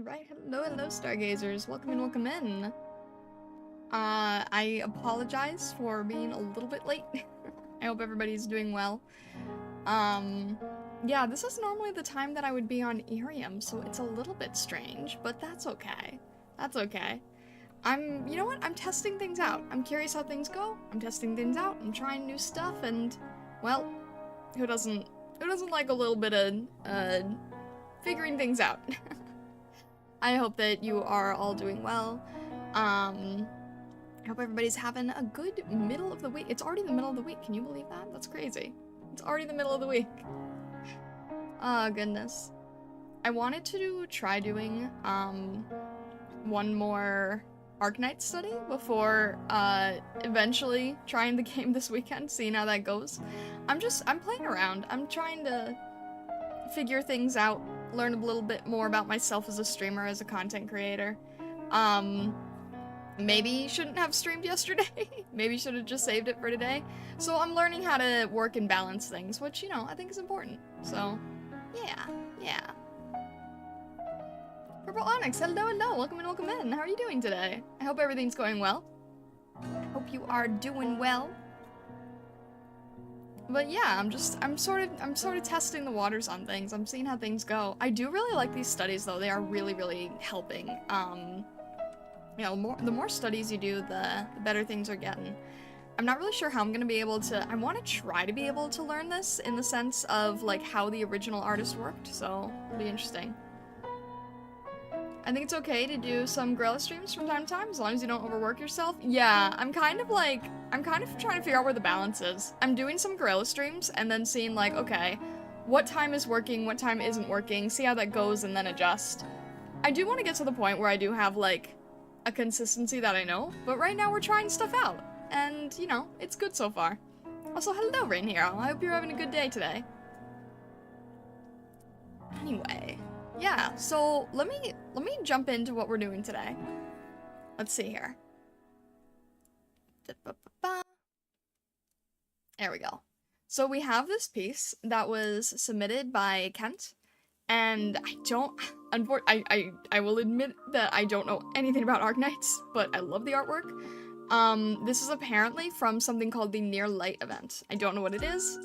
Alright, hello, stargazers. Welcome in, welcome in. I apologize for being a little bit late. I hope everybody's doing well. Yeah, this is normally the time that I would be on IRIAM, so it's a little bit strange, but that's okay. That's okay. You know what? I'm testing things out. I'm curious how things go. I'm testing things out. I'm trying new stuff, and, well, who doesn't like a little bit of, figuring things out? I hope that you are all doing well. I hope everybody's having a good middle of the week. It's already the middle of the week. Can you believe that? That's crazy. It's already the middle of the week. Oh, goodness. I wanted to try doing, one more Arknights study before, eventually trying the game this weekend, seeing how that goes. I'm playing around. I'm trying to figure things out, learn a little bit more about myself as a streamer, as a content creator. Maybe shouldn't have streamed yesterday. Maybe should have just saved it for today. So I'm learning how to work and balance things, which, you know, I think is important. So, yeah. Purple Onyx, hello, welcome in, welcome in. How are you doing today? I hope everything's going well. I hope you are doing well. But yeah, I'm sort of testing the waters on things. I'm seeing how things go. I do really like these studies though. They are really, really helping. You know, the more studies you do, the better things are getting. I'm not really sure how I'm gonna be able to. I want to try to be able to learn this in the sense of like how the original artist worked. So it'll be interesting. I think it's okay to do some Gorilla streams from time to time, as long as you don't overwork yourself. Yeah, I'm kind of trying to figure out where the balance is. I'm doing some Gorilla streams, and then seeing like, okay, what time is working, what time isn't working, see how that goes, and then adjust. I do want to get to the point where I do have, like, a consistency that I know, but right now we're trying stuff out, and, you know, it's good so far. Also, hello, Rain Hero. I hope you're having a good day today. Anyway. Yeah, so let me jump into what we're doing today. Let's see here. There we go. So we have this piece that was submitted by Kent, and I will admit that I don't know anything about Arknights, but I love the artwork. This is apparently from something called the Near Light event. I don't know what it is,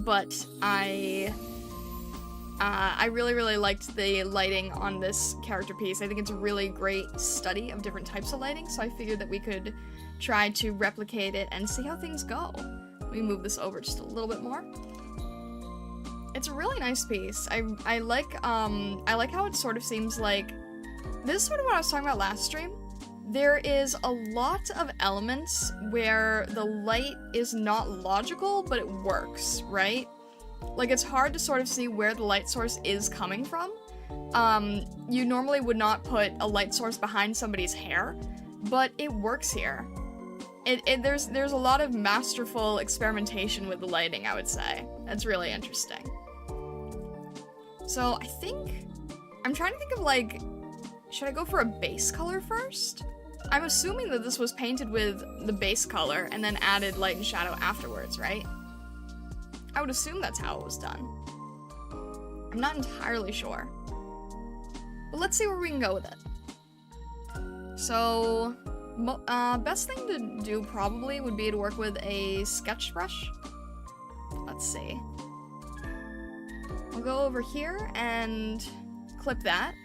but I really, really liked the lighting on this character piece. I think it's a really great study of different types of lighting, so I figured that we could try to replicate it and see how things go. Let me move this over just a little bit more. It's a really nice piece. I like how it sort of seems like, this is sort of what I was talking about last stream. There is a lot of elements where the light is not logical, but it works, right? Like, it's hard to sort of see where the light source is coming from. You normally would not put a light source behind somebody's hair, but it works here. There's a lot of masterful experimentation with the lighting, I would say. That's really interesting. So, I'm trying to think of, like, should I go for a base color first? I'm assuming that this was painted with the base color and then added light and shadow afterwards, right? I would assume that's how it was done. I'm not entirely sure. But let's see where we can go with it. So, best thing to do probably would be to work with a sketch brush. Let's see. I'll go over here and clip that.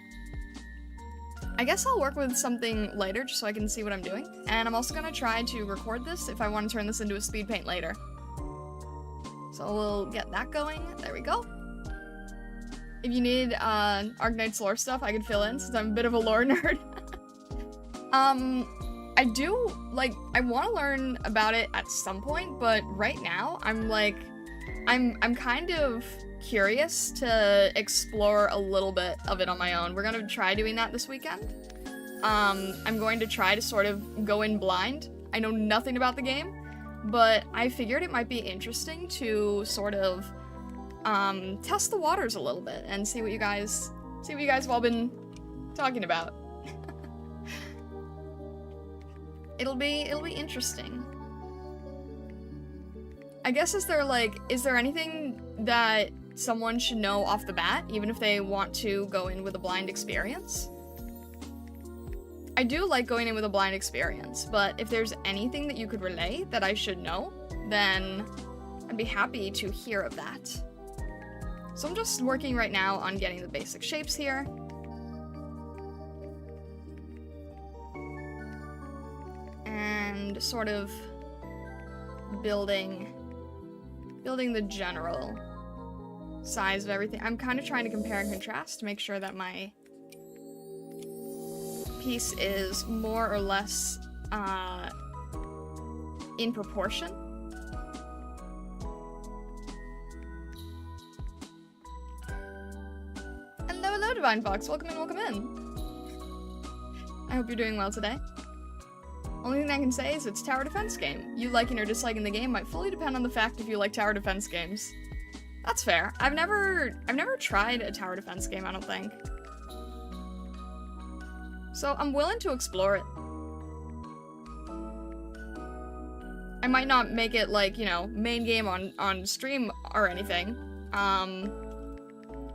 I guess I'll work with something lighter just so I can see what I'm doing. And I'm also gonna try to record this if I want to turn this into a speed paint later. So we'll get that going. There we go. If you need Arknights lore stuff, I can fill in since I'm a bit of a lore nerd. I do, like, I want to learn about it at some point, but right now I'm kind of curious to explore a little bit of it on my own. We're gonna try doing that this weekend. I'm going to try to sort of go in blind. I know nothing about the game, but I figured it might be interesting to sort of test the waters a little bit and see what you guys have all been talking about. It'll be interesting. I guess is there anything that someone should know off the bat, even if they want to go in with a blind experience. I do like going in with a blind experience, but if there's anything that you could relay that I should know, then I'd be happy to hear of that. So I'm just working right now on getting the basic shapes here. And sort of building the general size of everything. I'm kind of trying to compare and contrast to make sure that my piece is more or less in proportion. Hello, Divine Fox. Welcome in, welcome in. I hope you're doing well today. Only thing I can say is it's a tower defense game. You liking or disliking the game might fully depend on the fact if you like tower defense games. That's fair. I've never tried a tower defense game, I don't think. So I'm willing to explore it. I might not make it like, you know, main game on stream or anything.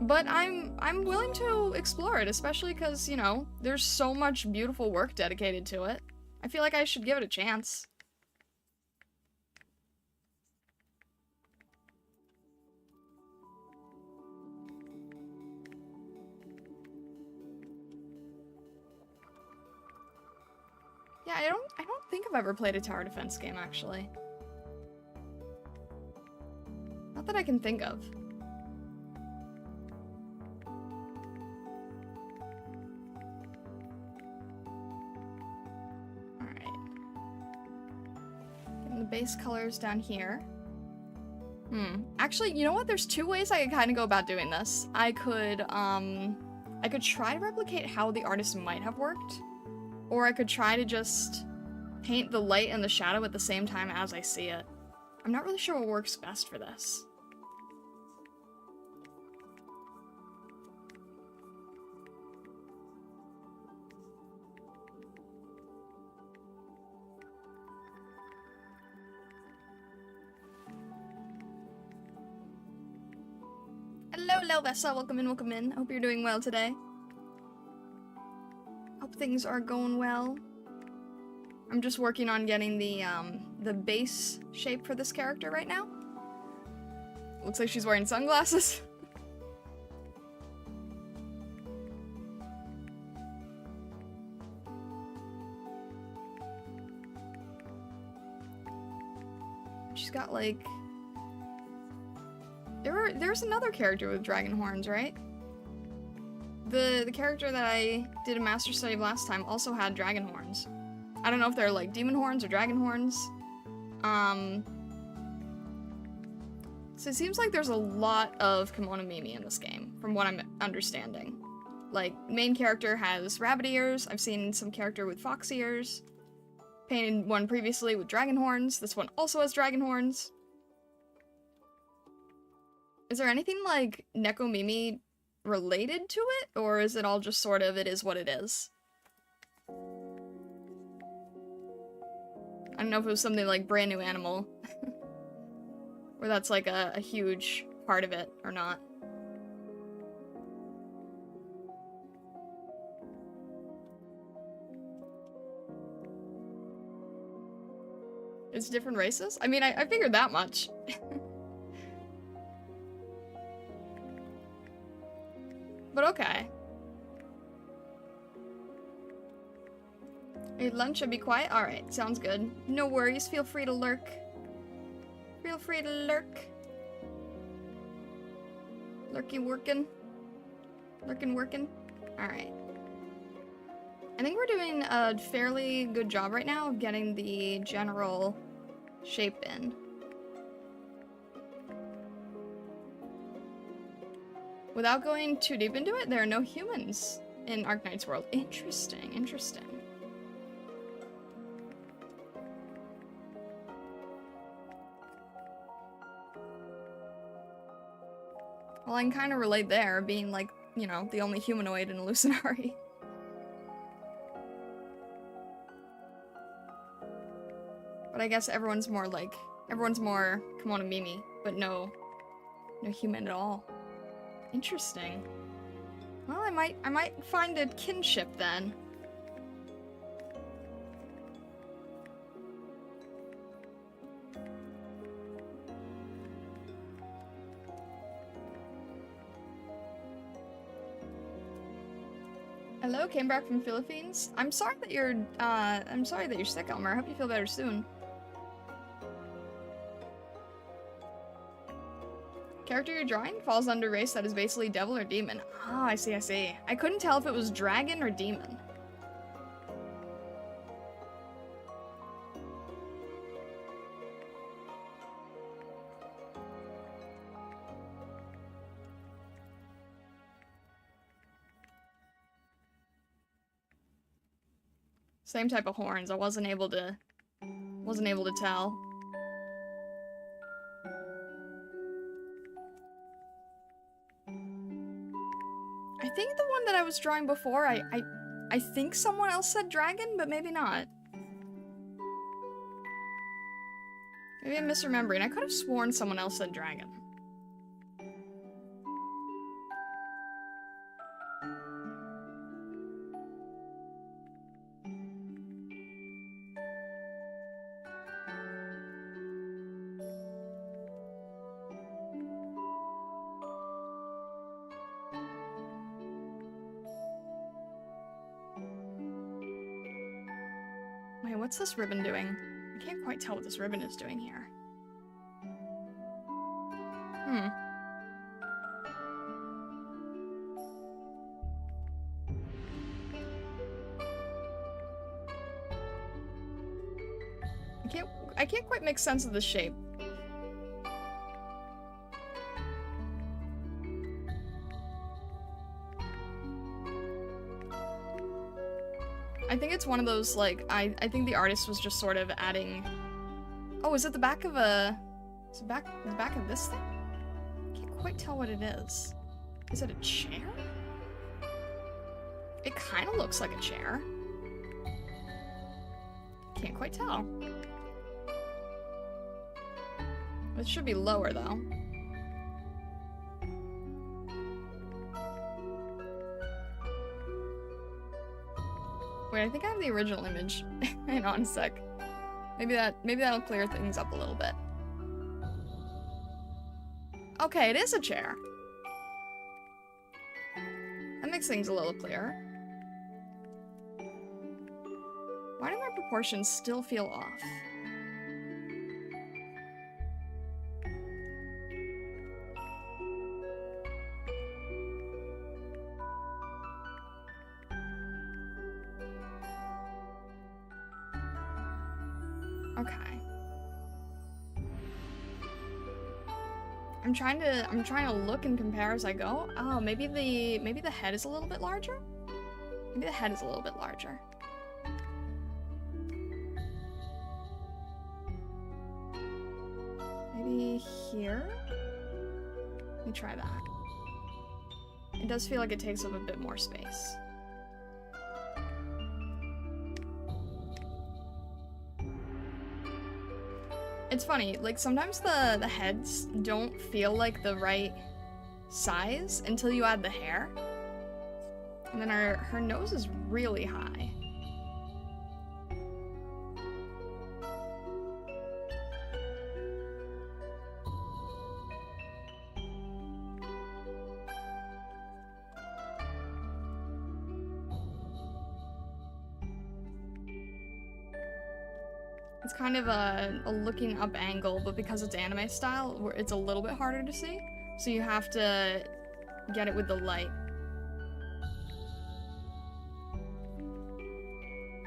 But I'm willing to explore it, especially because, you know, there's so much beautiful work dedicated to it. I feel like I should give it a chance. Yeah, I don't think I've ever played a tower defense game, actually. Not that I can think of. The base colors down here. Actually, you know what? There's two ways I could kind of go about doing this. I could try to replicate how the artist might have worked, or I could try to just paint the light and the shadow at the same time as I see it. I'm not really sure what works best for this. Hello, Vessa. Welcome in, welcome in. Hope you're doing well today. Hope things are going well. I'm just working on getting the base shape for this character right now. Looks like she's wearing sunglasses. She's got like... There's another character with dragon horns, right? The character that I did a Masterstudy last time also had dragon horns. I don't know if they're like demon horns or dragon horns. So it seems like there's a lot of kimono mimi in this game, from what I'm understanding. Like, main character has rabbit ears, I've seen some character with fox ears, painted one previously with dragon horns, this one also has dragon horns. Is there anything, like, Neko Mimi related to it? Or is it all just sort of, it is what it is? I don't know if it was something like Brand New Animal. Where that's, like, a huge part of it, or not. It's different races? I mean, I figured that much. But okay. Ate lunch, I'd be quiet? Alright, sounds good. No worries, feel free to lurk. Feel free to lurk. Lurky workin'. Lurkin' workin'. Alright. I think we're doing a fairly good job right now of getting the general shape in. Without going too deep into it, there are no humans in Arknights world. Interesting, interesting. Well, I can kind of relate there, being like, you know, the only humanoid in Illusionari. But I guess everyone's more kimono mimi, but no human at all. Interesting. Well, I might find a kinship then. Hello, came back from Philippines. I'm sorry that you're sick, Elmer. I hope you feel better soon. Character you're drawing falls under race that is basically devil or demon. Ah, I see, I see. I couldn't tell if it was dragon or demon. Same type of horns. I wasn't able to tell. I think the one that I was drawing before, I think someone else said dragon, but maybe not. Maybe I'm misremembering. I could have sworn someone else said dragon. Wait, what's this ribbon doing? I can't quite tell what this ribbon is doing here. I can't quite make sense of the shape. I think it's one of those, like, I think the artist was just sort of adding... Oh, is it the back of a... Is it the back of this thing? I can't quite tell what it is. Is it a chair? It kind of looks like a chair. Can't quite tell. It should be lower, though. Wait, I think I have the original image. Hang on a sec. Maybe that'll clear things up a little bit. Okay, it is a chair. That makes things a little clearer. Why do my proportions still feel off? Okay. I'm trying to look and compare as I go. Oh, maybe the head is a little bit larger? Maybe the head is a little bit larger. Maybe here? Let me try that. It does feel like it takes up a bit more space. It's funny, like, sometimes the heads don't feel like the right size until you add the hair. And then her nose is really high. It's kind of a looking up angle, but because it's anime style, it's a little bit harder to see. So you have to get it with the light.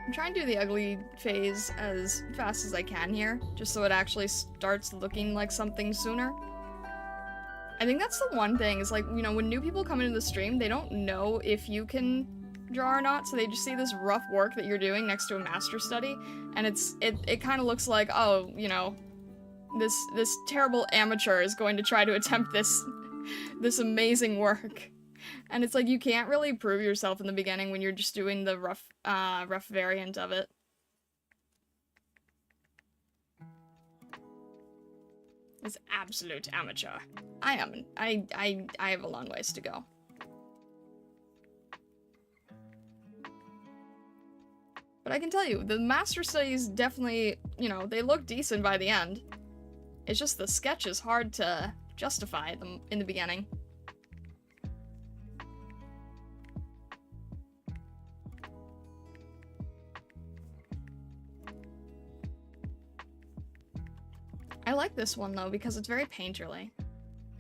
I'm trying to do the ugly phase as fast as I can here, just so it actually starts looking like something sooner. I think that's the one thing, is like, you know, when new people come into the stream, they don't know if you can draw or not, so they just see this rough work that you're doing next to a master study, and it kind of looks like, oh, you know, this terrible amateur is going to try to attempt this amazing work. And it's like, you can't really prove yourself in the beginning when you're just doing the rough variant of it. This absolute amateur. I am. I have a long ways to go. But I can tell you, the Masterstudies definitely, you know, they look decent by the end. It's just the sketch is hard to justify them in the beginning. I like this one though because it's very painterly.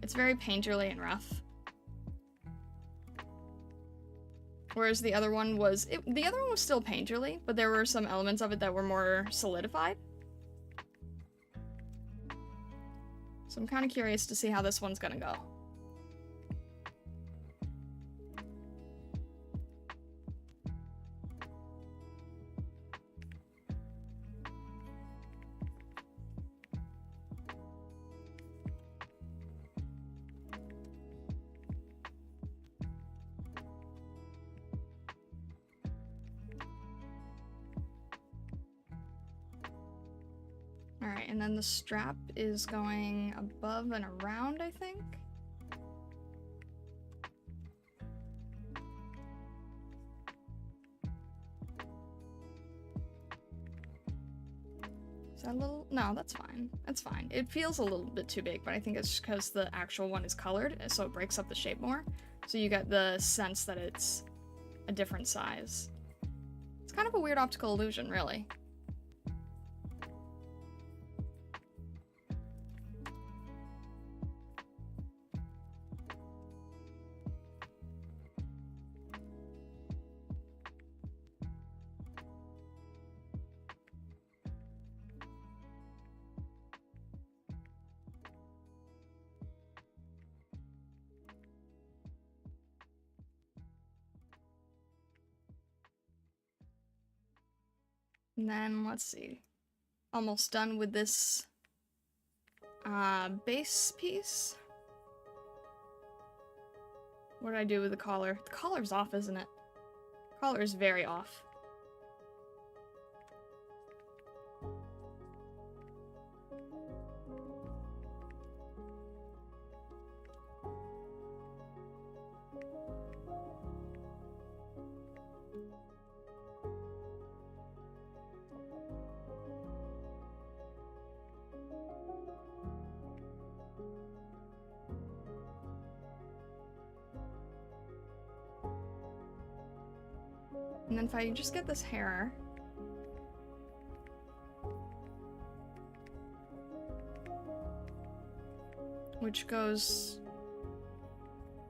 It's very painterly and rough. Whereas the other one was, the other one was still painterly, but there were some elements of it that were more solidified. So I'm kind of curious to see how this one's gonna go. Alright, and then the strap is going above and around, I think. Is that a little? No, that's fine. That's fine. It feels a little bit too big, but I think it's just because the actual one is colored, so it breaks up the shape more. So you get the sense that it's a different size. It's kind of a weird optical illusion, really. And then, let's see. Almost done with this base piece. What did I do with the collar? The collar's off, isn't it? Collar is very off. And then if I just get this hair, which goes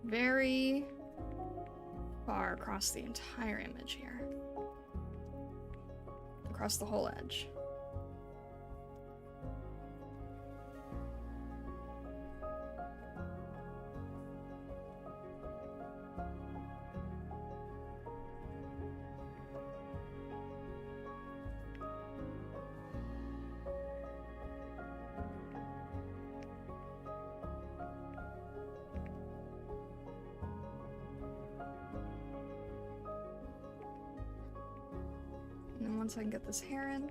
very far across the entire image here, across the whole edge. Once I can get this hair in.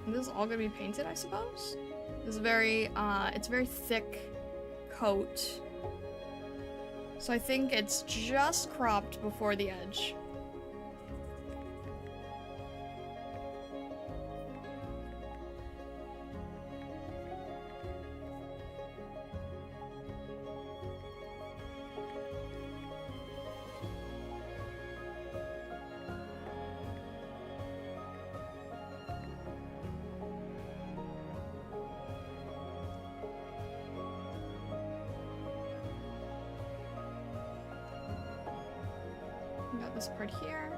This is all gonna be painted, I suppose. This is very, it's a very thick coat. So I think it's just cropped before the edge. This part here.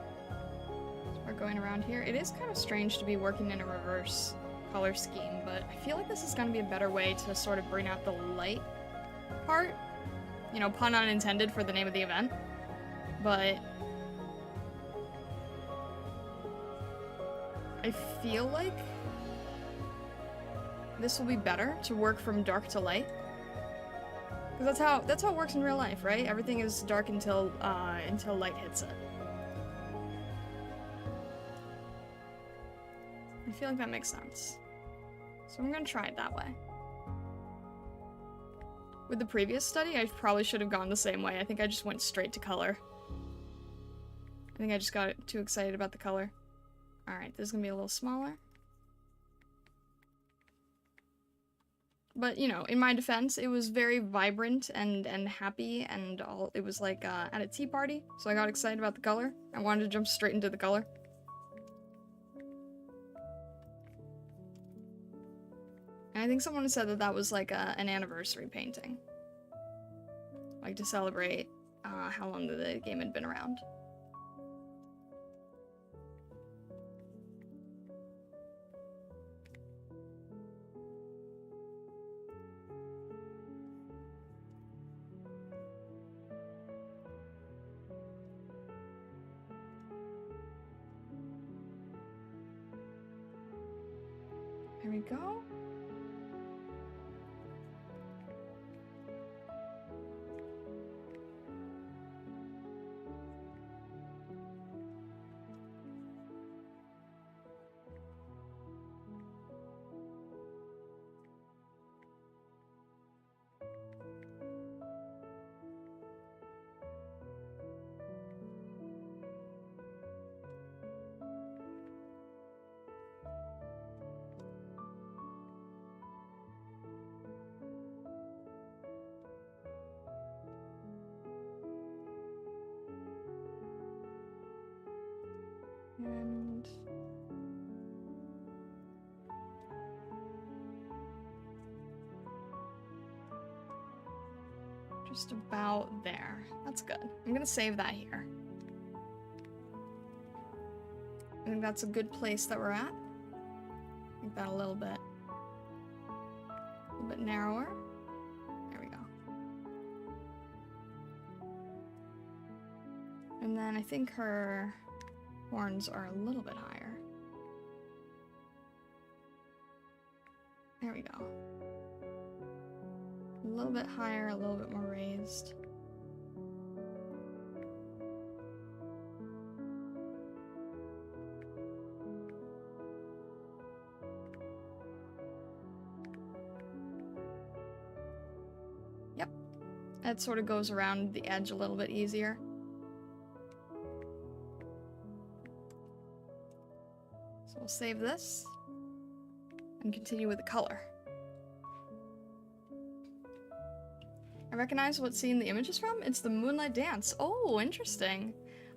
So we're going around here. It is kind of strange to be working in a reverse color scheme, but I feel like this is going to be a better way to sort of bring out the light part You know, pun unintended for the name of the event. But I feel like this will be better to work from dark to light. Because that's how it works in real life, right? Everything is dark until light hits it. I feel like that makes sense. So I'm gonna try it that way. With the previous study, I probably should have gone the same way. I think I just went straight to color. I think I just got too excited about the color. Alright, this is gonna be a little smaller. But, you know, in my defense, it was very vibrant and happy and all. It was like at a tea party, so I got excited about the color. I wanted to jump straight into the color. And I think someone said that that was like an anniversary painting. Like to celebrate how long the game had been around. There we go. And just about there. That's good. I'm gonna save that here. I think that's a good place that we're at. Make that a little bit narrower. There we go. And then I think her horns are a little bit higher. There we go. A little bit higher, a little bit more raised. Yep. That sort of goes around the edge a little bit easier. We'll save this and continue with the color. I recognize what scene the image is from. It's the Moonlight Dance. Oh, interesting.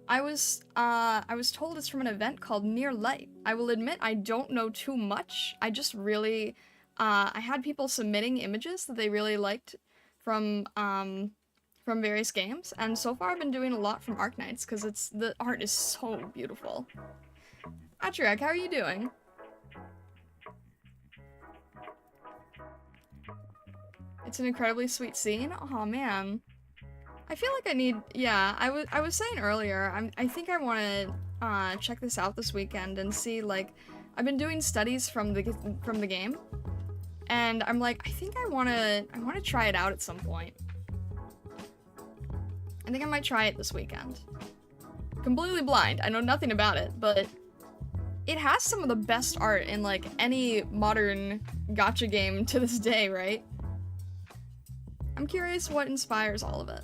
I was told it's from an event called Near Light. I will admit I don't know too much. I just really, I had people submitting images that they really liked from various games, and so far I've been doing a lot from Arknights because the art is so beautiful. Atriak, how are you doing? It's an incredibly sweet scene. Oh man, I feel like I need. Yeah, I was saying earlier. I think I want to check this out this weekend and see. Like, I've been doing studies from the game, and I'm like, I think I want to try it out at some point. I think I might try it this weekend. Completely blind. I know nothing about it, but it has some of the best art in, like, any modern gacha game to this day, right? I'm curious what inspires all of it.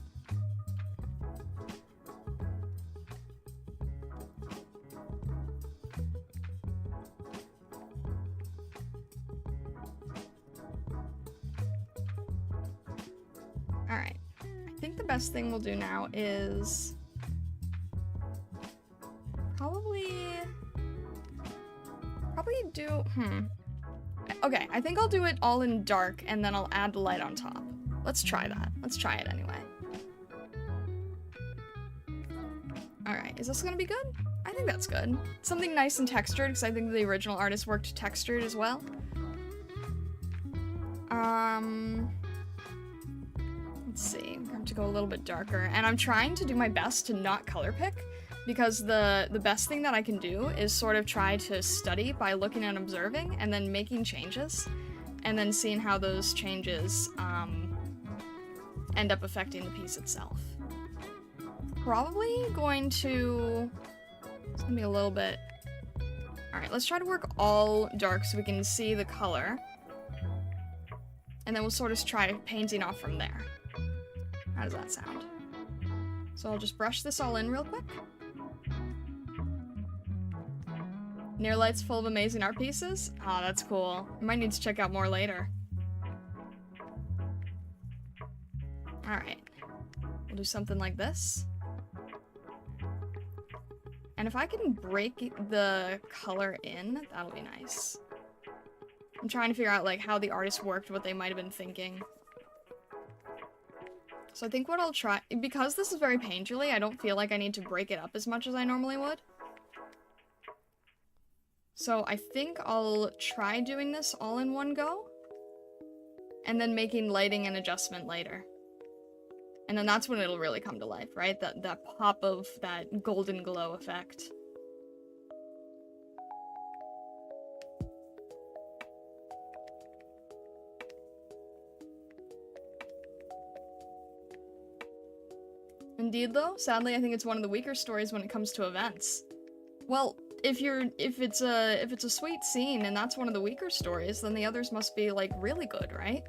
Alright. I think the best thing we'll do now is probably do, okay, I think I'll do it all in dark and then I'll add the light on top. Let's try that. Let's try it anyway. Alright, is this gonna be good? I think that's good. Something nice and textured, because I think the original artist worked textured as well. Let's see. I'm going to go a little bit darker, and I'm trying to do my best to not color pick, because the best thing that I can do is sort of try to study by looking and observing, and then making changes, and then seeing how those changes end up affecting the piece itself. Probably going to... It's gonna be a little bit... Alright, let's try to work all dark so we can see the color. And then we'll sort of try painting off from there. How does that sound? So I'll just brush this all in real quick. Near Light's full of amazing art pieces? Aw, that's cool. I might need to check out more later. Alright. We'll do something like this. And if I can break the color in, that'll be nice. I'm trying to figure out, like, how the artist worked, what they might have been thinking. So I think what I'll try... Because this is very painterly, I don't feel like I need to break it up as much as I normally would. So I think I'll try doing this all in one go. And then making lighting an adjustment later. And then that's when it'll really come to life, right? That pop of that golden glow effect. Indeed, though, sadly, I think it's one of the weaker stories when it comes to events. Well, if it's a sweet scene and that's one of the weaker stories, then the others must be, like, really good, right?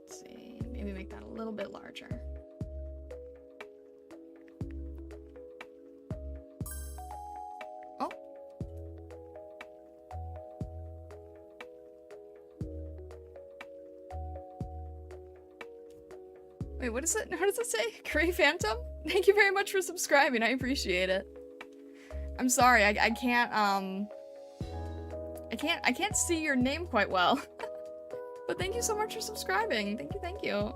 Let's see, maybe make that a little bit larger. Oh. Wait, what is it? How does it say? Curry Phantom? Thank you very much for subscribing. I appreciate it. I'm sorry, I can't see your name quite well. But thank you so much for subscribing. Thank you, thank you.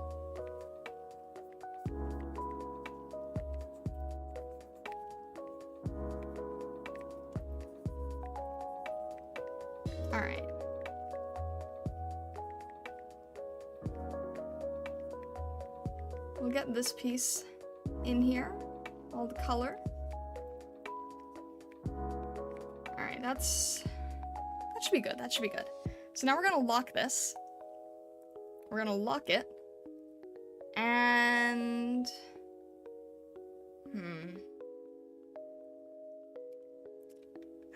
Alright. We'll get this piece in here, all the color. Alright, that should be good, that should be good. So now we're gonna lock this. We're gonna lock it. And...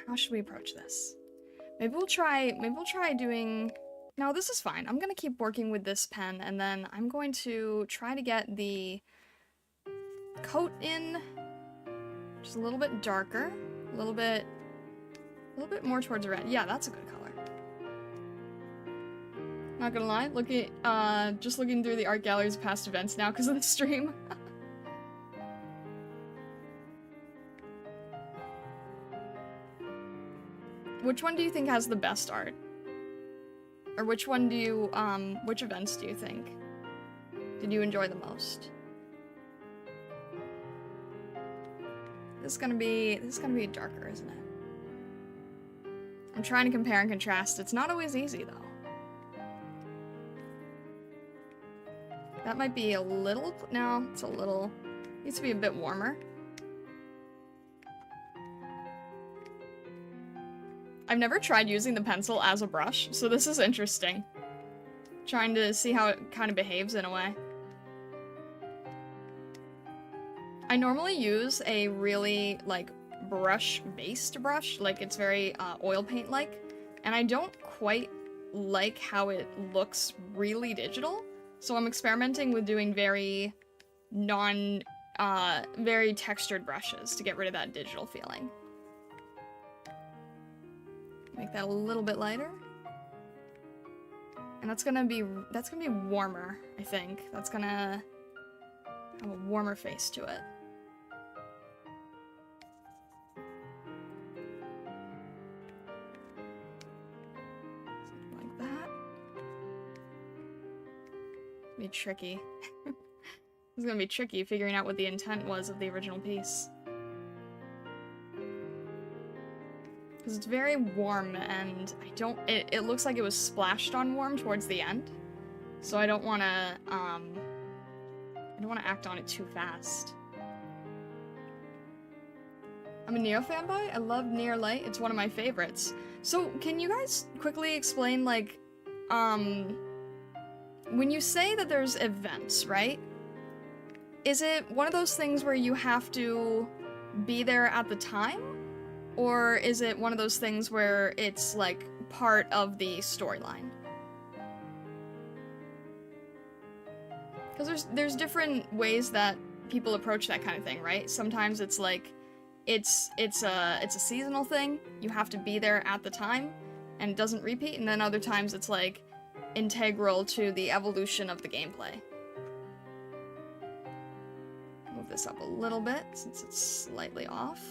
How should we approach this? Maybe we'll try doing... No, this is fine. I'm gonna keep working with this pen, and then I'm going to try to get the coat in just a little bit darker, a little bit more towards red. Yeah, that's a good color. Not gonna lie, just looking through the art galleries of past events now because of the stream. Which one do you think has the best art? Or which one do you, which events do you think did you enjoy the most? This is gonna be darker, isn't it? I'm trying to compare and contrast. It's not always easy, though. That might be a little, no, it's a little, needs to be a bit warmer. I've never tried using the pencil as a brush, so this is interesting. Trying to see how it kind of behaves in a way. I normally use a really, like, brush-based brush, like it's very oil paint-like, and I don't quite like how it looks really digital, so I'm experimenting with doing very very textured brushes to get rid of that digital feeling. Make that a little bit lighter. And that's gonna be warmer, I think. That's gonna have a warmer face to it. Something like that. Be tricky. It's gonna be tricky figuring out what the intent was of the original piece. Because it's very warm, and I don't... It looks like it was splashed on warm towards the end. So I don't want to, I don't want to act on it too fast. I'm a Neo fanboy. I love Near Light. It's one of my favorites. So, can you guys quickly explain, like, when you say that there's events, right? Is it one of those things where you have to be there at the time? Or is it one of those things where it's, like, part of the storyline? Because there's different ways that people approach that kind of thing, right? Sometimes it's like, it's a seasonal thing, you have to be there at the time, and it doesn't repeat, and then other times it's like, integral to the evolution of the gameplay. Move this up a little bit, since it's slightly off.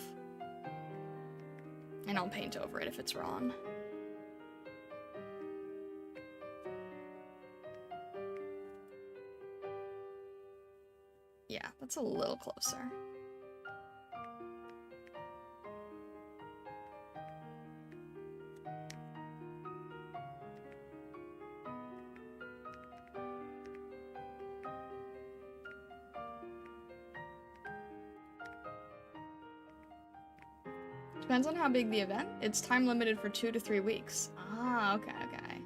And I'll paint over it if it's wrong. Yeah, that's a little closer. Depends on how big the event. It's time limited for 2 to 3 weeks. Ah, okay, okay.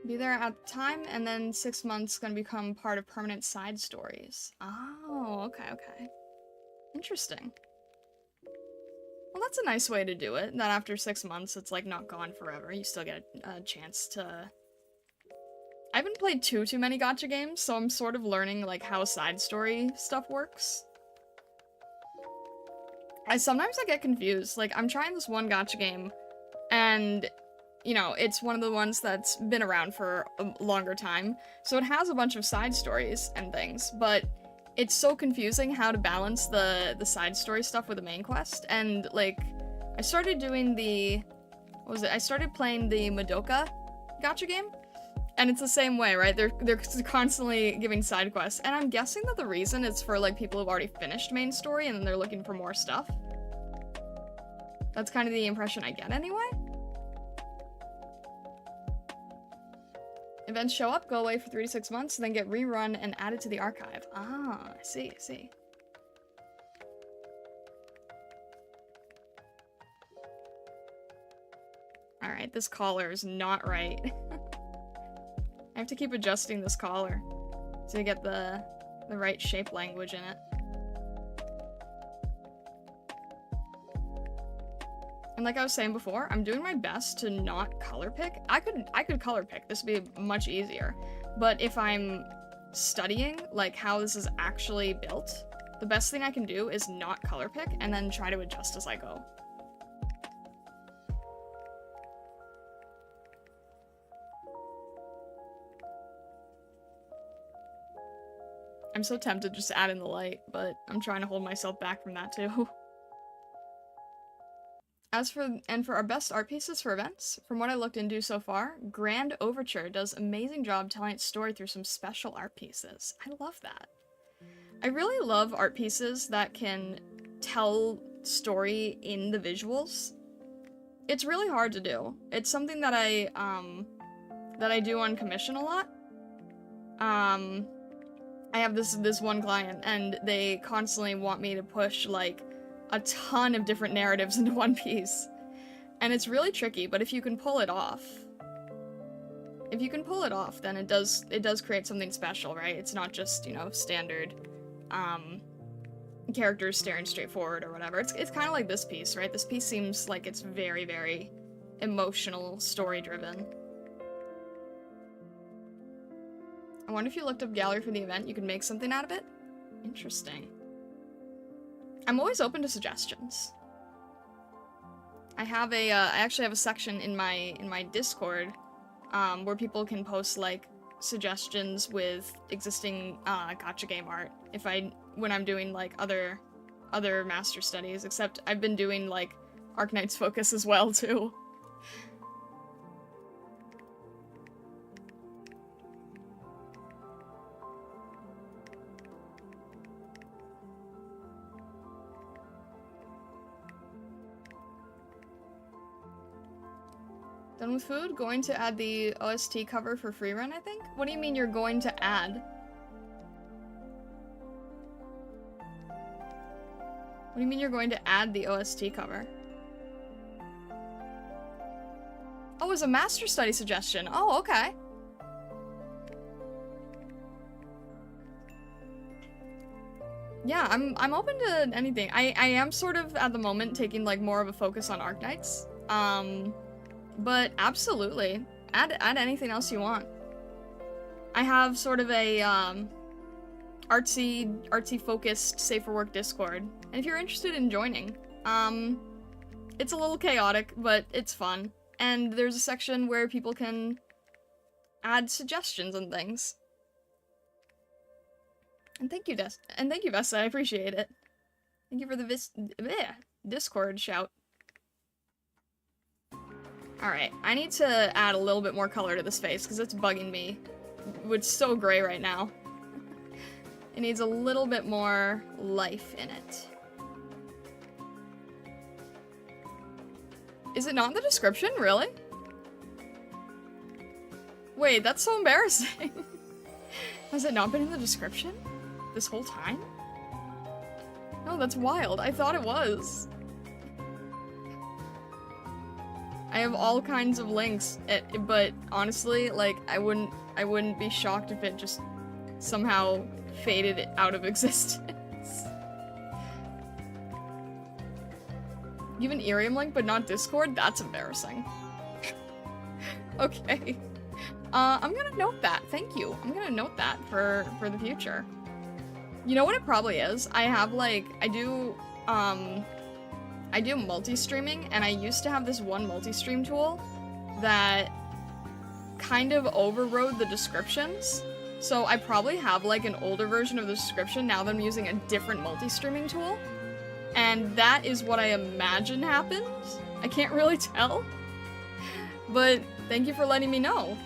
Be there at the time, and then 6 months gonna become part of permanent side stories. Oh, okay, okay. Interesting. Well, that's a nice way to do it, that after 6 months, it's like not gone forever. You still get a chance to... I haven't played too many gacha games, so I'm sort of learning, like, how side story stuff works. Sometimes I get confused. Like, I'm trying this one gacha game, and... you know, it's one of the ones that's been around for a longer time, so it has a bunch of side stories and things, but it's so confusing how to balance the side story stuff with the main quest, and, like, I started doing the... what was it? I started playing the Madoka gacha game, and it's the same way, right? They're constantly giving side quests, and I'm guessing that the reason is for, like, people who've already finished main story, and then they're looking for more stuff. That's kind of the impression I get, anyway. Events show up, go away for 3 to 6 months, and then get rerun and added to the archive. Ah, I see, I see. Alright, this collar is not right. I have to keep adjusting this collar to get the right shape language in it. And like I was saying before, I'm doing my best to not color pick. I could color pick, this would be much easier. But if I'm studying, like, how this is actually built, the best thing I can do is not color pick and then try to adjust as I go. I'm so tempted just to add in the light, but I'm trying to hold myself back from that too. For our best art pieces for events, from what I looked into so far, Grand Overture does an amazing job telling its story through some special art pieces. I love that. I really love art pieces that can tell story in the visuals. It's really hard to do. It's something that I do on commission a lot. I have this one client, and they constantly want me to push, like, a ton of different narratives into one piece. And it's really tricky, but if you can pull it off, then it does create something special, right? It's not just, you know, standard, characters staring straight forward or whatever. It's kind of like this piece, right? This piece seems like it's very, very emotional, story-driven. I wonder if you looked up gallery for the event, you could make something out of it? Interesting. I'm always open to suggestions. I actually have a section in my Discord, where people can post, like, suggestions with existing, gacha game art, when I'm doing, like, other master studies, except I've been doing, like, Arknights Focus as well, too. Done with food? Going to add the OST cover for free run, I think? What do you mean you're going to add? What do you mean you're going to add the OST cover? Oh, it was a Masterstudy suggestion. Oh, okay. Yeah, I'm open to anything. I am sort of, at the moment, taking, like, more of a focus on Arknights. But absolutely. Add anything else you want. I have sort of a, artsy-focused Safe for Work Discord. And if you're interested in joining, it's a little chaotic, but it's fun. And there's a section where people can add suggestions and things. And thank you, Vesta, I appreciate it. Thank you for the Discord shout. Alright, I need to add a little bit more color to this face, because it's bugging me. It's so gray right now. It needs a little bit more life in it. Is it not in the description? Really? Wait, that's so embarrassing. Has it not been in the description? This whole time? No, that's wild. I thought it was. I have all kinds of links, but honestly, like, I wouldn't be shocked if it just somehow faded out of existence. You have an IRIAM link, but not Discord? That's embarrassing. Okay. I'm gonna note that. Thank you. I'm gonna note that for the future. You know what it probably is? I have, like, I do multi-streaming, and I used to have this one multi-stream tool that kind of overrode the descriptions. So I probably have, like, an older version of the description now that I'm using a different multi-streaming tool. And that is what I imagine happened. I can't really tell. But thank you for letting me know.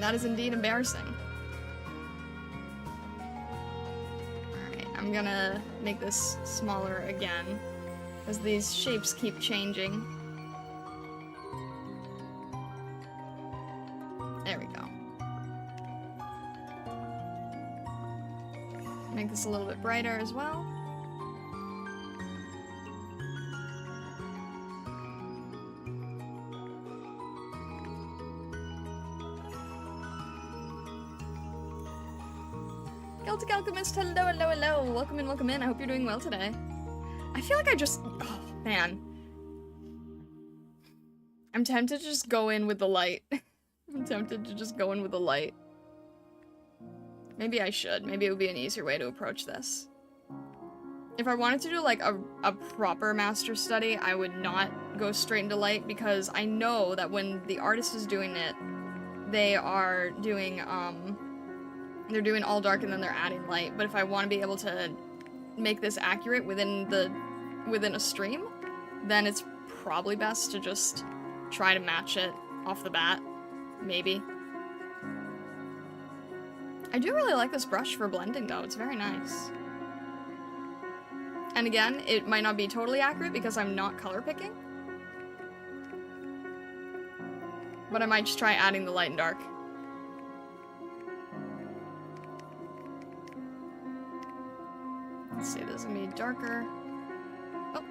That is indeed embarrassing. Alright, I'm gonna make this smaller again, as these shapes keep changing. There we go. Make this a little bit brighter as well. Celtic Alchemist, hello, hello, hello. Welcome in, welcome in. I hope you're doing well today. I feel like oh, man. I'm tempted to just go in with the light. I'm tempted to just go in with the light. Maybe I should. Maybe it would be an easier way to approach this. If I wanted to do, like, a proper master study, I would not go straight into light, because I know that when the artist is doing it, they are doing, they're doing all dark and then they're adding light. But if I want to be able to make this accurate within a stream, then it's probably best to just try to match it off the bat. Maybe. I do really like this brush for blending, though. It's very nice. And again, it might not be totally accurate because I'm not color picking. But I might just try adding the light and dark. Let's see, this is gonna be darker. Oh.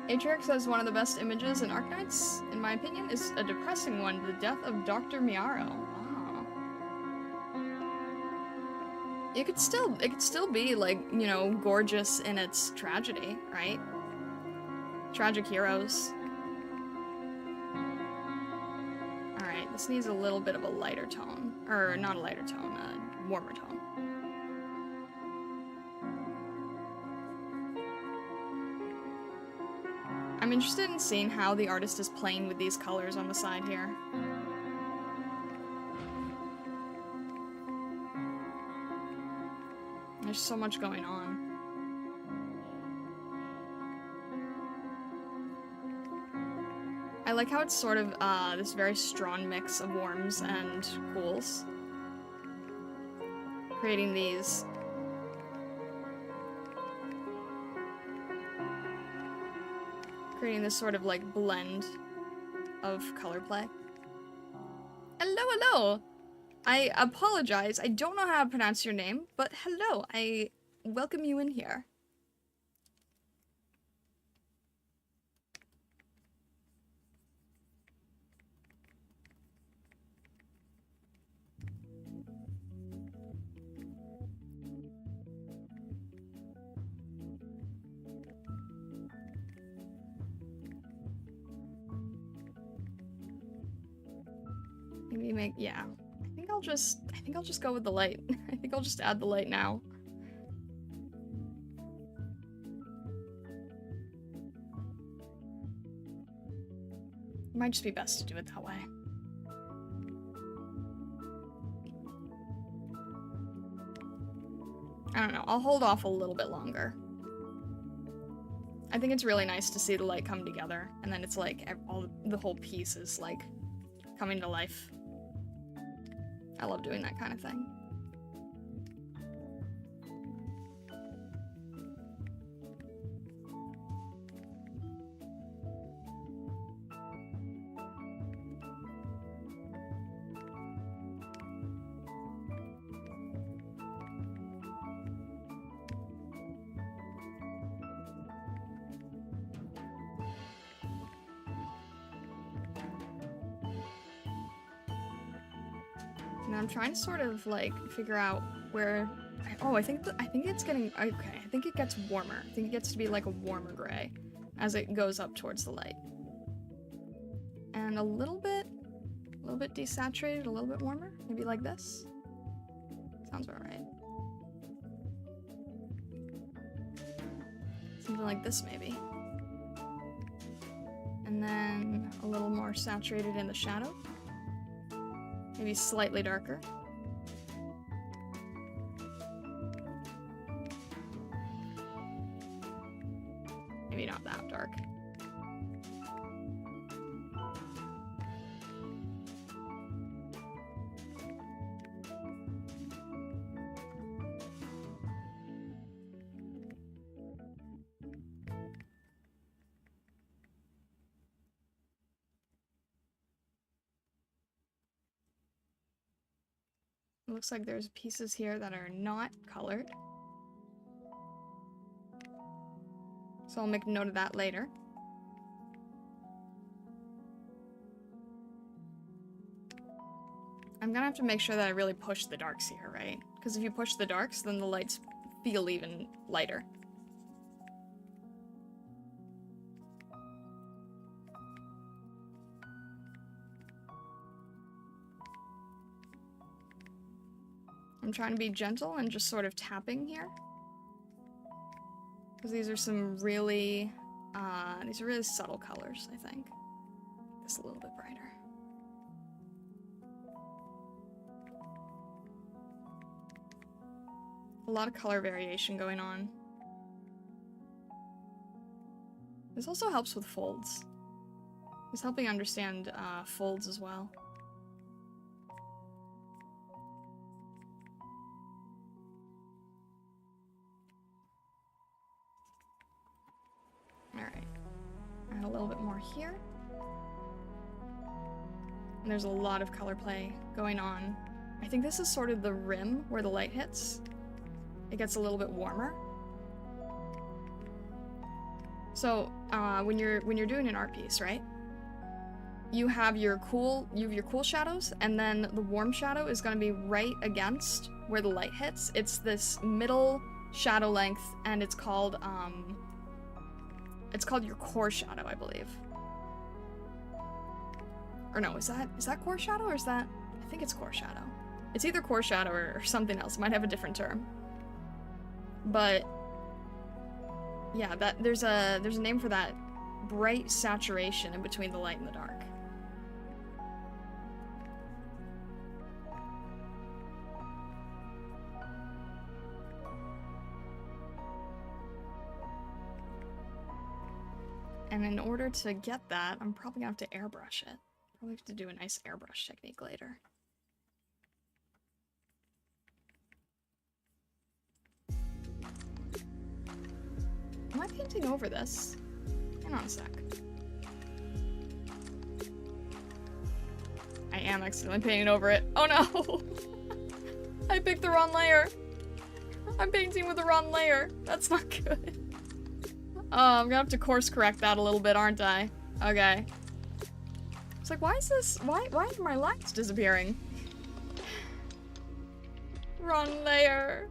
Atriox says one of the best images in Arknights, in my opinion, is a depressing one, the death of Dr. Miaro. Wow. It could still be, like, you know, gorgeous in its tragedy, right? Tragic heroes. Alright, this needs a little bit of a lighter tone. Or, not a lighter tone, a warmer tone. I'm interested in seeing how the artist is playing with these colors on the side here. There's so much going on. I like how it's sort of this very strong mix of warms and cools, creating these creating this sort of like blend of color play. Hello, hello! I apologize, I don't know how to pronounce your name, but hello, I welcome you in here. Maybe make, yeah. I think I'll just go with the light. I think I'll just add the light now. It might just be best to do it that way. I don't know, I'll hold off a little bit longer. I think it's really nice to see the light come together, and then it's like the whole piece is like coming to life. I love doing that kind of thing. And I'm trying to sort of like figure out where. Oh, I think it's getting okay. I think it gets warmer. I think it gets to be like a warmer gray as it goes up towards the light, and a little bit desaturated, a little bit warmer. Maybe like this. Sounds about right. Something like this maybe. And then a little more saturated in the shadow. Maybe slightly darker. Maybe not that dark. Looks like there's pieces here that are not colored. So I'll make note of that later. I'm gonna have to make sure that I really push the darks here, right? Because if you push the darks, then the lights feel even lighter. I'm trying to be gentle and just sort of tapping here. Because these are some really, subtle colors, I think. This a little bit brighter. A lot of color variation going on. This also helps with folds. It's helping understand folds as well. Alright. Add a little bit more here. And there's a lot of color play going on. I think this is sort of the rim where the light hits. It gets a little bit warmer. So, when you're doing an art piece, right? You have your cool shadows, and then the warm shadow is going to be right against where the light hits. It's this middle shadow length, and it's called your core shadow, I believe. Or no, is that core shadow, or is that? I think it's core shadow. It's either core shadow or something else. It might have a different term. But yeah, there's a name for that bright saturation in between the light and the dark. And in order to get that, I'm probably gonna have to airbrush it. Probably have to do a nice airbrush technique later. Am I painting over this? Hang on a sec. am accidentally painting over it. Oh no! I picked the wrong layer. I'm painting with the wrong layer. That's not good. I'm gonna have to course correct that a little bit, aren't I? Okay. It's like, why is this? Why are my lights disappearing? Wrong layer.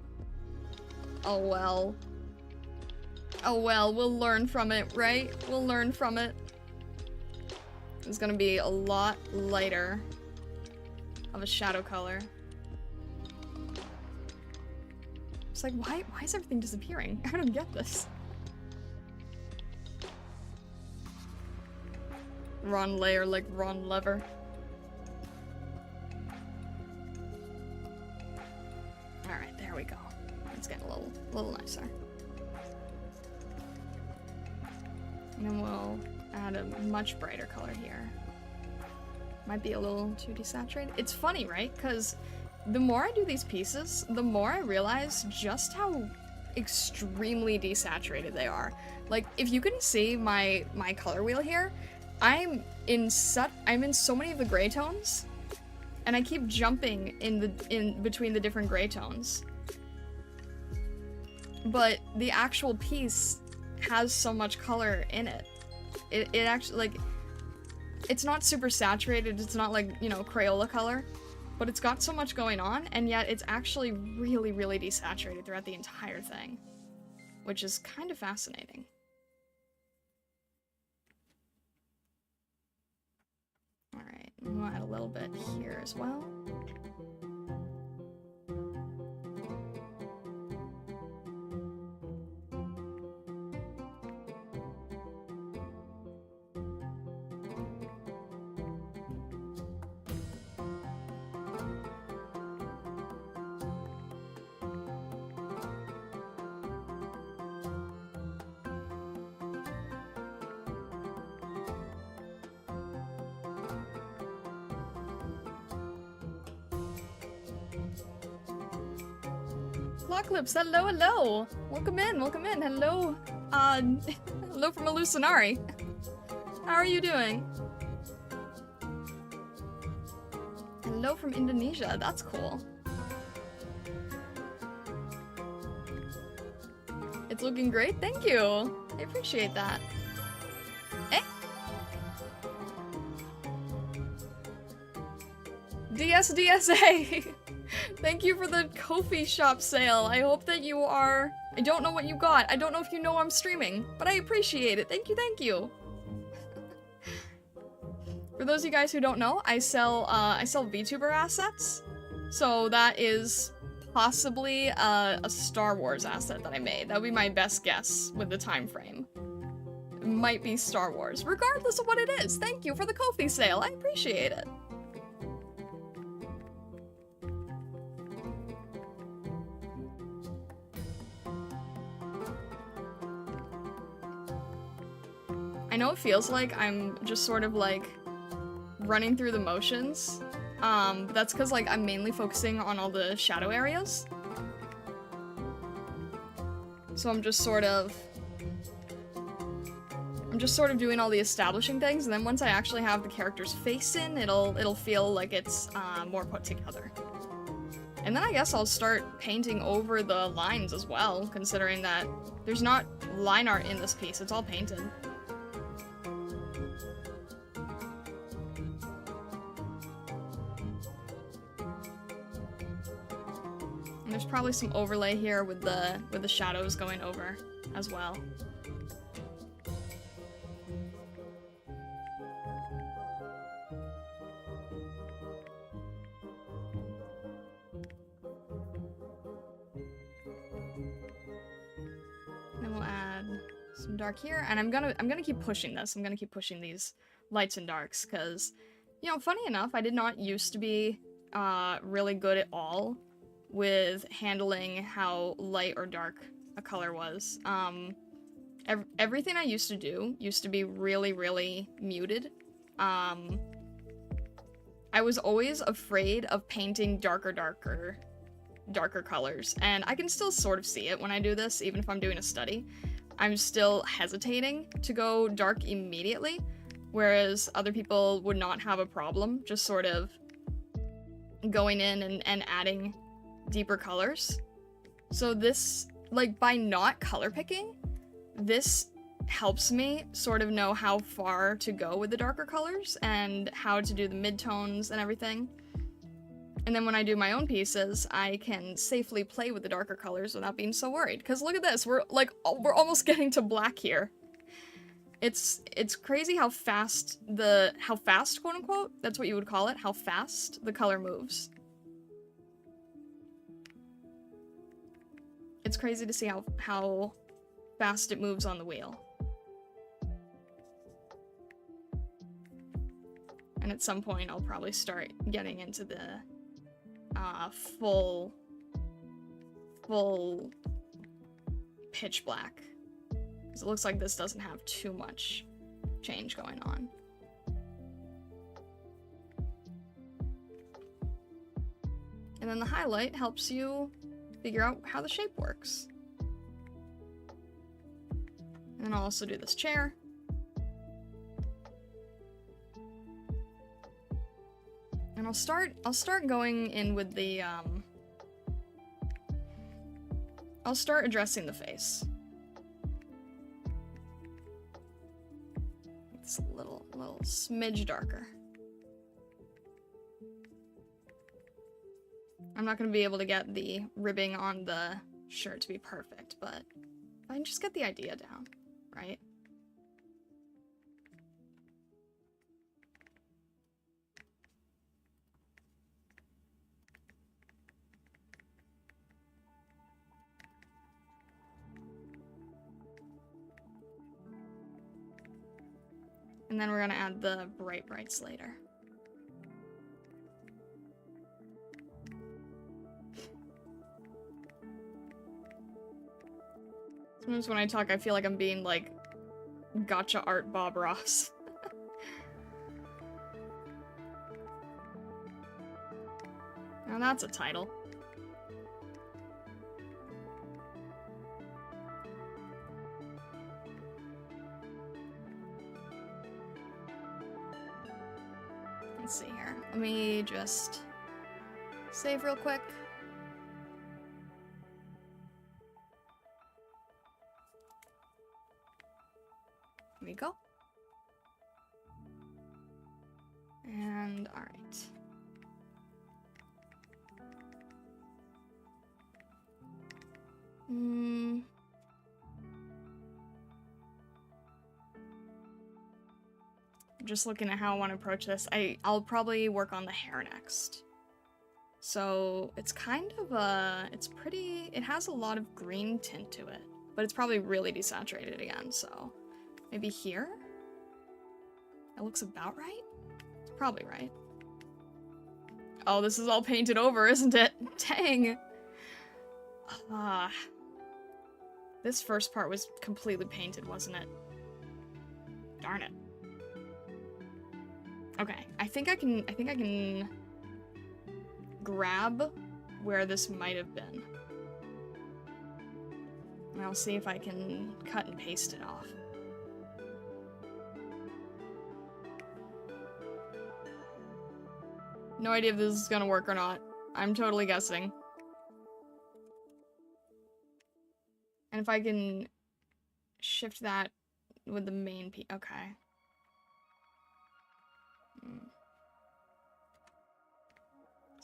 Oh well. Oh well, we'll learn from it, right? We'll learn from it. It's gonna be a lot lighter of a shadow color. It's like, why is everything disappearing? I don't get this. Wrong layer like wrong lever. Alright, there we go. It's getting a little nicer. And then we'll add a much brighter color here. Might be a little too desaturated. It's funny, right? Because the more I do these pieces, the more I realize just how extremely desaturated they are. Like, if you can see my color wheel here, I'm in so many of the gray tones, and I keep jumping in between the different gray tones. But the actual piece has so much color in it. It actually, like, it's not super saturated, it's not like, you know, Crayola color, but it's got so much going on, and yet it's actually really, really desaturated throughout the entire thing, which is kind of fascinating. Alright, we'll add a little bit here as well. Clips, hello, hello! Welcome in, hello, hello from Alucinari. How are you doing? Hello from Indonesia, that's cool. It's looking great, thank you! I appreciate that. Eh? DSA! Thank you for the Ko-fi shop sale. I hope that you are... I don't know what you got. I don't know if you know I'm streaming, but I appreciate it. Thank you, thank you. For those of you guys who don't know, I sell Vtuber assets. So that is possibly a Star Wars asset that I made. That would be my best guess with the time frame. It might be Star Wars. Regardless of what it is, thank you for the Ko-fi sale. I appreciate it. I know it feels like I'm just sort of like running through the motions. That's because like I'm mainly focusing on all the shadow areas. So I'm just sort of doing all the establishing things, and then once I actually have the character's face in, it'll feel like it's more put together. And then I guess I'll start painting over the lines as well, considering that there's not line art in this piece, it's all painted. There's probably some overlay here with the shadows going over as well. Then we'll add some dark here, and I'm gonna keep pushing this. I'm gonna keep pushing these lights and darks because, you know, funny enough, I did not used to be really good at all with handling how light or dark a color was. Everything I used to do used to be really, really muted. I was always afraid of painting darker colors, and I can still sort of see it when I do this, even if I'm doing a study. I'm still hesitating to go dark immediately, whereas other people would not have a problem just sort of going in and adding deeper colors. So this, like, by not color picking, this helps me sort of know how far to go with the darker colors and how to do the midtones and everything. And then when I do my own pieces, I can safely play with the darker colors without being so worried. Because look at this, we're almost getting to black here. It's crazy how fast quote unquote, that's what you would call it, how fast the color moves. It's crazy to see how fast it moves on the wheel. And at some point, I'll probably start getting into the full pitch black. Because it looks like this doesn't have too much change going on. And then the highlight helps you figure out how the shape works. And then I'll also do this chair. And I'll start going in with the I'll start addressing the face. It's a little smidge darker. I'm not gonna be able to get the ribbing on the shirt to be perfect, but I can just get the idea down, right? And then we're gonna add the brights later. Sometimes when I talk, I feel like I'm being like gotcha art Bob Ross. Now that's a title. Let's see here. Let me just save real quick. Here we go. And all right. Just looking at how I want to approach this. I'll probably work on the hair next. So it's kind of it has a lot of green tint to it, but it's probably really desaturated again, so maybe here? That looks about right? It's probably right. Oh, this is all painted over, isn't it? Dang! This first part was completely painted, wasn't it? Darn it. Okay, I think I can grab where this might have been. And I'll see if I can cut and paste it off. No idea if this is gonna work or not. I'm totally guessing. And if I can shift that with the main piece, okay.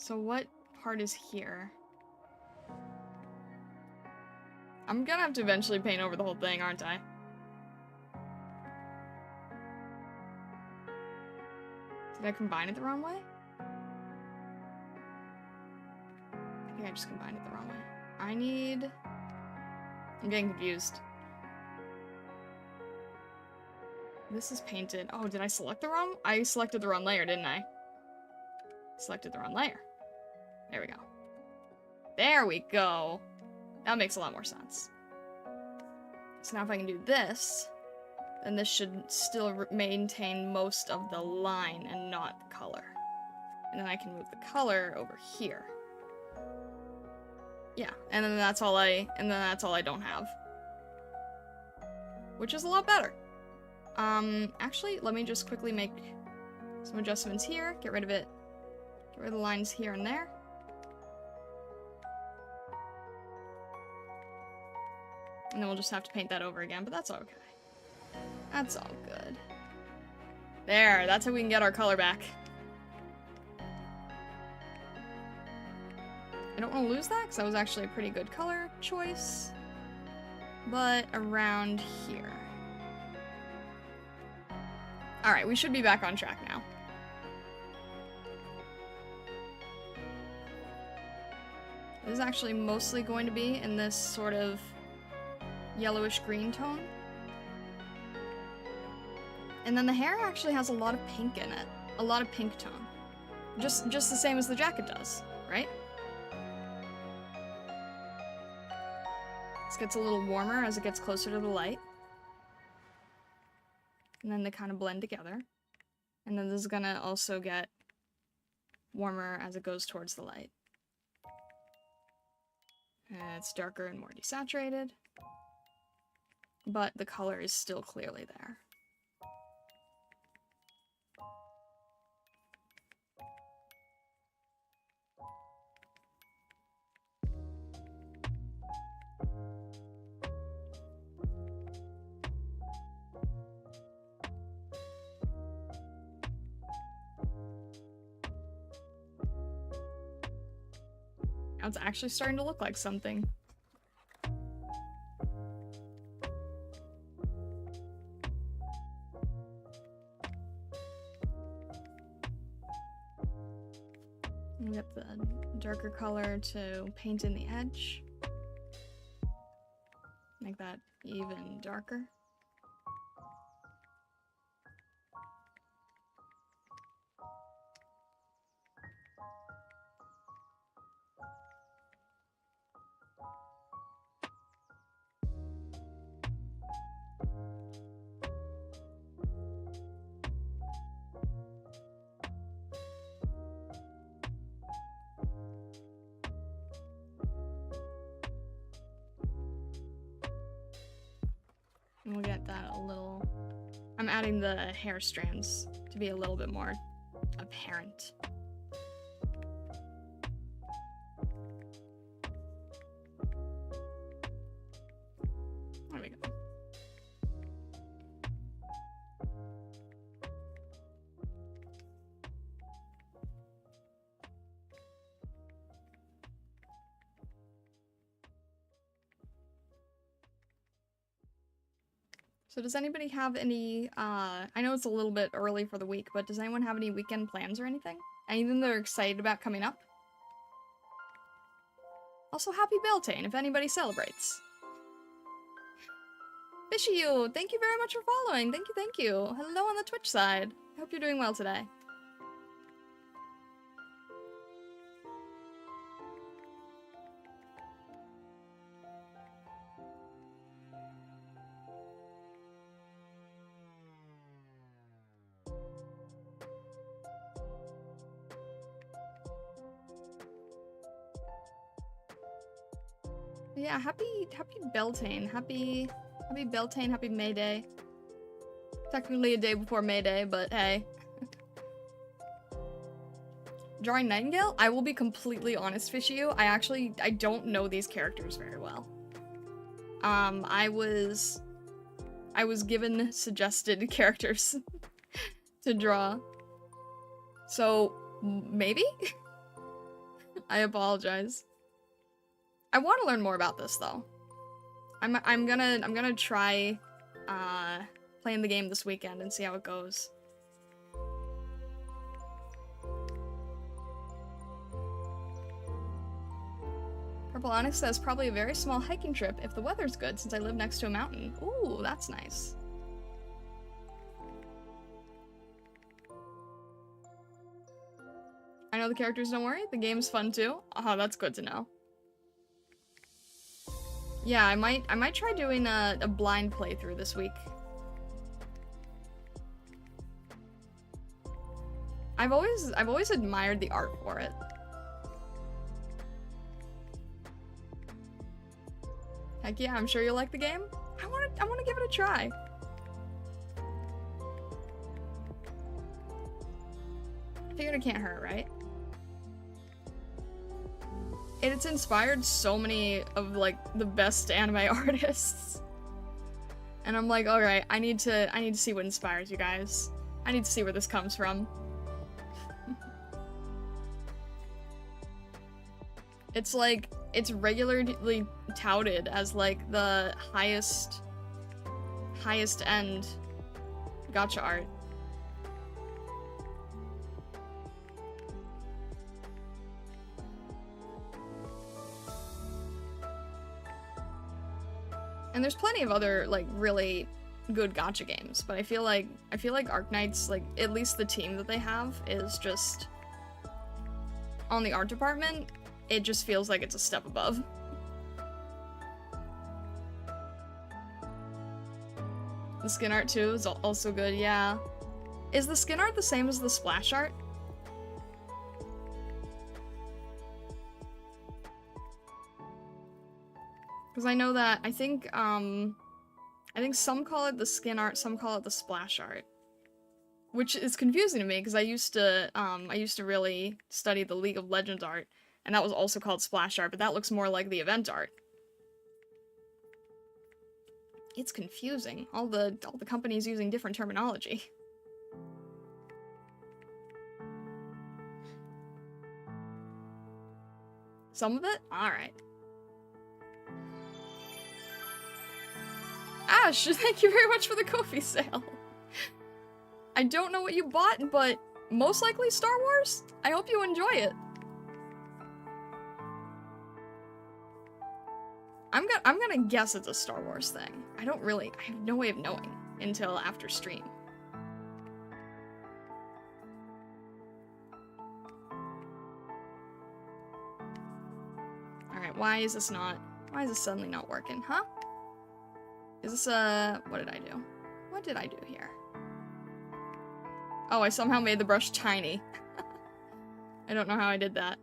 So what part is here? I'm gonna have to eventually paint over the whole thing, aren't I? Did I combine it the wrong way? I think I just combined it the wrong way. I'm getting confused. This is painted. Oh, did I select the wrong? I selected the wrong layer, didn't I? Selected the wrong layer. There we go. There we go. That makes a lot more sense. So now if I can do this, then this should still maintain most of the line and not the color. And then I can move the color over here. Yeah, and then that's all I don't have. Which is a lot better. Actually, let me just quickly make some adjustments here. Get rid of it. Get rid of the lines here and there. And then we'll just have to paint that over again, but that's okay. That's all good. There, that's how we can get our color back. I don't want to lose that, because that was actually a pretty good color choice. But around here. Alright, we should be back on track now. This is actually mostly going to be in this sort of yellowish green tone. And then the hair actually has a lot of pink in it. A lot of pink tone. Just the same as the jacket does, right? This gets a little warmer as it gets closer to the light. And then they kind of blend together. And then this is gonna also get warmer as it goes towards the light. And it's darker and more desaturated. But the color is still clearly there. Now it's actually starting to look like something. And get the darker color to paint in the edge. Make that even darker. And we'll get that a little... I'm adding the hair strands to be a little bit more apparent. There we go. So does anybody have any, I know it's a little bit early for the week, but does anyone have any weekend plans or anything? Anything they're excited about coming up? Also, happy Beltane, if anybody celebrates. Fishy you, thank you very much for following. Thank you, thank you. Hello on the Twitch side. I hope you're doing well today. Yeah, happy Beltane. Happy Beltane, happy May Day. Technically a day before May Day, but hey. Drawing Nightingale? I will be completely honest, Fishy. I don't know these characters very well. I was given suggested characters to draw. So, maybe? I apologize. I want to learn more about this though. I'm gonna try playing the game this weekend and see how it goes. Purple Onyx says probably a very small hiking trip if the weather's good since I live next to a mountain. Ooh, that's nice. I know the characters, don't worry. The game's fun too. Oh, that's good to know. Yeah, I might try doing a blind playthrough this week. I've always admired the art for it. Heck yeah, I'm sure you'll like the game. I wanna give it a try. Figured it can't hurt, right? It's inspired so many of, like, the best anime artists. And I'm like, alright, I need to see what inspires you guys. I need to see where this comes from. It's like, it's regularly touted as, like, the highest end gacha art. And there's plenty of other, like, really good gacha games, but I feel like Arknights, like, at least the team that they have is just, on the art department, it just feels like it's a step above. The skin art too is also good, yeah. Is the skin art the same as the splash art? Because I know that, I think some call it the skin art, some call it the splash art. Which is confusing to me, because I used to really study the League of Legends art, and that was also called splash art, but that looks more like the event art. It's confusing. All the companies using different terminology. Some of it? Alright. Ash, thank you very much for the Ko-fi sale. I don't know what you bought, but most likely Star Wars? I hope you enjoy it. I'm gonna guess it's a Star Wars thing. I have no way of knowing until after stream. Alright, why is this suddenly not working, huh? Is this what did I do? What did I do here? Oh, I somehow made the brush tiny. I don't know how I did that.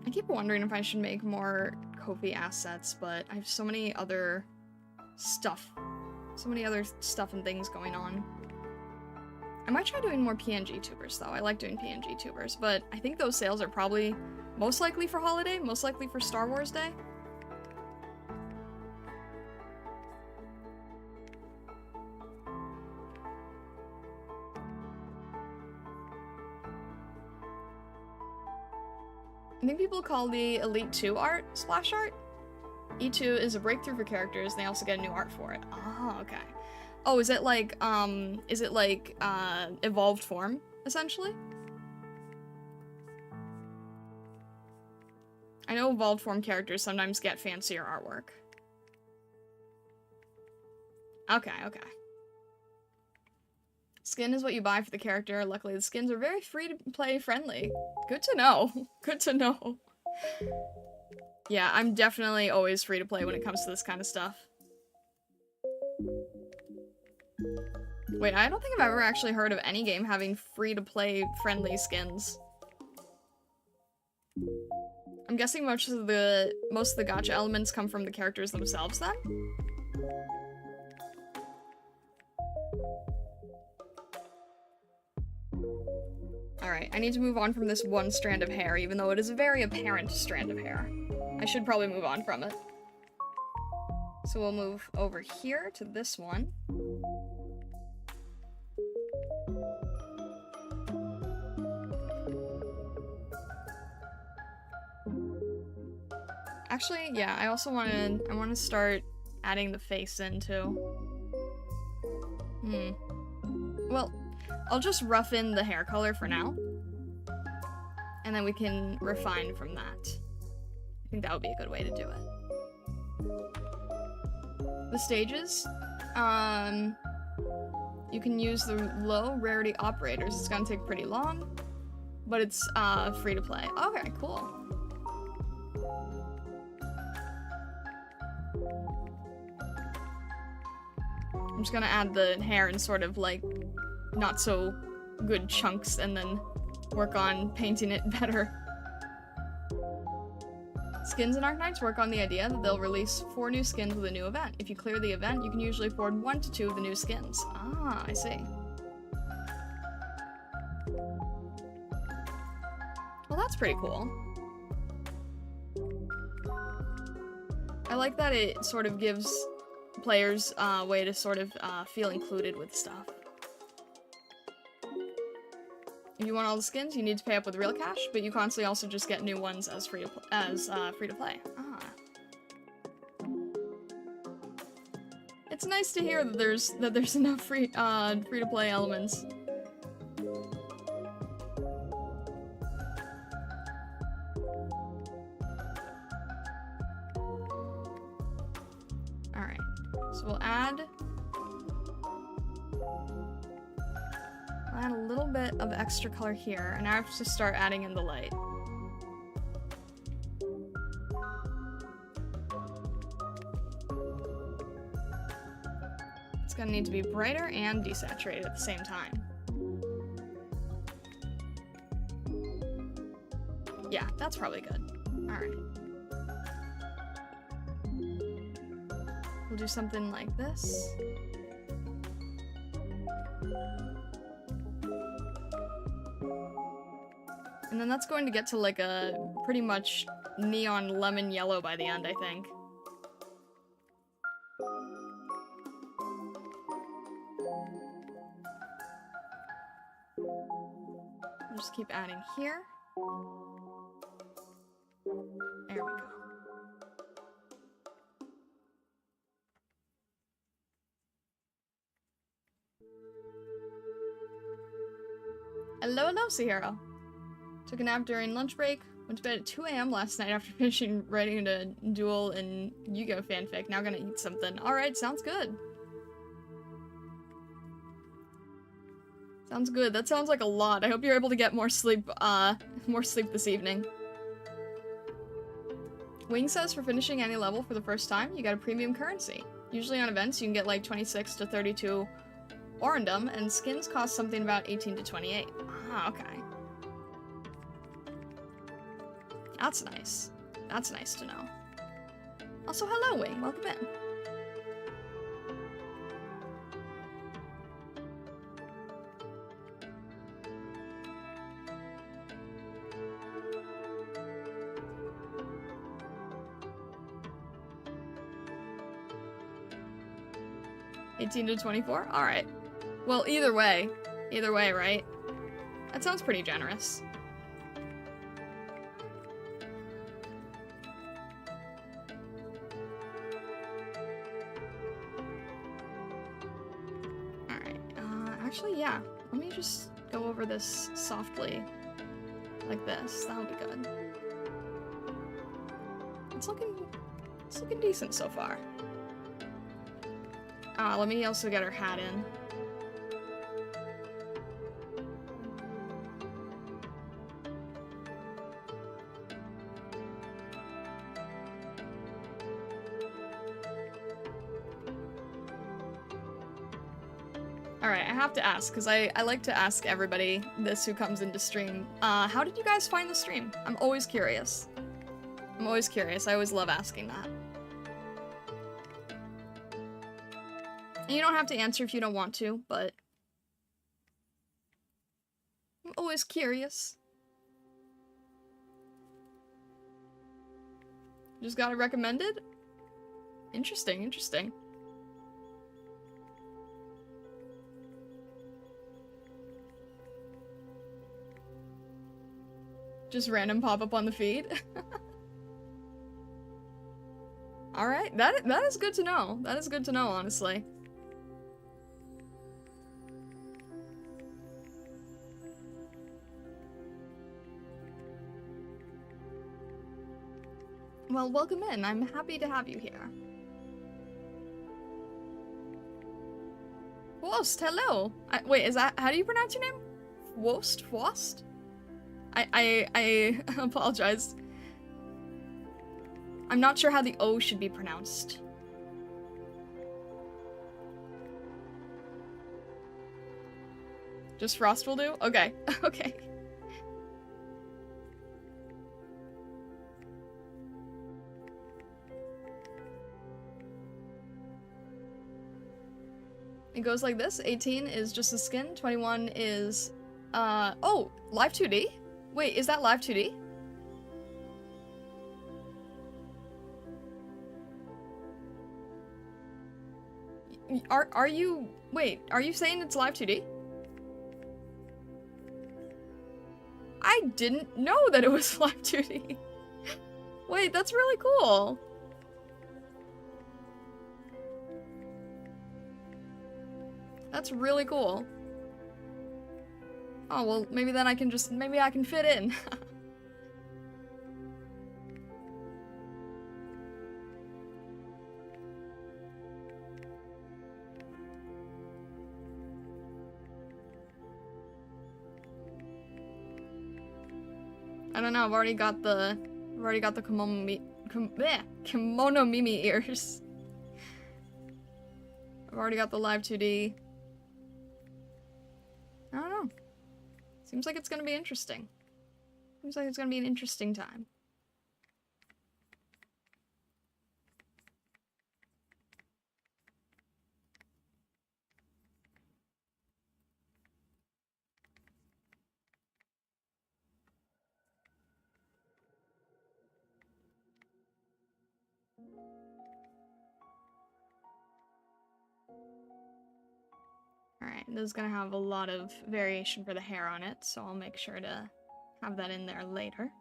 I keep wondering if I should make more Ko-fi assets, but I have so many other stuff. So many other stuff and things going on. I might try doing more PNG tubers, though. I like doing PNG tubers, but I think those sales are probably most likely for holiday, most likely for Star Wars Day. I think people call the Elite 2 art splash art. E2 is a breakthrough for characters, and they also get new art for it. Oh, okay. Oh, is it like evolved form, essentially? I know evolved form characters sometimes get fancier artwork. Okay, okay. Skin is what you buy for the character. Luckily, the skins are very free-to-play friendly. Good to know. Good to know. Yeah, I'm definitely always free-to-play when it comes to this kind of stuff. Wait, I don't think I've ever actually heard of any game having free-to-play friendly skins. I'm guessing most of the gacha elements come from the characters themselves, then? Alright, I need to move on from this one strand of hair, even though it is a very apparent strand of hair. I should probably move on from it. So we'll move over here to this one. Actually, yeah, I also want to start adding the face in, too. Well, I'll just rough in the hair color for now. And then we can refine from that. I think that would be a good way to do it. The stages, you can use the low rarity operators. It's gonna take pretty long, but it's free to play. Okay, cool. I'm just gonna add the hair in sort of like not so good chunks and then work on painting it better. Skins in Arknights work on the idea that they'll release 4 new skins with a new event. If you clear the event, you can usually afford 1 to 2 of the new skins. Ah, I see. Well, that's pretty cool. I like that it sort of gives players a way to sort of feel included with stuff. If you want all the skins, you need to pay up with real cash, but you constantly also just get new ones as free to play. Ah. It's nice to hear that there's enough free to play elements. All right, so we'll add a little bit of extra color here, and now I have to start adding in the light. It's gonna need to be brighter and desaturated at the same time. Yeah, that's probably good. Alright. We'll do something like this. And then that's going to get to like a pretty much neon lemon yellow by the end, I think. I'll just keep adding here. There we go. Hello, hello, Sahiro. Took a nap during lunch break. Went to bed at 2 AM last night after finishing writing a duel and Yu-Gi-Oh fanfic. Now gonna eat something. Alright, sounds good. Sounds good. That sounds like a lot. I hope you're able to get more sleep this evening. Wing says for finishing any level for the first time, you get a premium currency. Usually on events, you can get like 26 to 32 Orandom, and skins cost something about 18 to 28. Ah, okay. That's nice. That's nice to know. Also, hello, Wing. Welcome in. $18 to $24? Alright. Well, either way, right? That sounds pretty generous. Alright, actually, yeah. Let me just go over this softly, like this. That'll be good. It's looking decent so far. Let me also get her hat in. Alright, I have to ask, because I like to ask everybody this who comes into stream. How did you guys find the stream? I'm always curious. I'm always curious. I always love asking that. And you don't have to answer if you don't want to, but I'm always curious. Just got it recommended? Interesting, interesting. Just random pop-up on the feed? Alright, that is good to know. That is good to know, honestly. Well, welcome in. I'm happy to have you here. Wost, hello! Wait, is that- how do you pronounce your name? Wost? Wost? I apologize. I'm not sure how the O should be pronounced. Just Frost will do? Okay. Okay. It goes like this. 18 is just the skin. 21 is, oh, live 2D? Wait, is that live 2D? Are you, wait, are you saying it's live 2D? I didn't know that it was live 2D. Wait, that's really cool. That's really cool. Oh, well, maybe then I can just, maybe I can fit in. I don't know, I've already got the kimono Mimi ears. I've already got the live 2D. I don't know. Seems like it's gonna be interesting. Seems like it's gonna be an interesting time. Alright, this is gonna have a lot of variation for the hair on it, so I'll make sure to have that in there later.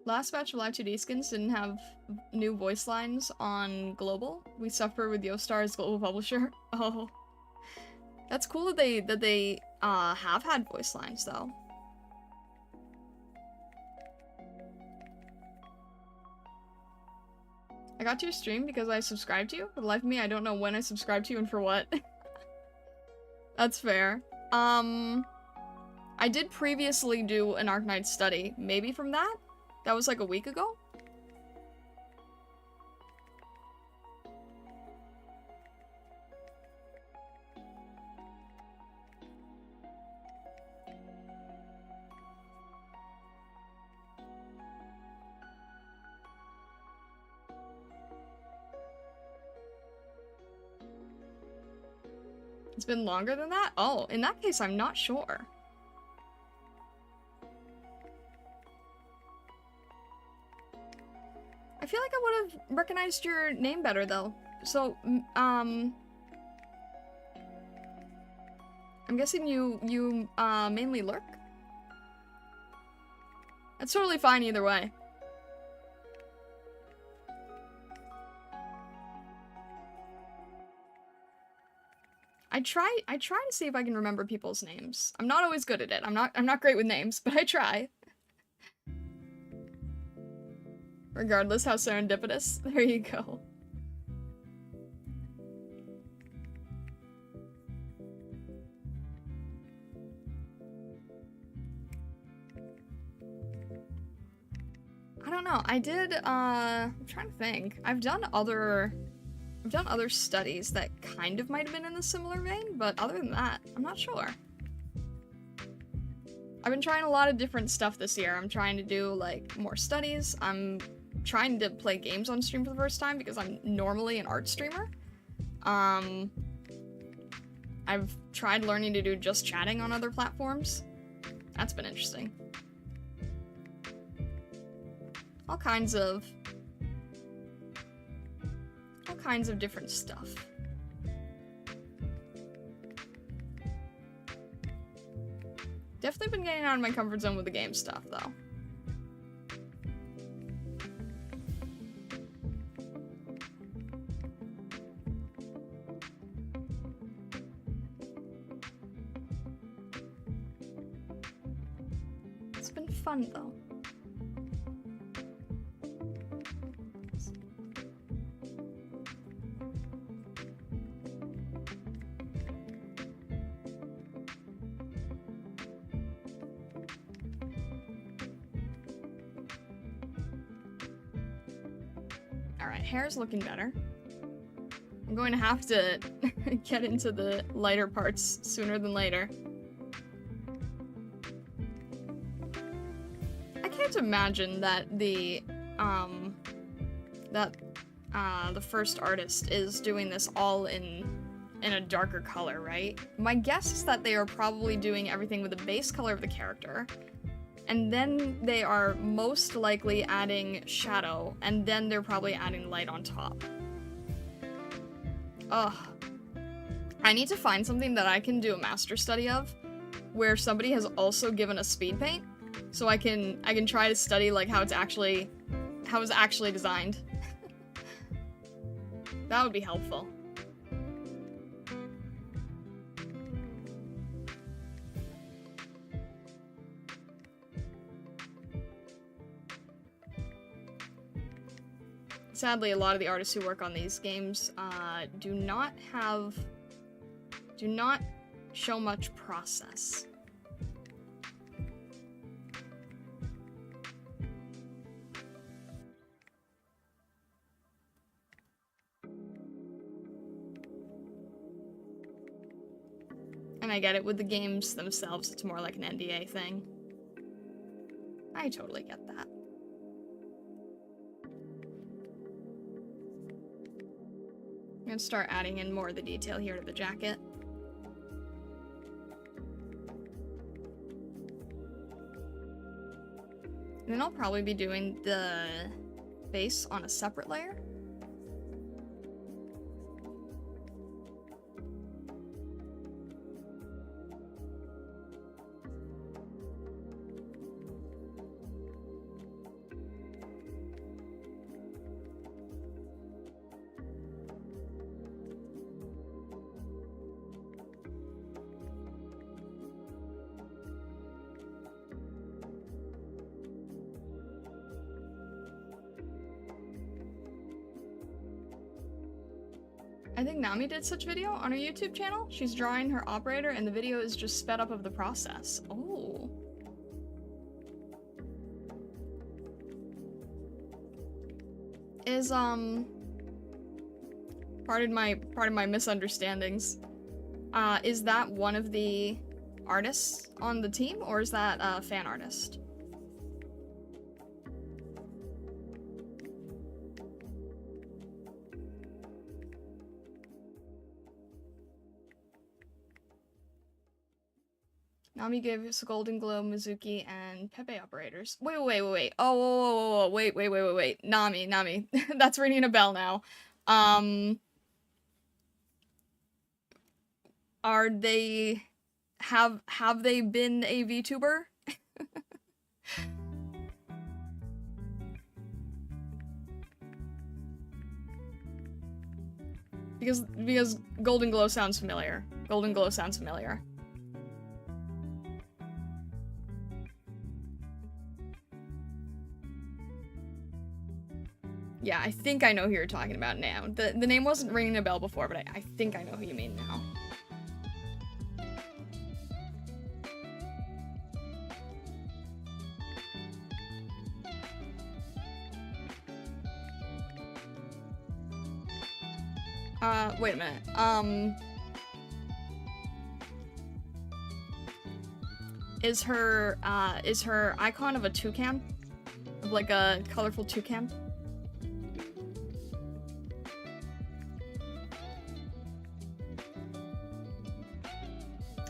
Last batch of Live 2D skins didn't have new voice lines on Global. We suffer with Yostar's global publisher. Oh. That's cool that they have had voice lines, though. I got to your stream because I subscribed to you. For the life of me, I don't know when I subscribed to you and for what. That's fair. I did previously do an Arknights study. Maybe from that? That was like a week ago? It's been longer than that? Oh, in that case, I'm not sure. I feel like I would have recognized your name better, though. So, I'm guessing you mainly lurk? That's totally fine either way. I try to see if I can remember people's names. I'm not always good at it. I'm not great with names, but I try. Regardless how serendipitous. There you go. I don't know. I did I'm trying to think. I've done other studies that kind of might have been in a similar vein, but other than that, I'm not sure. I've been trying a lot of different stuff this year. I'm trying to do, like, more studies. I'm trying to play games on stream for the first time because I'm normally an art streamer. I've tried learning to do just chatting on other platforms. That's been interesting. All kinds of different stuff. Definitely been getting out of my comfort zone with the game stuff, though. It's been fun, though. Hair's looking better. I'm going to have to get into the lighter parts sooner than later. I can't imagine that the first artist is doing this all in a darker color, right? My guess is that they are probably doing everything with the base color of the character, and then they are most likely adding shadow, and then they're probably adding light on top. Ugh. I need to find something that I can do a master study of, where somebody has also given a speed paint, so I can try to study like how it's actually designed. That would be helpful. Sadly, a lot of the artists who work on these games do not show much process. And I get it, with the games themselves, it's more like an NDA thing. I totally get that. I'm gonna start adding in more of the detail here to the jacket. And then I'll probably be doing the base on a separate layer. I think Nami did such video on her YouTube channel. She's drawing her operator and the video is just sped up of the process. Oh. Is, pardon my misunderstandings. Is that one of the artists on the team, or is that a fan artist? Nami gives Golden Glow, Mizuki, and Pepe operators. Wait. Oh, wait. Nami. That's ringing a bell now. Are they... Have they been a VTuber? Because Golden Glow sounds familiar. Yeah, I think I know who you're talking about now. The name wasn't ringing a bell before, but I think I know who you mean now. Wait a minute. Is her icon of a toucan? Of like a colorful toucan?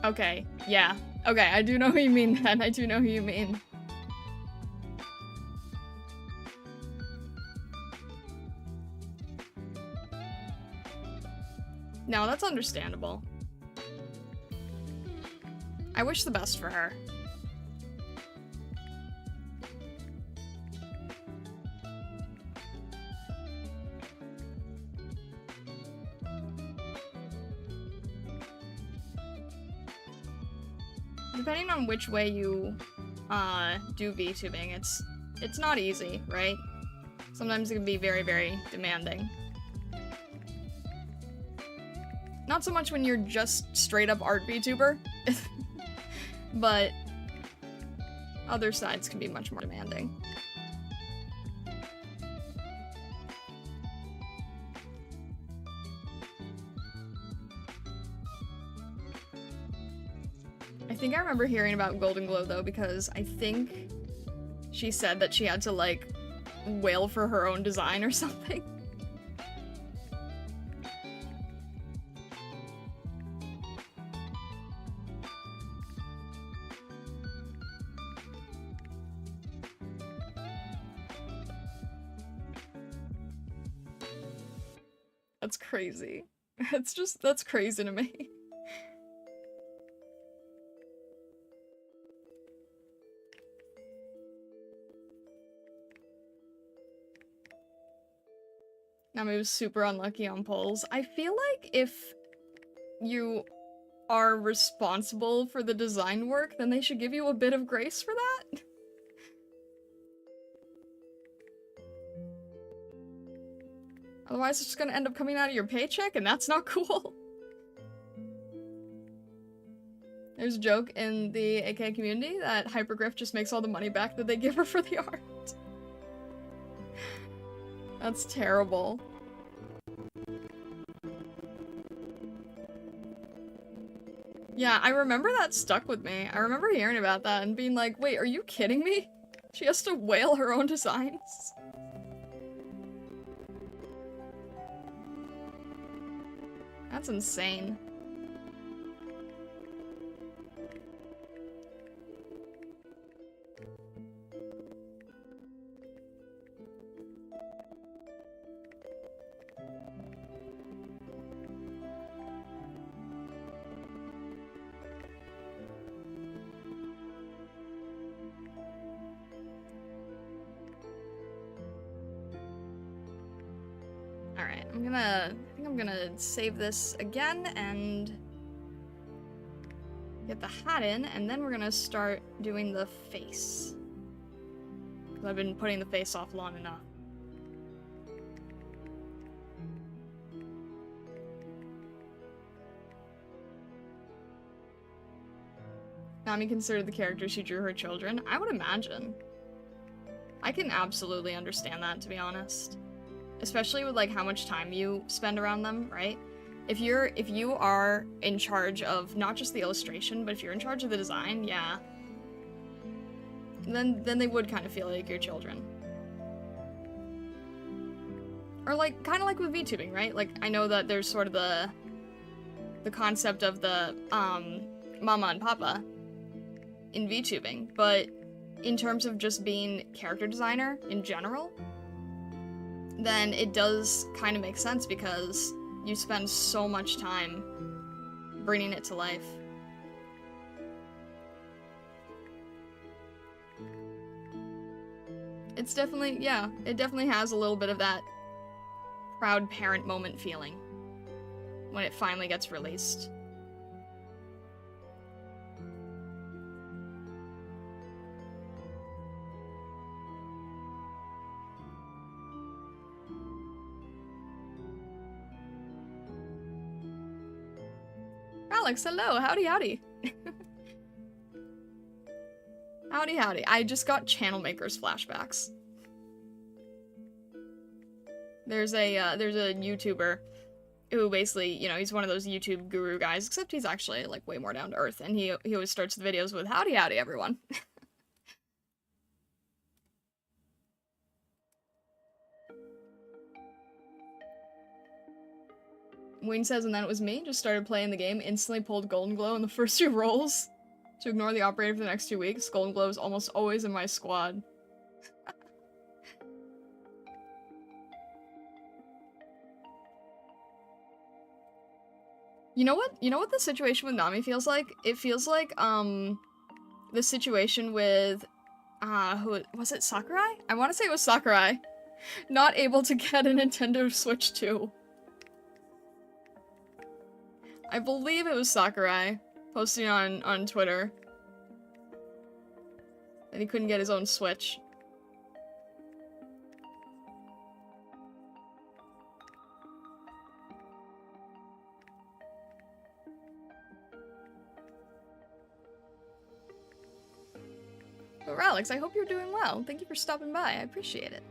Okay, yeah. Okay, I do know who you mean then. I do know who you mean. No, that's understandable. I wish the best for her. Depending on which way you do VTubing, it's not easy, right? Sometimes it can be very, very demanding. Not so much when you're just straight up art VTuber, but other sides can be much more demanding. think I remember hearing about Golden Glow, though, because I think she said that she had to, like, wail for her own design or something. That's crazy. That's crazy to me. Nami was super unlucky on polls. I feel like if you are responsible for the design work, then they should give you a bit of grace for that. Otherwise, it's just gonna end up coming out of your paycheck, and that's not cool. There's a joke in the AK community that Hypergriff just makes all the money back that they give her for the art. That's terrible. Yeah, I remember that stuck with me. I remember hearing about that and being like, wait, are you kidding me? She has to wail her own designs? That's insane. Alright, I think I'm gonna save this again and get the hat in, and then we're gonna start doing the face. Because I've been putting the face off long enough. Nami considered the characters she drew her children. I would imagine. I can absolutely understand that, to be honest. Especially with, like, how much time you spend around them, right? If you are in charge of not just the illustration, but if you're in charge of the design, yeah. Then they would kind of feel like your children. Or, like, kind of like with VTubing, right? Like, I know that there's sort of the concept of the, mama and papa in VTubing, but in terms of just being character designer in general, then it does kind of make sense because you spend so much time bringing it to life. It's definitely, yeah, it definitely has a little bit of that proud parent moment feeling when it finally gets released. Alex, hello, howdy howdy. Howdy howdy. I just got Channel Makers flashbacks. There's a YouTuber who basically, you know, he's one of those YouTube guru guys, except he's actually, like, way more down to earth, and he always starts the videos with howdy howdy everyone. Wayne says, and then it was me, just started playing the game, instantly pulled Golden Glow in the first 2 rolls to ignore the operator for the next 2 weeks. Golden Glow is almost always in my squad. You know what the situation with Nami feels like? It feels like, the situation with, who, was it Sakurai? I want to say it was Sakurai. Not able to get a Nintendo Switch 2. I believe it was Sakurai posting on Twitter that he couldn't get his own Switch. But Alex, I hope you're doing well. Thank you for stopping by. I appreciate it.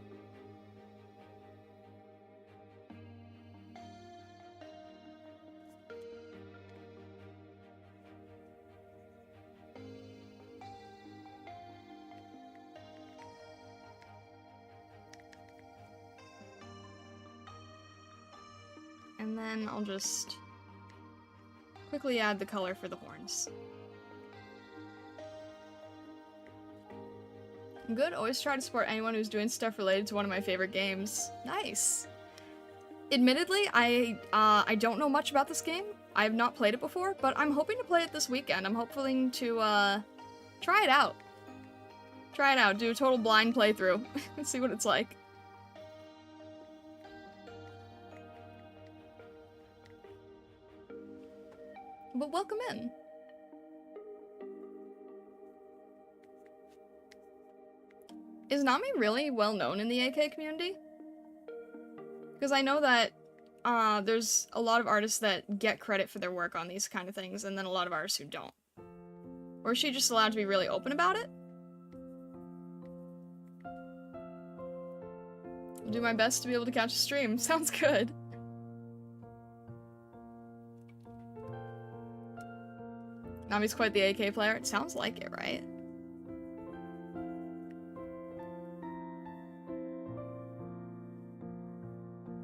And then I'll just quickly add the color for the horns. Good, always try to support anyone who's doing stuff related to one of my favorite games. Nice. Admittedly, I don't know much about this game. I have not played it before, but I'm hoping to play it this weekend. I'm hoping to, try it out. Try it out, do a total blind playthrough, and see what it's like. But welcome in. Is Nami really well known in the AK community? Because I know that there's a lot of artists that get credit for their work on these kind of things, and then a lot of artists who don't. Or is she just allowed to be really open about it? I'll do my best to be able to catch a stream. Sounds good. Nami's quite the AK player. It sounds like it, right?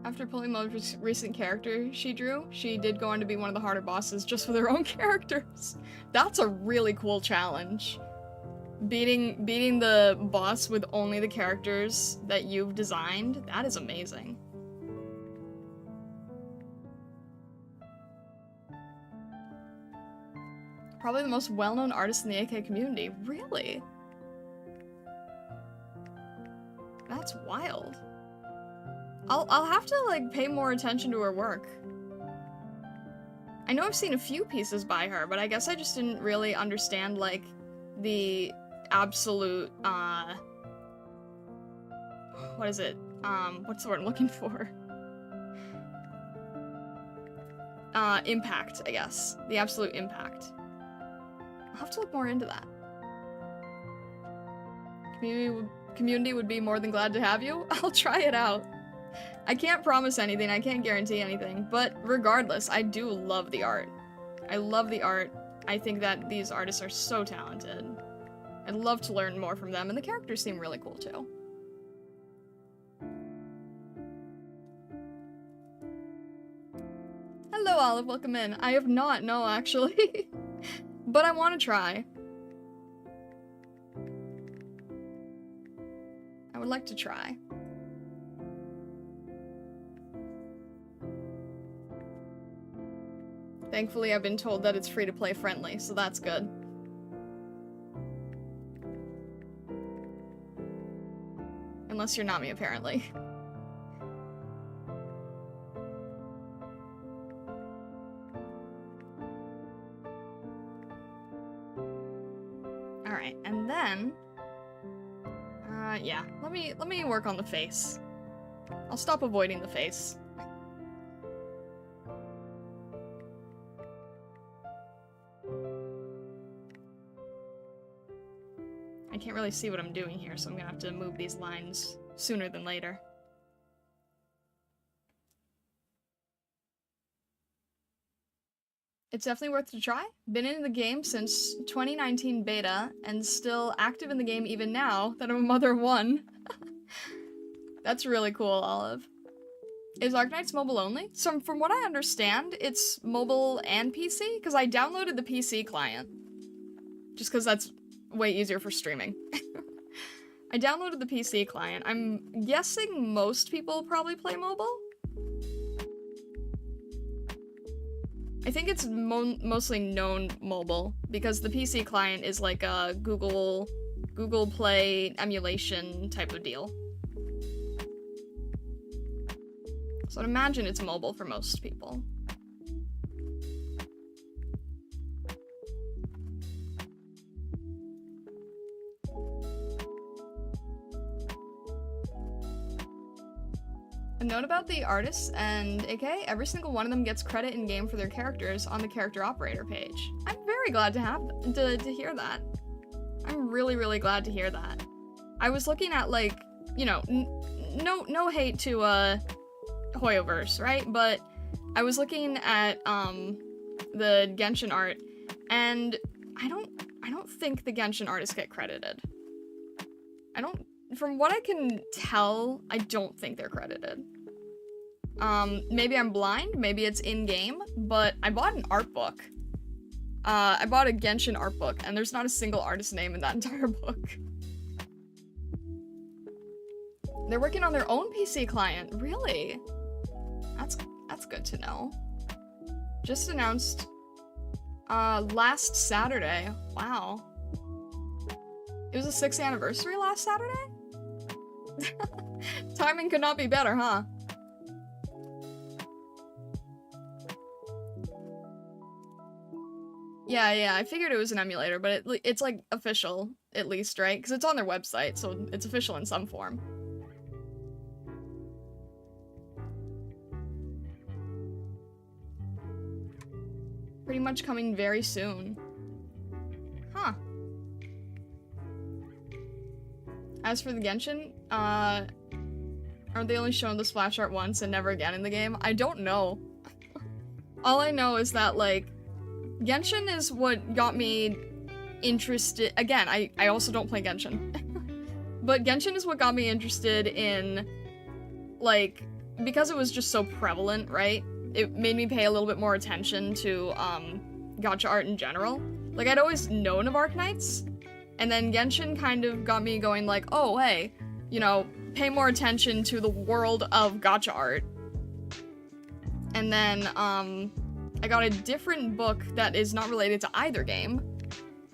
After pulling the most recent character she drew, she did go on to be one of the harder bosses just with her own characters. That's a really cool challenge. Beating the boss with only the characters that you've designed, that is amazing. Probably the most well-known artist in the AK community. Really? That's wild. I'll have to, like, pay more attention to her work. I know I've seen a few pieces by her, but I guess I just didn't really understand, like, the absolute, what is it? What's the word I'm looking for? Impact, I guess. The absolute impact. I'll have to look more into that. Community would be more than glad to have you. I'll try it out. I can't promise anything, I can't guarantee anything, but regardless, I do love the art. I love the art. I think that these artists are so talented. I'd love to learn more from them, and the characters seem really cool too. Hello, Olive, welcome in. I have not, no, actually. But I want to try. I would like to try. Thankfully, I've been told that it's free to play friendly, so that's good. Unless you're Nami, apparently. Alright, and then... yeah, let me work on the face. I'll stop avoiding the face. I can't really see what I'm doing here, so I'm gonna have to move these lines sooner than later. It's definitely worth a try. Been in the game since 2019 beta, and still active in the game even now that I'm a mother of one. That's really cool, Olive. Is Arknights mobile only? So from what I understand, it's mobile and PC, because I downloaded the PC client. Just because that's way easier for streaming. I downloaded the PC client. I'm guessing most people probably play mobile? I think it's mostly known mobile, because the PC client is like a Google Play emulation type of deal. So I'd imagine it's mobile for most people. A note about the artists and AK, every single one of them gets credit in-game for their characters on the character operator page. I'm very glad to have to hear that. I'm really, really glad to hear that. I was looking at, like, you know, no hate to Hoyoverse, right? But I was looking at the Genshin art, and I don't think the Genshin artists get credited. From what I can tell, I don't think they're credited. Maybe I'm blind, maybe it's in-game, but I bought an art book. I bought a Genshin art book, and there's not a single artist name in that entire book. They're working on their own PC client, really? That's good to know. Just announced, last Saturday. Wow. It was the 6th anniversary last Saturday? Timing could not be better, huh? Yeah, I figured it was an emulator, but it's like official, at least, right? Because it's on their website, so it's official in some form. Pretty much coming very soon. Huh. As for the Genshin, aren't they only shown the splash art once and never again in the game? I don't know. All I know is that, like, Genshin is what got me interested. Again, I also don't play Genshin. But Genshin is what got me interested in, like, because it was just so prevalent, right? It made me pay a little bit more attention to, gacha art in general. Like, I'd always known of Arknights, and then Genshin kind of got me going like, oh, hey, you know, pay more attention to the world of gacha art. And then, I got a different book that is not related to either game,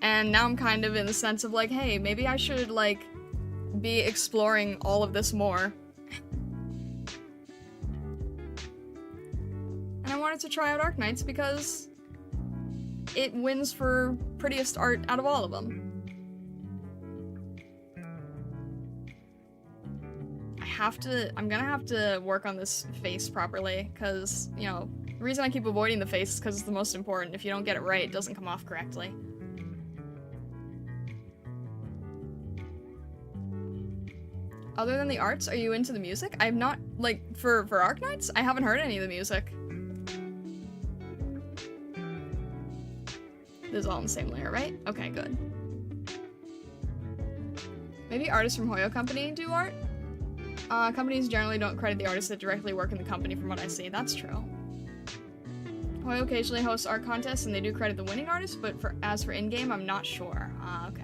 and now I'm kind of in the sense of like, hey, maybe I should, like, be exploring all of this more. And I wanted to try out Arknights because it wins for prettiest art out of all of them. I'm gonna have to work on this face properly, because, you know, the reason I keep avoiding the face is because it's the most important. If you don't get it right, it doesn't come off correctly. Other than the arts, are you into the music? I've not, like, for Arknights, I haven't heard any of the music. This is all in the same layer, right? Okay, good. Maybe artists from Hoyo Company do art? Companies generally don't credit the artists that directly work in the company from what I see. That's true. Hoyo occasionally hosts art contests and they do credit the winning artists, but as for in-game, I'm not sure. Okay.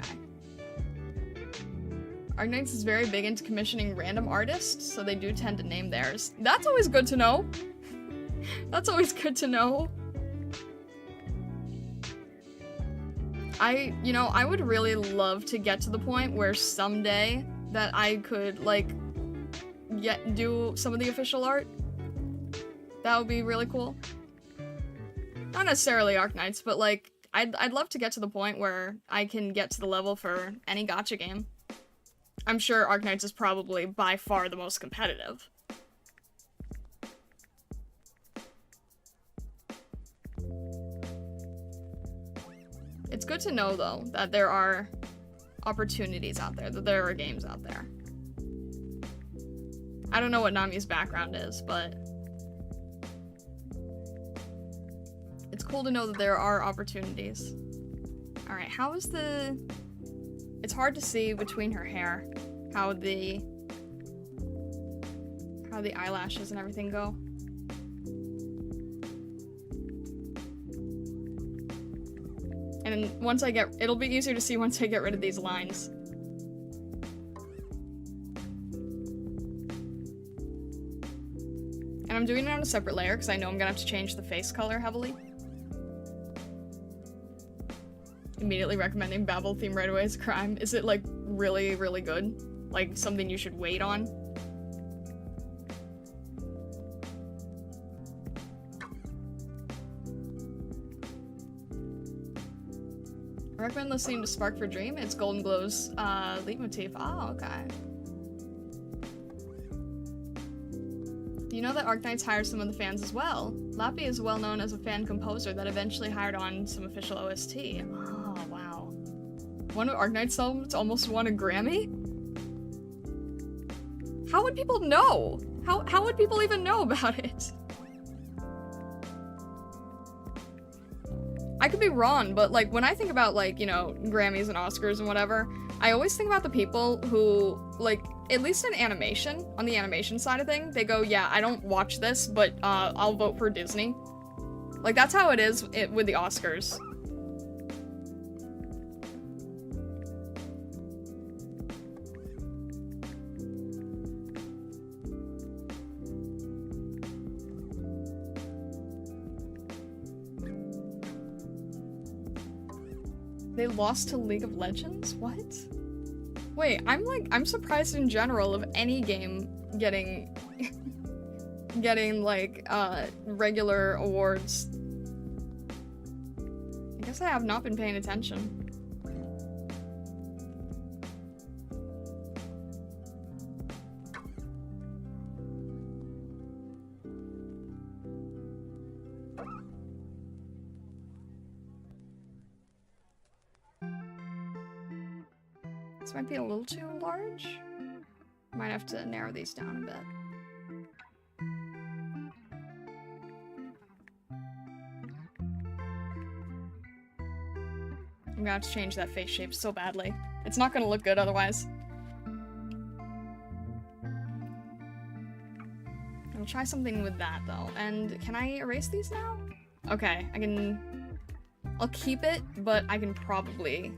Arknights is very big into commissioning random artists, so they do tend to name theirs. That's always good to know. That's always good to know. I would really love to get to the point where someday that I could, like, do some of the official art. That would be really cool. Not necessarily Arknights, but, like, I'd love to get to the point where I can get to the level for any gacha game. I'm sure Arknights is probably by far the most competitive. It's good to know, though, that there are opportunities out there, that there are games out there. I don't know what Nami's background is, but it's cool to know that there are opportunities. Alright, how is the... It's hard to see between her hair how the eyelashes and everything go. And once it'll be easier to see once I get rid of these lines. And I'm doing it on a separate layer because I know I'm gonna have to change the face color heavily. Immediately recommending Babel theme right away as a crime. Is it, like, really, really good? Like, something you should wait on? I recommend listening to Spark for Dream. It's Golden Glow's leitmotif. Oh, okay. Do you know that Arknights hires some of the fans as well? Lappy is well known as a fan composer that eventually hired on some official OST. Oh, wow. One of Arknights' songs almost won a Grammy? How would people know? How would people even know about it? I could be wrong, but, like, when I think about, like, you know, Grammys and Oscars and whatever, I always think about the people who, like, at least in animation, on the animation side of things, they go, yeah, I don't watch this, but I'll vote for Disney. Like, that's how it is with the Oscars. They lost to League of Legends? What? Wait, I'm surprised in general of any game getting like, regular awards. I guess I have not been paying attention. This might be a little too large. Might have to narrow these down a bit. I'm gonna have to change that face shape so badly. It's not gonna look good otherwise. I'll try something with that though. And can I erase these now? Okay, I'll keep it, but I can probably...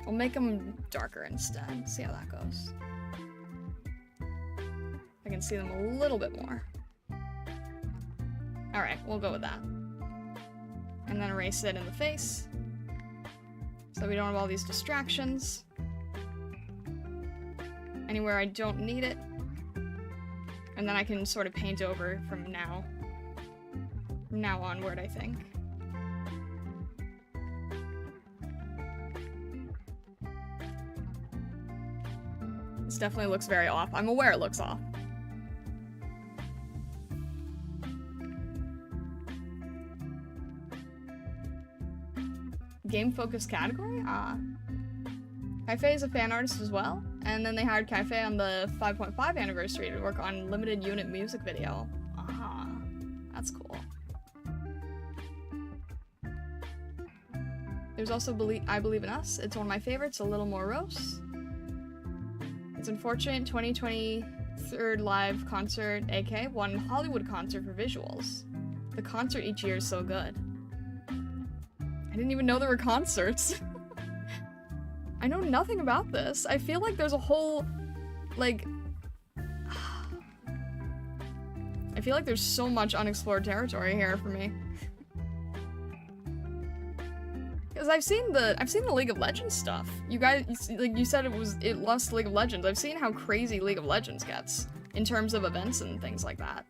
I'll make them darker instead. See how that goes. I can see them a little bit more. Alright, we'll go with that. And then erase it in the face. So we don't have all these distractions. Anywhere I don't need it. And then I can sort of paint over from now onward, I think. This definitely looks very off. I'm aware it looks off. Game-focused category? Cafe is a fan artist as well, and then they hired Cafe on the 5.5 anniversary to work on limited unit music video. That's cool. There's also I Believe in Us. It's one of my favorites, a little morose. It's unfortunate 2023 live concert, aka won Hollywood concert for visuals. The concert each year is so good. I didn't even know there were concerts. I know nothing about this. I feel like there's a whole, like... I feel like there's so much unexplored territory here for me. Because I've seen the League of Legends stuff. You guys, like you said, it lost League of Legends. I've seen how crazy League of Legends gets in terms of events and things like that.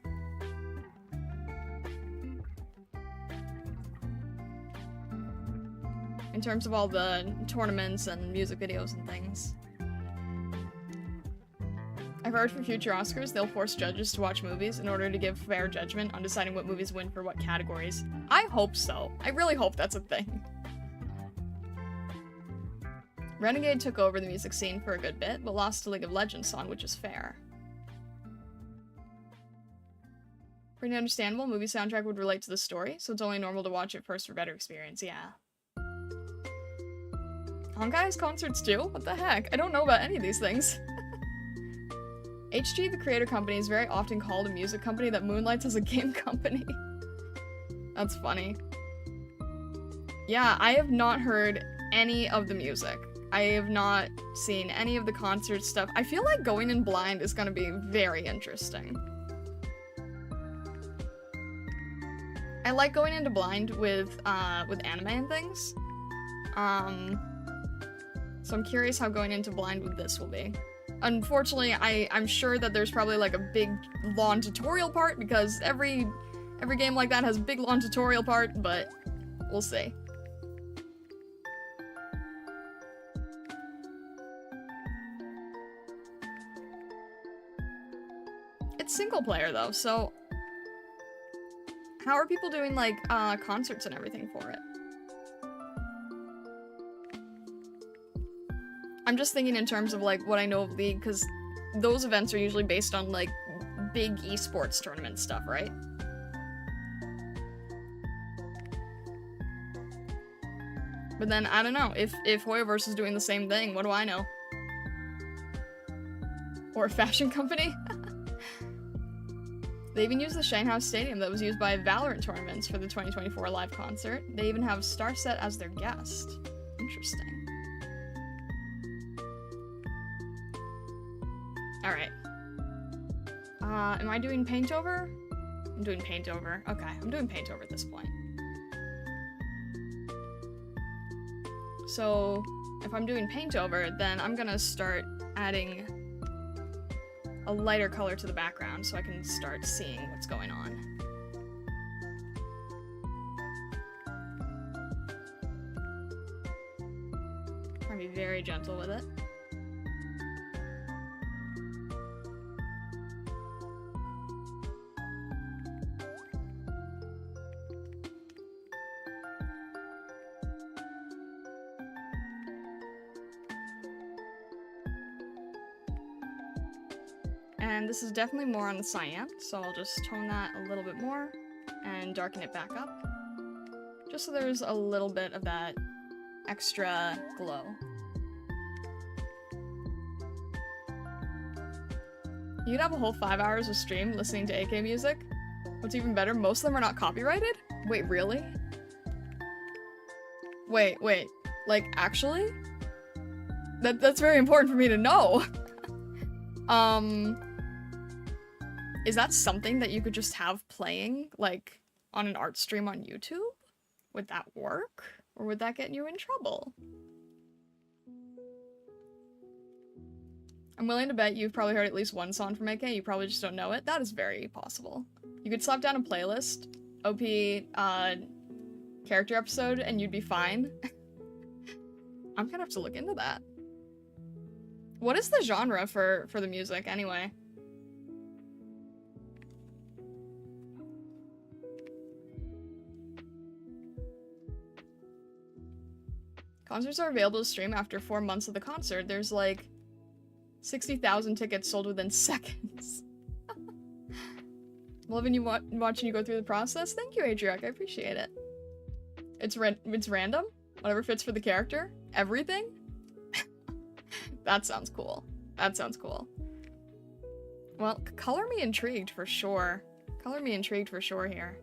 In terms of all the tournaments and music videos and things. I've heard for future Oscars, they'll force judges to watch movies in order to give fair judgment on deciding what movies win for what categories. I hope so. I really hope that's a thing. Renegade took over the music scene for a good bit, but lost to League of Legends song, which is fair. Pretty understandable, movie soundtrack would relate to the story, so it's only normal to watch it first for better experience, yeah. Honkai has concerts too? What the heck? I don't know about any of these things. HG, the creator company, is very often called a music company that moonlights as a game company. That's funny. Yeah, I have not heard any of the music. I have not seen any of the concert stuff. I feel like going in blind is gonna be very interesting. I like going into blind with anime and things. So I'm curious how going into blind with this will be. Unfortunately, I'm sure that there's probably like a big long tutorial part because every game like that has a big long tutorial part, but we'll see. It's single player though, so how are people doing like concerts and everything for it? I'm just thinking in terms of like what I know of League, because those events are usually based on like big esports tournament stuff, right? But then, I don't know, if Hoyoverse is doing the same thing, what do I know? Or a fashion company? They even use the Shanghai Stadium that was used by Valorant tournaments for the 2024 live concert. They even have Starset as their guest. Interesting. Alright. Am I doing paint over? I'm doing paint over. Okay, I'm doing paint over at this point. So, if I'm doing paint over, then I'm gonna start adding a lighter color to the background so I can start seeing what's going on. Try to be very gentle with it. And this is definitely more on the cyan, so I'll just tone that a little bit more and darken it back up. Just so there's a little bit of that extra glow. You could have a whole 5 hours of stream listening to AK music. What's even better, most of them are not copyrighted? Wait, really? Wait, like, actually? That's very important for me to know. Is that something that you could just have playing, like, on an art stream on YouTube? Would that work? Or would that get you in trouble? I'm willing to bet you've probably heard at least one song from AK, you probably just don't know it. That is very possible. You could slap down a playlist, OP, character episode, and you'd be fine. I'm gonna have to look into that. What is the genre for the music, anyway? Concerts are available to stream after 4 months of the concert. There's like 60,000 tickets sold within seconds. Loving you watching you go through the process. Thank you, Adriac. I appreciate it. It's random. Whatever fits for the character. Everything. That sounds cool. That sounds cool. Well, color me intrigued for sure. Color me intrigued for sure here.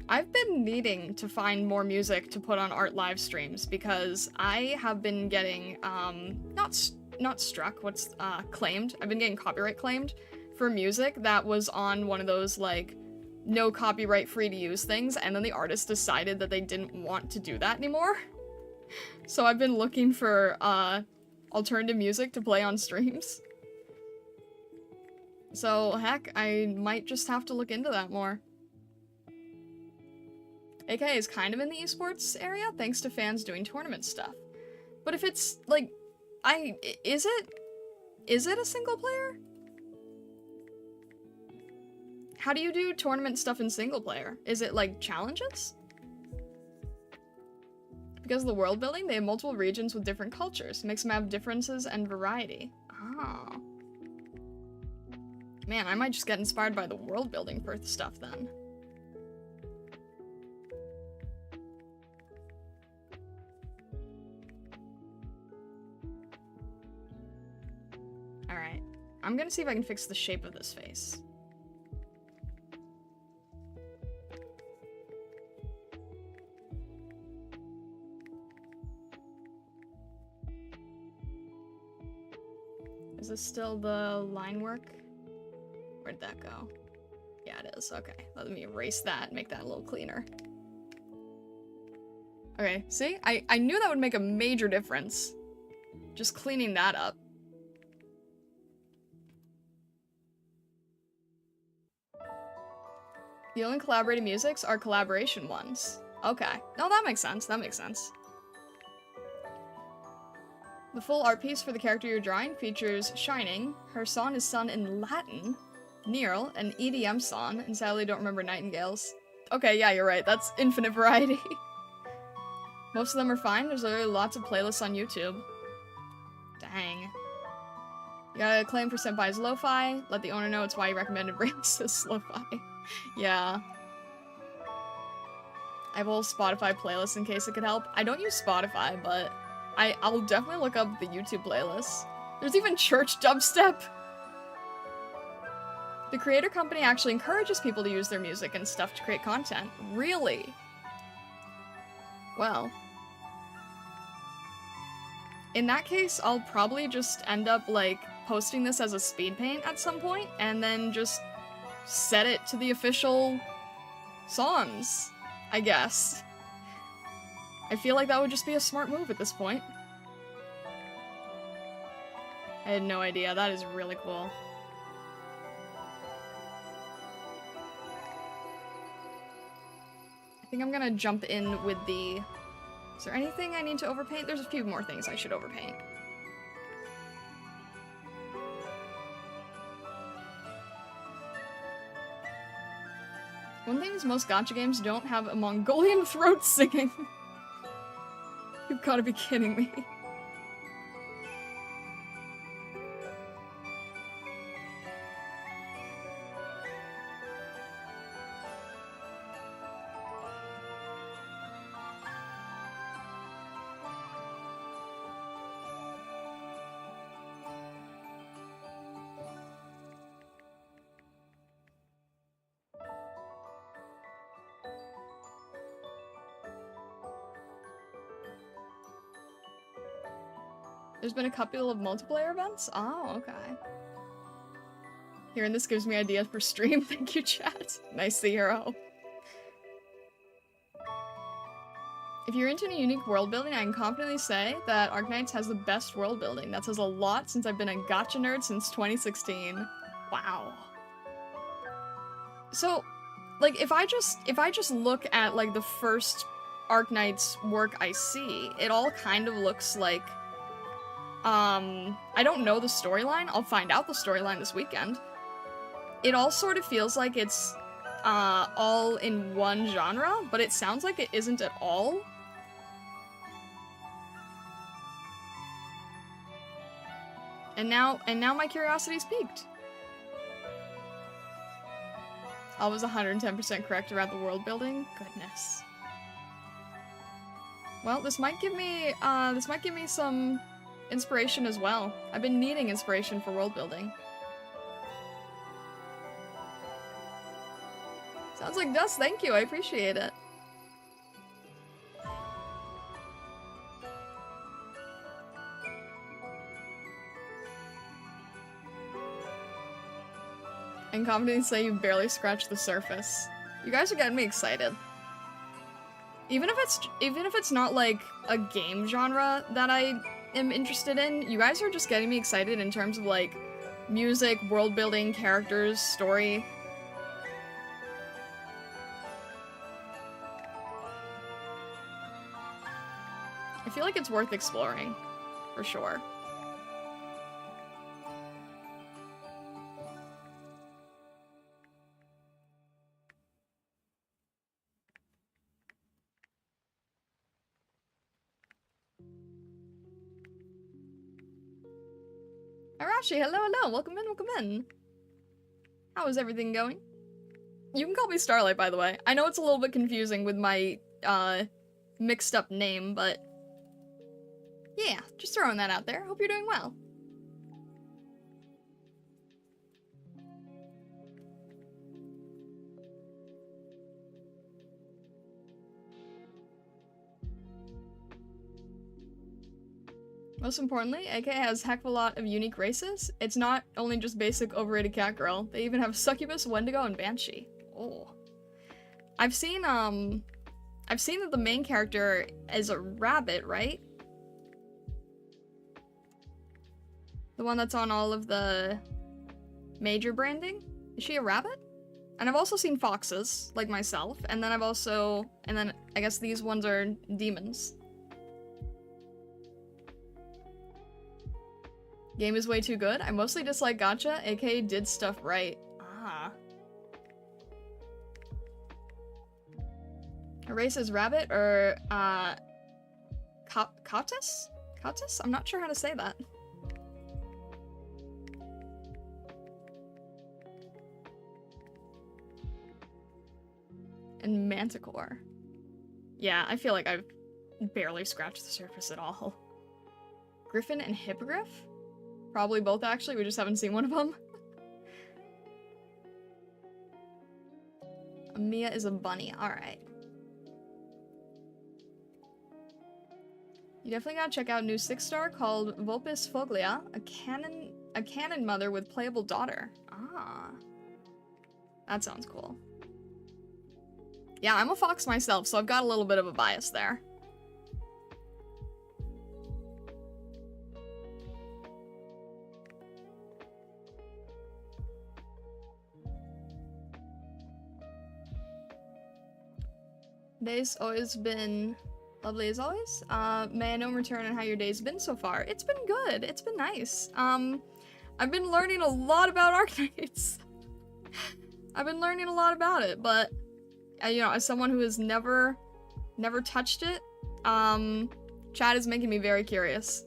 I've been needing to find more music to put on art live streams because I have been getting, not struck, claimed. I've been getting copyright claimed for music that was on one of those, like, no copyright free to use things, and then the artist decided that they didn't want to do that anymore. So I've been looking for, alternative music to play on streams. So, heck, I might just have to look into that more. AK is kind of in the esports area, thanks to fans doing tournament stuff. But if it's, like, is it a single player? How do you do tournament stuff in single player? Is it, like, challenges? Because of the world building, they have multiple regions with different cultures. Makes them have differences and variety. Oh. Man, I might just get inspired by the world building for stuff then. Alright. I'm gonna see if I can fix the shape of this face. Is this still the line work? Where'd that go? Yeah, it is. Okay, let me erase that and make that a little cleaner. Okay, see? I knew that would make a major difference. Just cleaning that up. The only collaborated musics are collaboration ones. Okay. No, that makes sense. That makes sense. The full art piece for the character you're drawing features Shining. Her song is sung in Latin. Near, an EDM song, and sadly don't remember Nightingales. Okay, yeah, you're right. That's infinite variety. Most of them are fine. There's literally lots of playlists on YouTube. Dang. You gotta claim for Senpai's lo-fi. Let the owner know it's why you recommended racist lo-fi. Yeah. I have a whole Spotify playlist in case it could help. I don't use Spotify, but I'll definitely look up the YouTube playlist. There's even church dubstep. The creator company actually encourages people to use their music and stuff to create content. Really? Well. In that case, I'll probably just end up, like, posting this as a speed paint at some point, and then just set it to the official songs, I guess. I feel like that would just be a smart move at this point. I had no idea. That is really cool. I think I'm gonna jump in with the... Is there anything I need to overpaint? There's a few more things I should overpaint. One thing is most gacha games don't have a Mongolian throat singing. You've gotta be kidding me. There's been a couple of multiplayer events? Oh, okay. Here, and this gives me ideas for stream. Thank you, chat. Nice hero. If you're into unique world building, I can confidently say that Arknights has the best world building. That says a lot since I've been a gacha nerd since 2016. Wow. So, like, if I just look at, like, the first Arknights work I see, it all kind of looks like... I don't know the storyline. I'll find out the storyline this weekend. It all sort of feels like it's, all in one genre, but it sounds like it isn't at all. And now my curiosity's piqued. I was 110% correct about the world building. Goodness. Well, this might give me some inspiration as well. I've been needing inspiration for world building. Sounds like dust, thank you, I appreciate it. And confidently say you barely scratched the surface. You guys are getting me excited. Even if it's not like a game genre that I am interested in, you guys are just getting me excited in terms of like music, world building, characters, story. I feel like it's worth exploring, for sure. Arashi, hello, hello, welcome in, welcome in. How is everything going? You can call me Starlight, by the way. I know it's a little bit confusing with my, mixed up name, but... yeah, just throwing that out there. Hope you're doing well. Most importantly, AK has a heck of a lot of unique races. It's not only just basic overrated cat girl. They even have succubus, wendigo, and banshee. Oh. I've seen that the main character is a rabbit, right? The one that's on all of the major branding? Is she a rabbit? And I've also seen foxes, like myself, and then I guess these ones are demons. Game is way too good. I mostly dislike gacha, aka did stuff right. Ah. A race is rabbit, or, Cautus? Cautus? I'm not sure how to say that. And Manticore. Yeah, I feel like I've barely scratched the surface at all. Griffin and Hippogriff? Probably both, actually. We just haven't seen one of them. Mia is a bunny. Alright. You definitely gotta check out a new 6-star called Vulpes Foglia, a cannon mother with playable daughter. Ah. That sounds cool. Yeah, I'm a fox myself, so I've got a little bit of a bias there. Day's always been lovely as always. May I know in return on how your day's been so far? It's been good. It's been nice. I've been learning a lot about Arknights. I've been learning a lot about it, but you know, as someone who has never touched it, chat is making me very curious.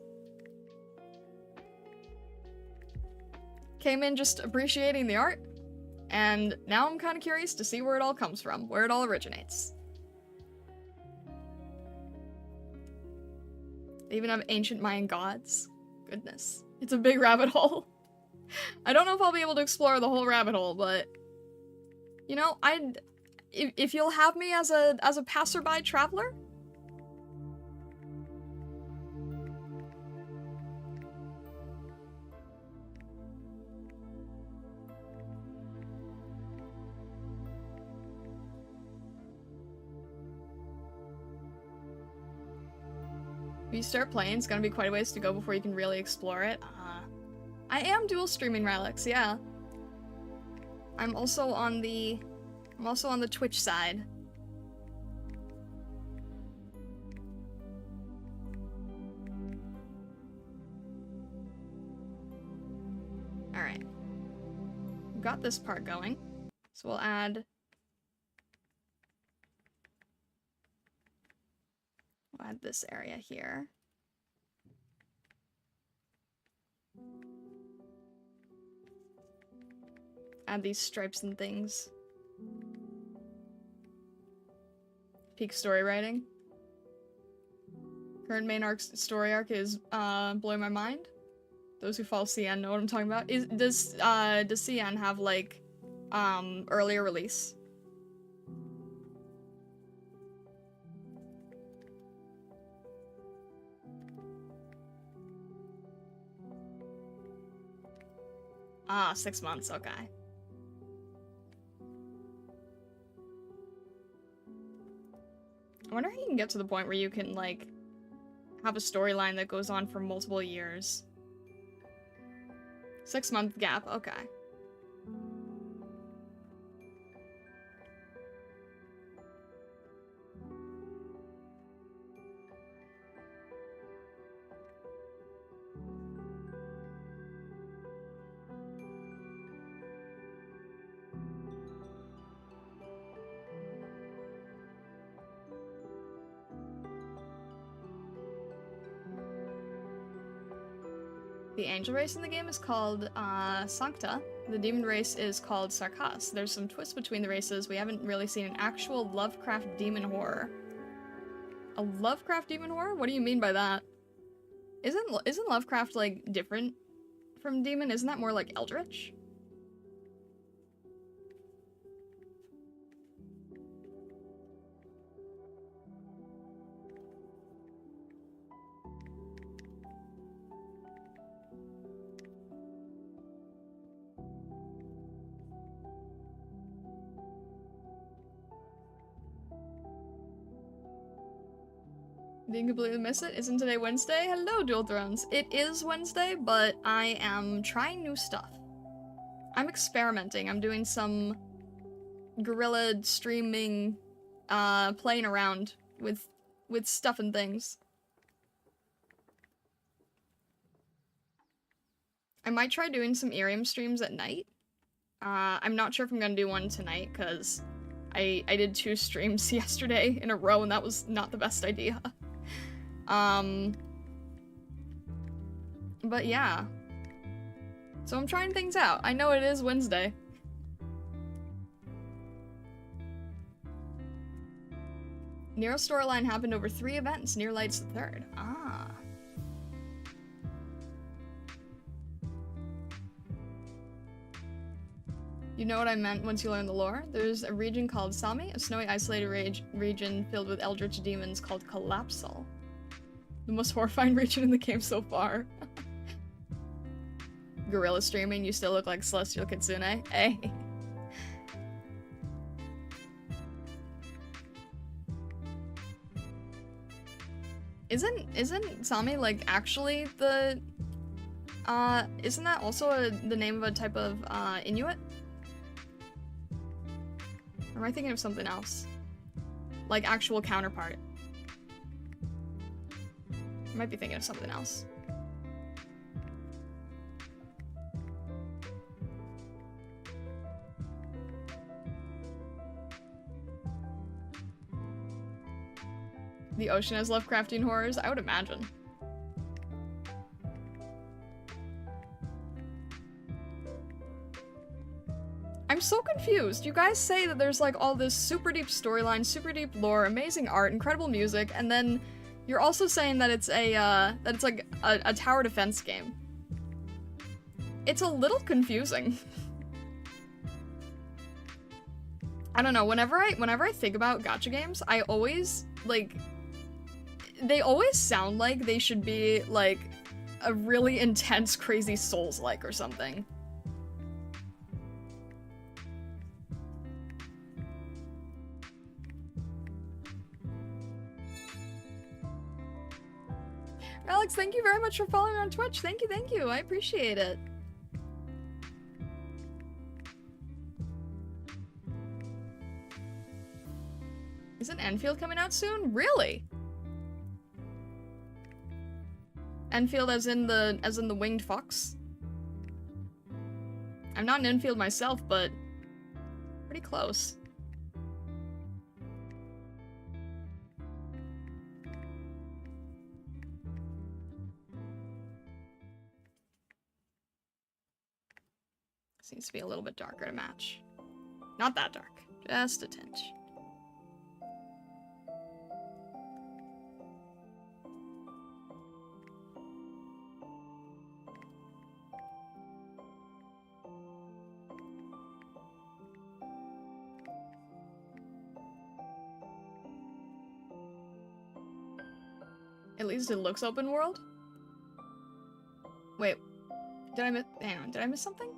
Came in just appreciating the art, and now I'm kind of curious to see where it all comes from, where it all originates. They even have ancient Mayan gods. Goodness. It's a big rabbit hole. I don't know if I'll be able to explore the whole rabbit hole, but you know, if you'll have me as a passerby traveler. If you start playing, it's gonna be quite a ways to go before you can really explore it. I am dual streaming Relics, yeah. I'm also on the Twitch side. Alright. We've got this part going. So we'll add this area here. Add these stripes and things. Peak story writing. Current main story arc is blowing my mind. Those who follow CN know what I'm talking about. Does CN have like earlier release? Ah, 6 months, okay. I wonder how you can get to the point where you can, like, have a storyline that goes on for multiple years. 6-month gap, okay. The angel race in the game is called Sancta. The demon race is called Sarkas. There's some twists between the races. We haven't really seen an actual Lovecraft demon horror. A Lovecraft demon horror? What do you mean by that? Isn't Lovecraft, like, different from demon? Isn't that more like eldritch? Didn't completely miss it. Isn't today Wednesday? Hello, Dual Thrones. It is Wednesday, but I am trying new stuff. I'm experimenting. I'm doing some guerrilla streaming, playing around with stuff and things. I might try doing some IRIAM streams at night. I'm not sure if I'm gonna do one tonight, because I did 2 streams yesterday in a row, and that was not the best idea. But yeah. So I'm trying things out. I know it is Wednesday. Nero's storyline happened over 3 events. Near Light's the 3rd. Ah. You know what I meant once you learn the lore? There's a region called Sami, a snowy, isolated region filled with eldritch demons called Collapsal. The most horrifying region in the game so far. Gorilla streaming, you still look like Celestial Kitsune. Hey. Isn't Sami, like, actually the, isn't that also the name of a type of, Inuit? Or am I thinking of something else? Like, actual counterpart. I might be thinking of something else. The ocean has Lovecraftian horrors? I would imagine. I'm so confused. You guys say that there's like all this super deep storyline, super deep lore, amazing art, incredible music, and then you're also saying that it's like a tower defense game. It's a little confusing. I don't know, whenever I think about gacha games, I always, like, they always sound like they should be, like, a really intense, crazy Souls-like or something. Alex, thank you very much for following on Twitch. Thank you. I appreciate it. Isn't Enfield coming out soon? Really? Enfield as in the winged fox? I'm not an Enfield myself, but pretty close. Seems to be a little bit darker to match. Not that dark, just a tinge. At least it looks open world? Wait, hang on, did I miss something?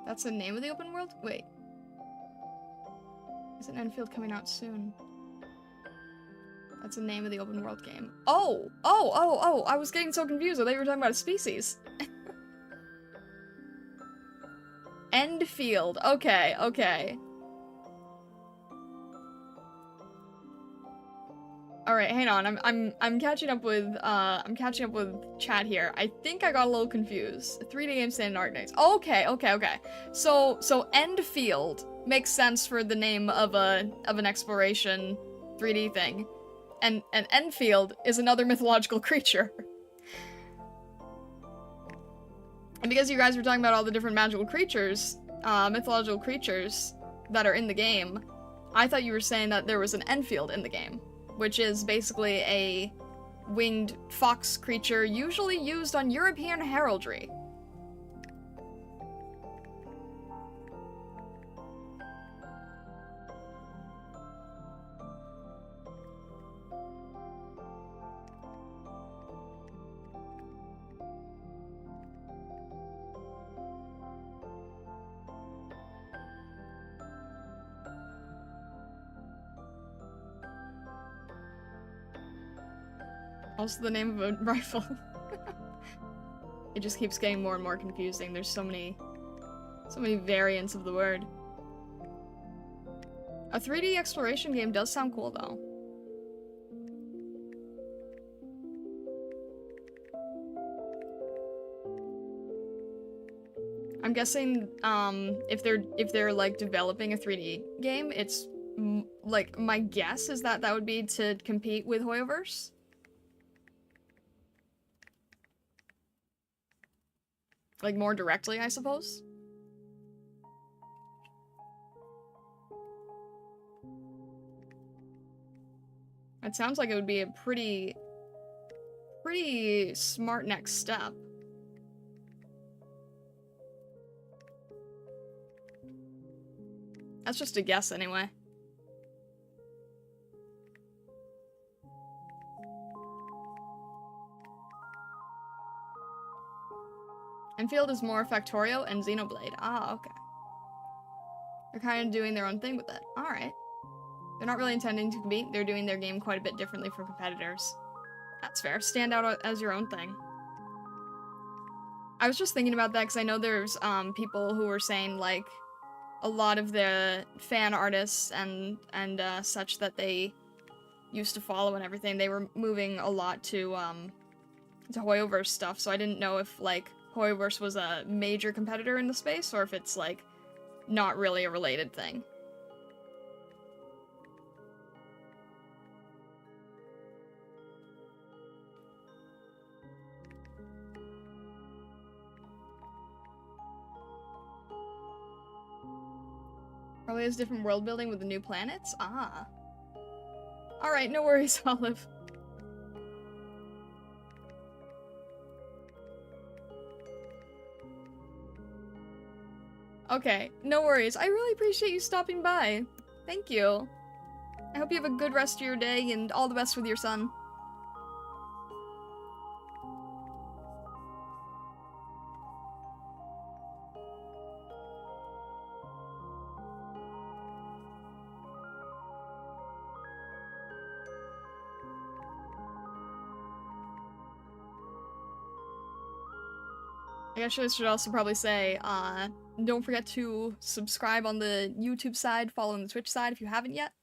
That's the name of the open world? Wait. Isn't Enfield coming out soon? That's the name of the open world game. Oh! I was getting so confused. I thought you were talking about a species. Enfield. Okay. Alright, hang on. I'm catching up with chat here. I think I got a little confused. 3D game stand in Arknights. Okay. So Enfield makes sense for the name of an exploration 3D thing. And Enfield is another mythological creature. And because you guys were talking about all the different magical creatures, mythological creatures that are in the game, I thought you were saying that there was an Enfield in the game, which is basically a winged fox creature usually used on European heraldry. Also the name of a rifle. It just keeps getting more and more confusing. There's so many variants of the word. A 3D exploration game does sound cool, though. I'm guessing, if they're like developing a 3D game, it's like my guess is that would be to compete with Hoyoverse. Like, more directly, I suppose? It sounds like it would be a pretty smart next step. That's just a guess anyway. Enfield is more Factorio and Xenoblade. Ah, okay. They're kind of doing their own thing with it. Alright. They're not really intending to compete. They're doing their game quite a bit differently from competitors. That's fair. Stand out as your own thing. I was just thinking about that because I know there's people who were saying, like, a lot of the fan artists and such that they used to follow and everything, they were moving a lot to Hoyoverse stuff, so I didn't know if, like, Hoyoverse was a major competitor in the space, or if it's, like, not really a related thing. Probably has different world building with the new planets? Ah. Alright, no worries, Olive. Okay, no worries. I really appreciate you stopping by. Thank you. I hope you have a good rest of your day and all the best with your son. I guess I should also probably say, don't forget to subscribe on the YouTube side, follow on the Twitch side if you haven't yet.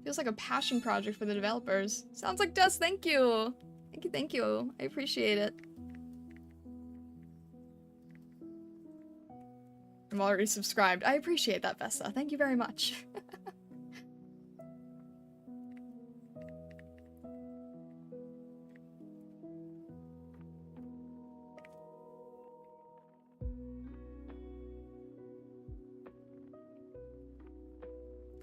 Feels like a passion project for the developers. Sounds like dust, thank you! Thank you, thank you. I appreciate it. I'm already subscribed. I appreciate that, Vesta. Thank you very much.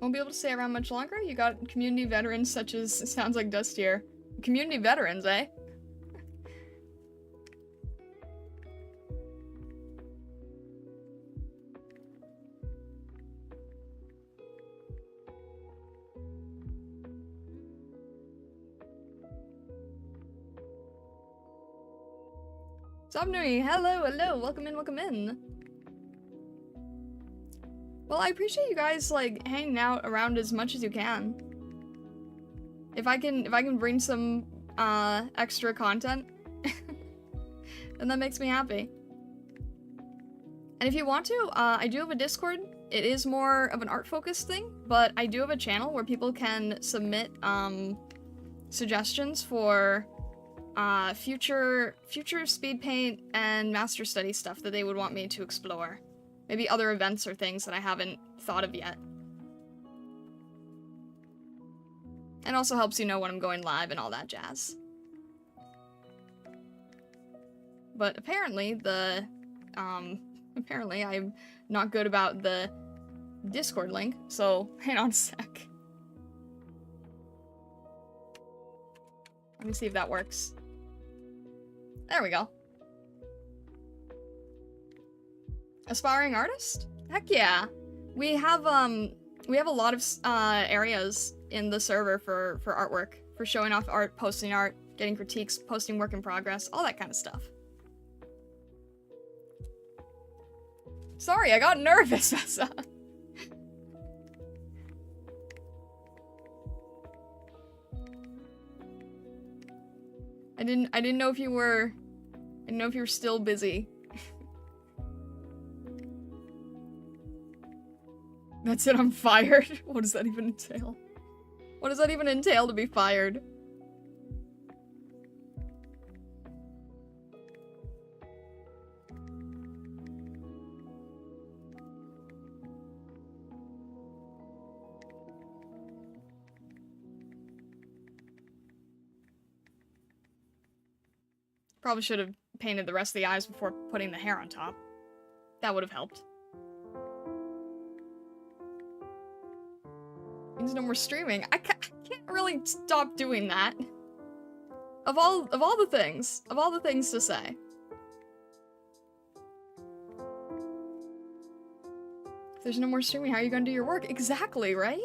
Won't be able to stay around much longer? You got community veterans such as Sounds Like Dust here. Community veterans, eh? Somnui, hello, hello, welcome in, welcome in. Well, I appreciate you guys, like, hanging out around as much as you can. If I can bring some, extra content, then that makes me happy. And if you want to, I do have a Discord. It is more of an art-focused thing, but I do have a channel where people can submit, suggestions for, future speed paint and Masterstudy stuff that they would want me to explore. Maybe other events or things that I haven't thought of yet. And also helps you know when I'm going live and all that jazz. But apparently apparently I'm not good about the Discord link, so hang on a sec. Let me see if that works. There we go. Aspiring artist? Heck yeah. We have a lot of areas in the server for artwork, for showing off art, posting art, getting critiques, posting work in progress, all that kind of stuff. Sorry, I got nervous, Vessa. I didn't know if you were still busy. That's it, I'm fired? What does that even entail? What does that even entail to be fired? painted the rest of the eyes before putting the hair on top. That would have helped. Means no more streaming. I can't really stop doing that. Of all the things to say. If there's no more streaming, how are you gonna do your work? Exactly, right?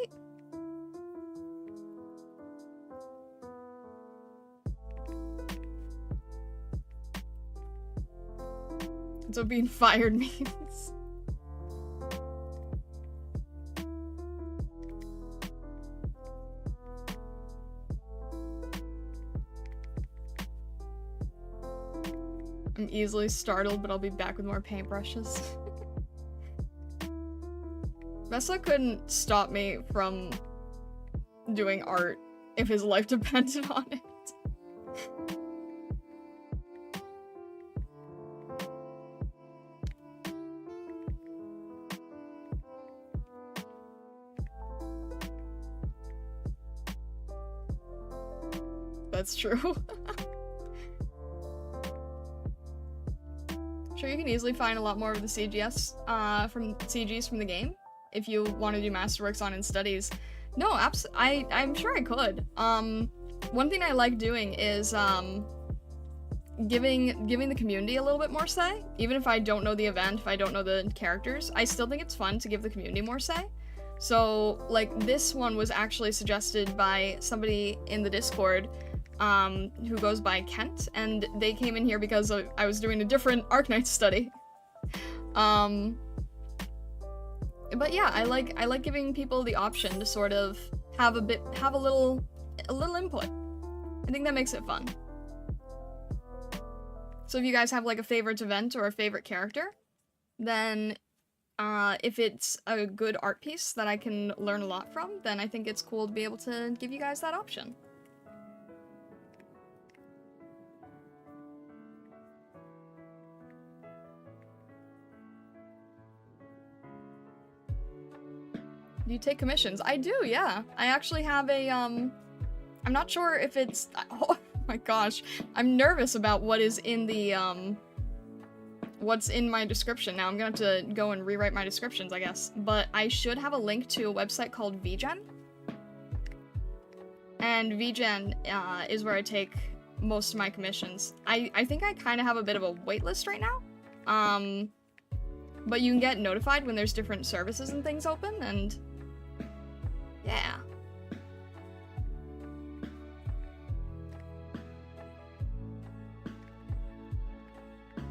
That's what being fired means. I'm easily startled, but I'll be back with more paintbrushes. Mesa couldn't stop me from doing art if his life depended on it. That's true. Sure, you can easily find a lot more of the CGs from the game if you want to do masterworks on in studies. No, I'm sure I could. One thing I like doing is giving the community a little bit more say. Even if I don't know the event, if I don't know the characters, I still think it's fun to give the community more say. So, like, this one was actually suggested by somebody in the Discord who goes by Kent, and they came in here because I was doing a different Arknights study. But yeah, I like giving people the option to sort of have a little input. I think that makes it fun. So if you guys have like a favorite event or a favorite character, then if it's a good art piece that I can learn a lot from, then I think it's cool to be able to give you guys that option. Do you take commissions? I do, yeah. I actually have a, I'm not sure if it's, oh my gosh. I'm nervous about what is in the, what's in my description. Now I'm gonna have to go and rewrite my descriptions, I guess. But I should have a link to a website called VGen. And VGen, is where I take most of my commissions. I think I kind of have a bit of a wait list right now. But you can get notified when there's different services and things open, and yeah.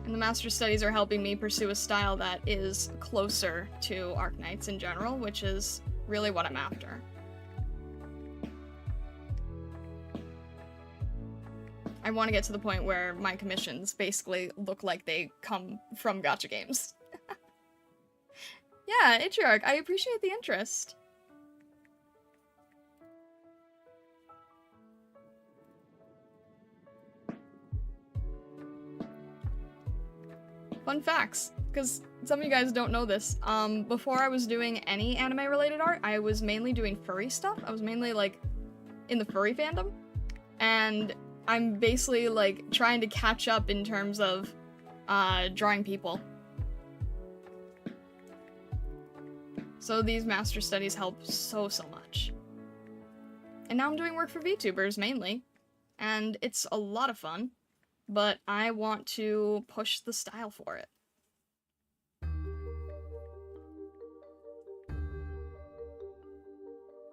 And the master studies are helping me pursue a style that is closer to Arknights in general, which is really what I'm after. I want to get to the point where my commissions basically look like they come from gacha games. Yeah, Ichiark, I appreciate the interest. Fun facts, because some of you guys don't know this. Before I was doing any anime-related art, I was mainly doing furry stuff. I was mainly, like, in the furry fandom. And I'm basically, like, trying to catch up in terms of, drawing people. So these master studies help so much. And now I'm doing work for VTubers, mainly. And it's a lot of fun. But I want to push the style for it.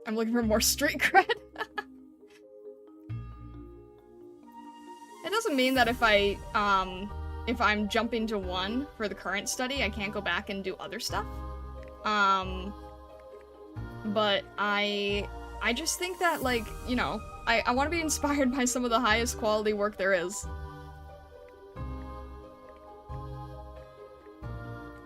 I'm looking for more street cred. It doesn't mean that if I'm jumping to one for the current study, I can't go back and do other stuff. But I just think that, like, you know, I want to be inspired by some of the highest quality work there is.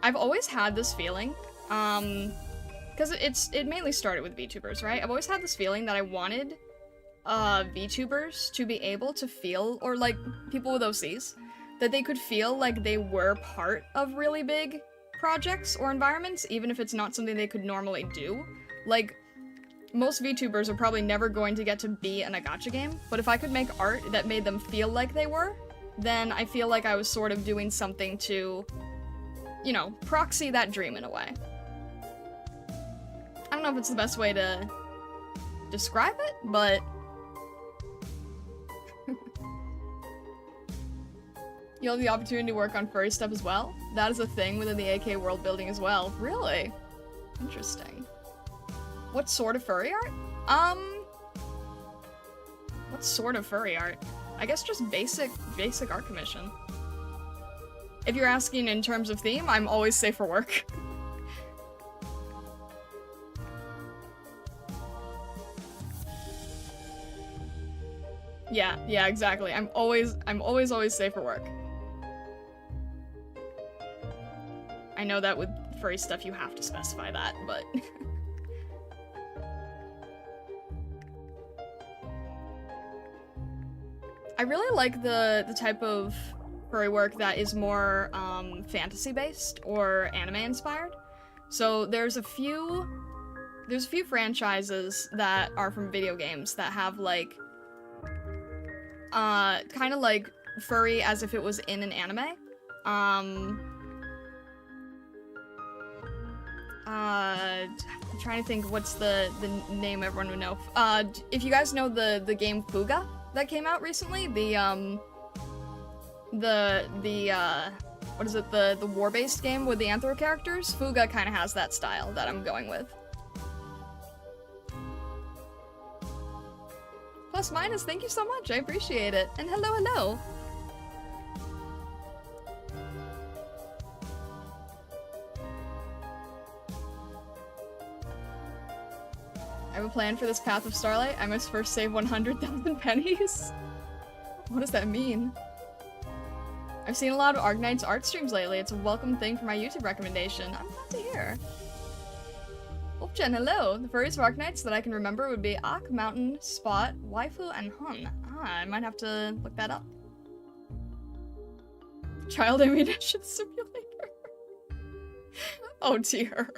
I've always had this feeling, because it mainly started with VTubers, right? I've always had this feeling that I wanted VTubers to be able to feel, or like people with OCs, that they could feel like they were part of really big projects or environments, even if it's not something they could normally do. Like, most VTubers are probably never going to get to be in a gacha game, but if I could make art that made them feel like they were, then I feel like I was sort of doing something to, you know, proxy that dream in a way. I don't know if it's the best way to describe it, but you'll have the opportunity to work on furry stuff as well. That is a thing within the AK world building as well. Really? Interesting. What sort of furry art? What sort of furry art? I guess just basic art commission. If you're asking in terms of theme, I'm always safe for work. Yeah, exactly. I'm always safe for work. I know that with furry stuff you have to specify that, but I really like the type of furry work that is more fantasy-based or anime-inspired. So there's a few franchises that are from video games that have like kind of like furry as if it was in an anime. I'm trying to think what's the name everyone would know. If you guys know the game Fuga that came out recently, what is it, the war-based game with the anthro characters? Fuga kind of has that style that I'm going with. Plus minus, thank you so much, I appreciate it. And hello. I have a plan for this Path of Starlight. I must first save 100,000 pennies. What does that mean? I've seen a lot of Arknights art streams lately. It's a welcome thing for my YouTube recommendation. I'm glad to hear. Opchen, hello. The furries of Arknights that I can remember would be Ak, Mountain, Spot, Waifu, and Hun. I might have to look that up. Child ammunition simulator. Oh dear.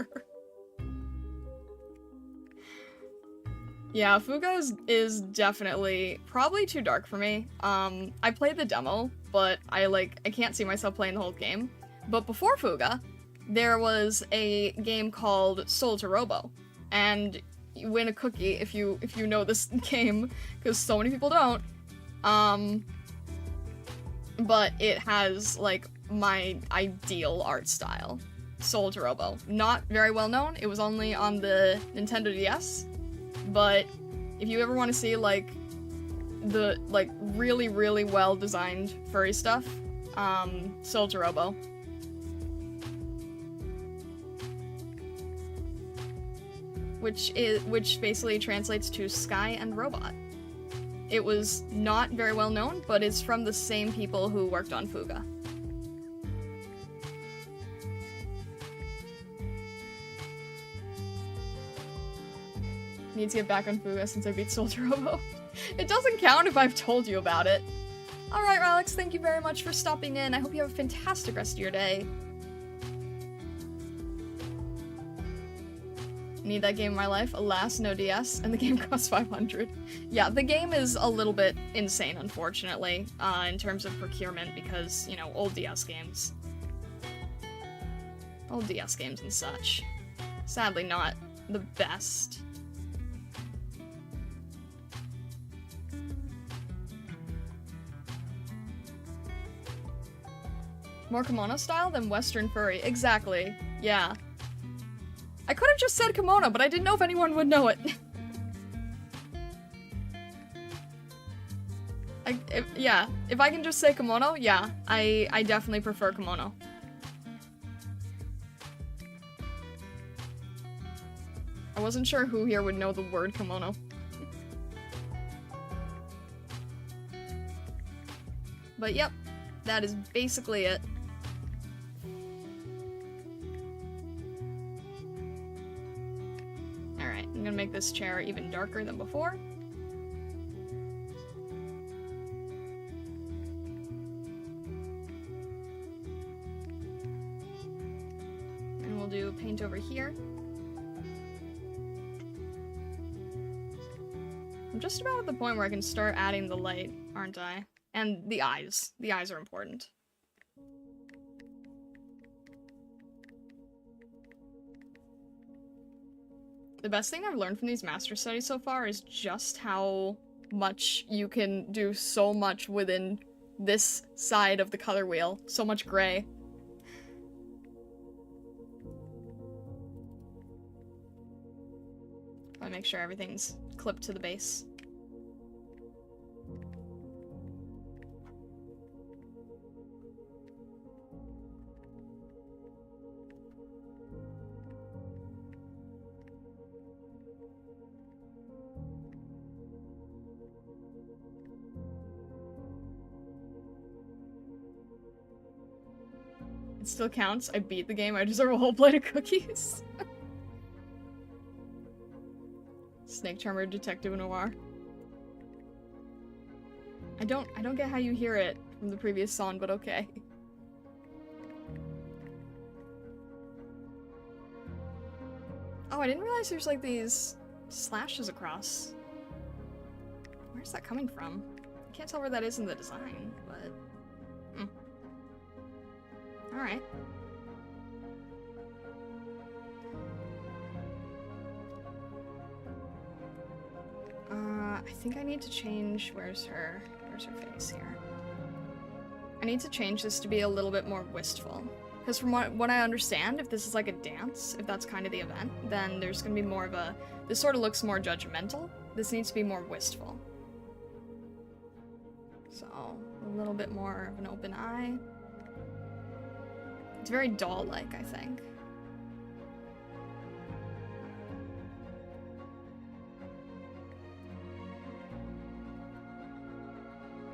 Yeah, Fuga is definitely probably too dark for me. I played the demo, but I can't see myself playing the whole game. But before Fuga, there was a game called Soul to Robo, and you win a cookie if you know this game, because so many people don't. But it has like my ideal art style. Soul to Robo. Not very well known. It was only on the Nintendo DS. But if you ever want to see like the really well designed furry stuff, Soul to Robo. Which basically translates to Sky and Robot. It was not very well known, but it's from the same people who worked on Fuga. Need to get back on Fuga since I beat Soul to Robo. It doesn't count if I've told you about it. Alright, Alex, thank you very much for stopping in. I hope you have a fantastic rest of your day. Need that game in my life. Alas, no DS, and the game costs 500. Yeah, the game is a little bit insane, unfortunately, in terms of procurement, because, you know, old DS games. Old DS games and such. Sadly not the best. More kimono style than Western furry. Exactly. Yeah. I could have just said kimono, but I didn't know if anyone would know it. If I can just say kimono, yeah, I definitely prefer kimono. I wasn't sure who here would know the word kimono. But yep, that is basically it. Alright, I'm gonna make this chair even darker than before. And we'll do paint over here. I'm just about at the point where I can start adding the light, aren't I? And the eyes. The eyes are important. The best thing I've learned from these master studies so far is just how much you can do so much within this side of the color wheel. So much gray. I make sure everything's clipped to the base. It still counts. I beat the game. I deserve a whole plate of cookies. Snake Charmer Detective Noir. I don't get how you hear it from the previous song, but okay. Oh, I didn't realize there's like these slashes across. Where's that coming from? I can't tell where that is in the design, but... Alright. I think I need to change... Where's her face here? I need to change this to be a little bit more wistful. Because from what I understand, if this is like a dance, if that's kind of the event, then there's gonna be more of a... This sort of looks more judgmental. This needs to be more wistful. So, a little bit more of an open eye. It's very doll-like, I think.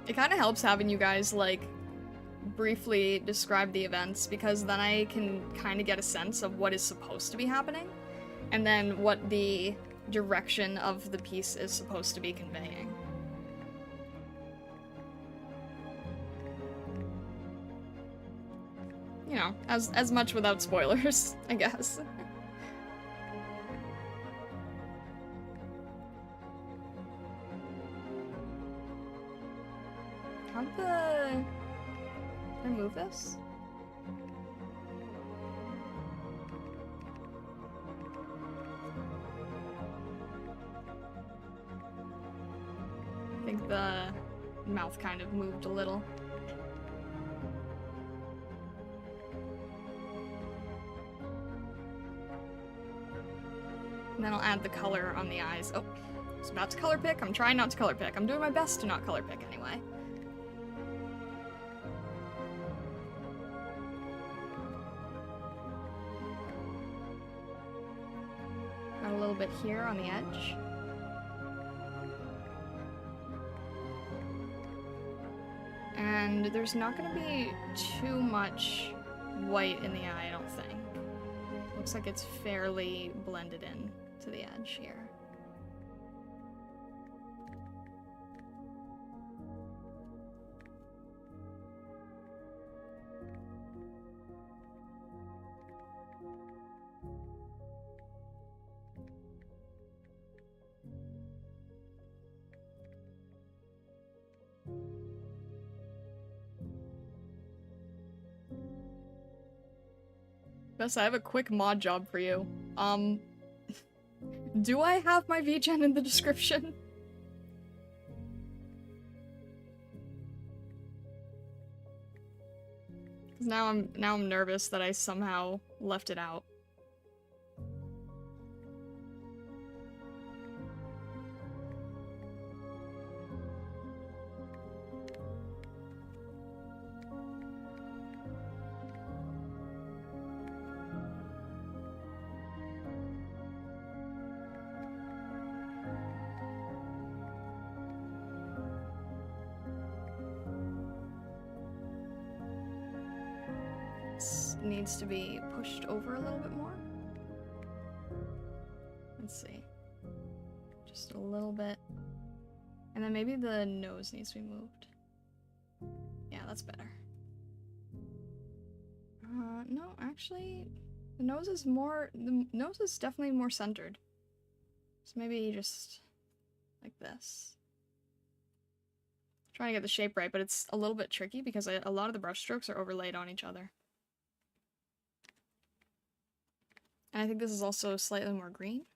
It kind of helps having you guys, like, briefly describe the events, because then I can kind of get a sense of what is supposed to be happening, and then what the direction of the piece is supposed to be conveying. You know, as much without spoilers, I guess. Can I move this? I think the mouth kind of moved a little. And then I'll add the color on the eyes. Oh, I was about to color pick. I'm trying not to color pick. I'm doing my best to not color pick anyway. Got a little bit here on the edge. And there's not going to be too much white in the eye, I don't think. Looks like it's fairly blended in to the edge here. Bess, I have a quick mod job for you. Do I have my VGen in the description? Cause now I'm nervous that I somehow left it out. Needs to be pushed over a little bit more. Let's see. Just a little bit. And then maybe the nose needs to be moved. Yeah, that's better. No, actually, the nose is definitely more centered. So maybe just like this. Trying to get the shape right, but it's a little bit tricky because a lot of the brush strokes are overlaid on each other. And I think this is also slightly more green.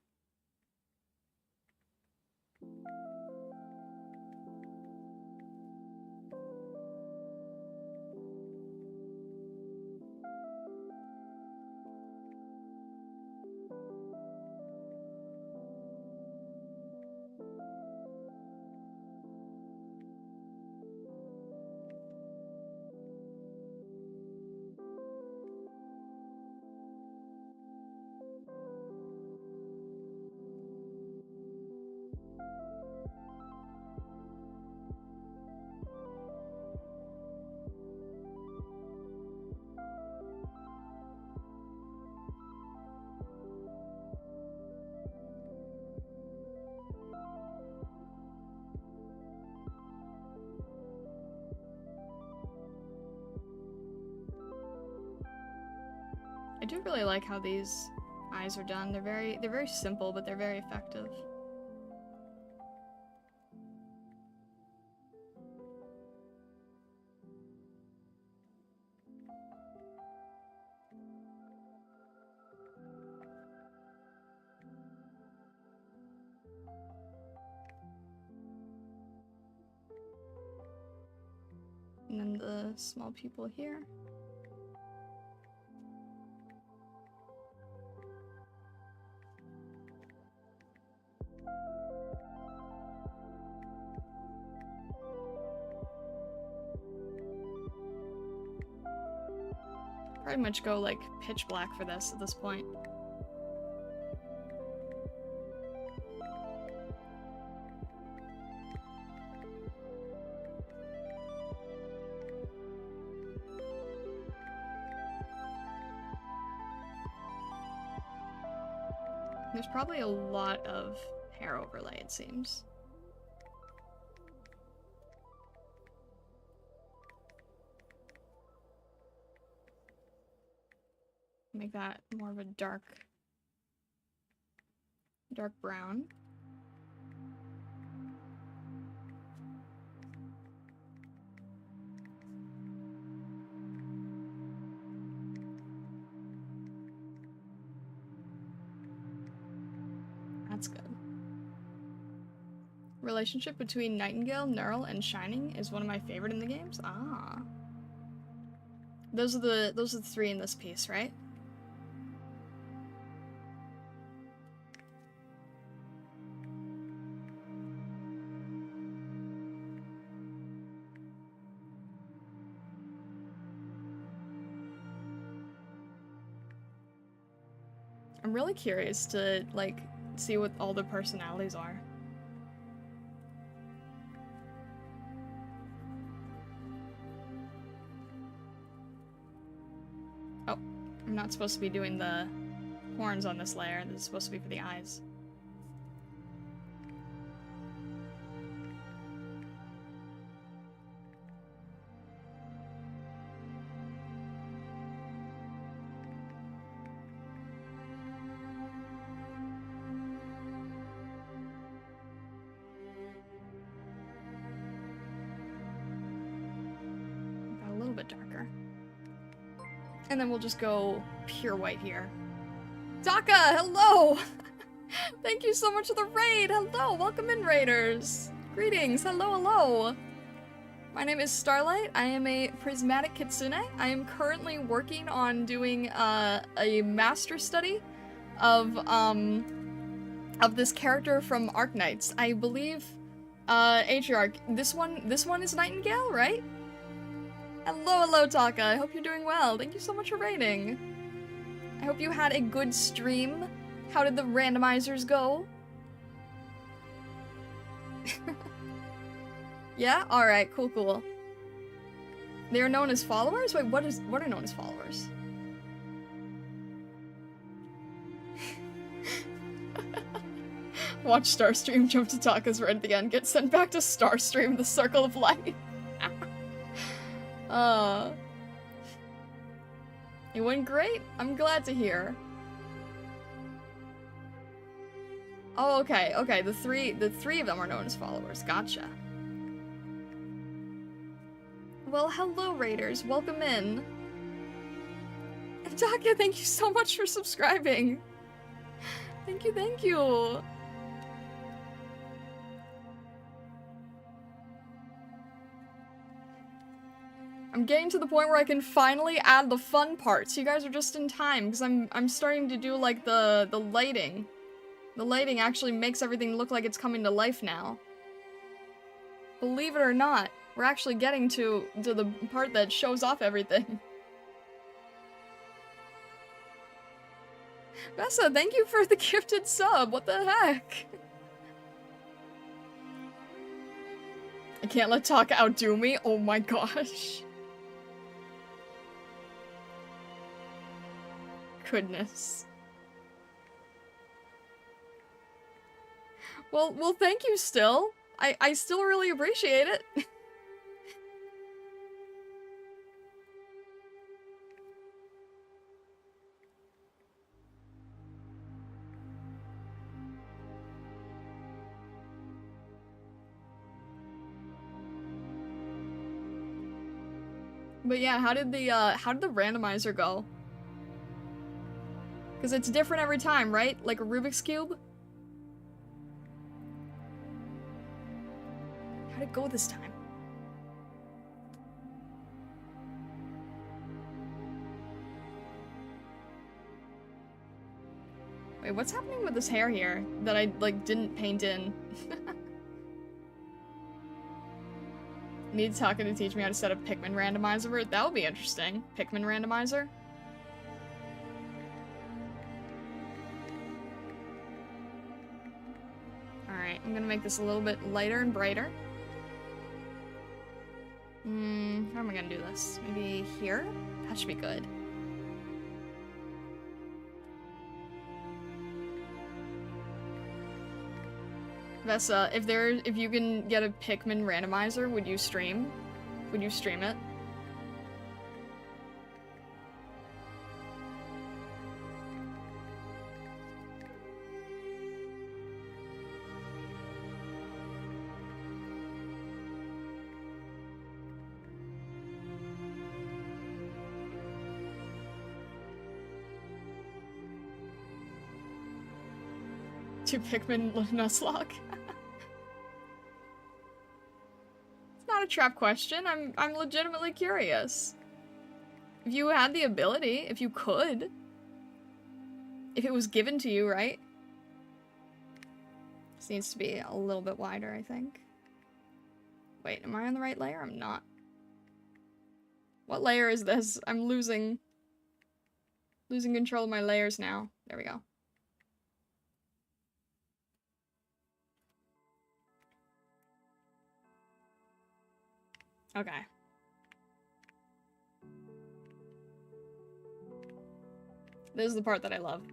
I do really like how these eyes are done. They're very simple, but they're very effective. And then the small pupil here. Pretty much go like pitch black for this at this point. There's probably a lot of hair overlay, it seems. Make that more of a dark brown. That's good. Relationship between Nightingale, Neural, and Shining is one of my favorite in the games. Ah. Those are the three in this piece, right? I'm really curious to, like, see what all the personalities are. Oh, I'm not supposed to be doing the horns on this layer. This is supposed to be for the eyes. And then we'll just go pure white here. Taka, hello! Thank you so much for the raid! Hello, welcome in, raiders! Greetings, hello, hello! My name is Starlight. I am a prismatic kitsune. I am currently working on doing a master study of this character from Arknights. I believe, Atriarch, this one is Nightingale, right? Hello, hello, Taka. I hope you're doing well. Thank you so much for raiding. I hope you had a good stream. How did the randomizers go? Yeah? Alright, cool, cool. They are known as followers? Wait, what are known as followers? Watch Starstream, jump to Taka's right at the end, get sent back to Starstream, the circle of life. It went great. I'm glad to hear. Oh, okay, okay. The three of them are known as followers. Gotcha. Well, hello, Raiders. Welcome in. And Taka, thank you so much for subscribing. Thank you, thank you. I'm getting to the point where I can finally add the fun parts. You guys are just in time, because I'm starting to do, like, the lighting. The lighting actually makes everything look like it's coming to life now. Believe it or not, we're actually getting to the part that shows off everything. Vessa, thank you for the gifted sub. What the heck? I can't let Taka outdo me. Oh my gosh. Goodness. Well, thank you still. I still really appreciate it. But yeah, how did the randomizer go? Because it's different every time, right? Like a Rubik's Cube? How'd it go this time? Wait, what's happening with this hair here that I, like, didn't paint in? Need Taka to teach me how to set a Pikmin randomizer. That would be interesting. Pikmin randomizer? Alright, I'm gonna make this a little bit lighter and brighter. How am I gonna do this? Maybe here? That should be good. Vessa, if you can get a Pikmin randomizer, would you stream? Would you stream it? To Pikmin Nuzlocke? It's not a trap question. I'm legitimately curious. If you had the ability, if you could. If it was given to you, right? This needs to be a little bit wider, I think. Wait, am I on the right layer? I'm not. What layer is this? I'm losing control of my layers now. There we go. Okay. This is the part that I love.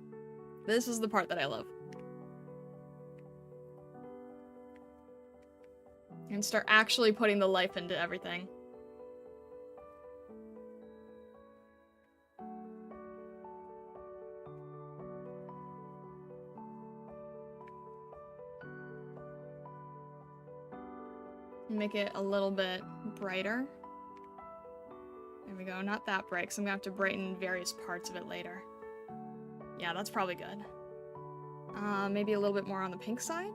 This is the part that I love. And start actually putting the life into everything. Make it a little bit brighter. There we go, not that bright, because I'm gonna have to brighten various parts of it later. Yeah, that's probably good. Maybe a little bit more on the pink side?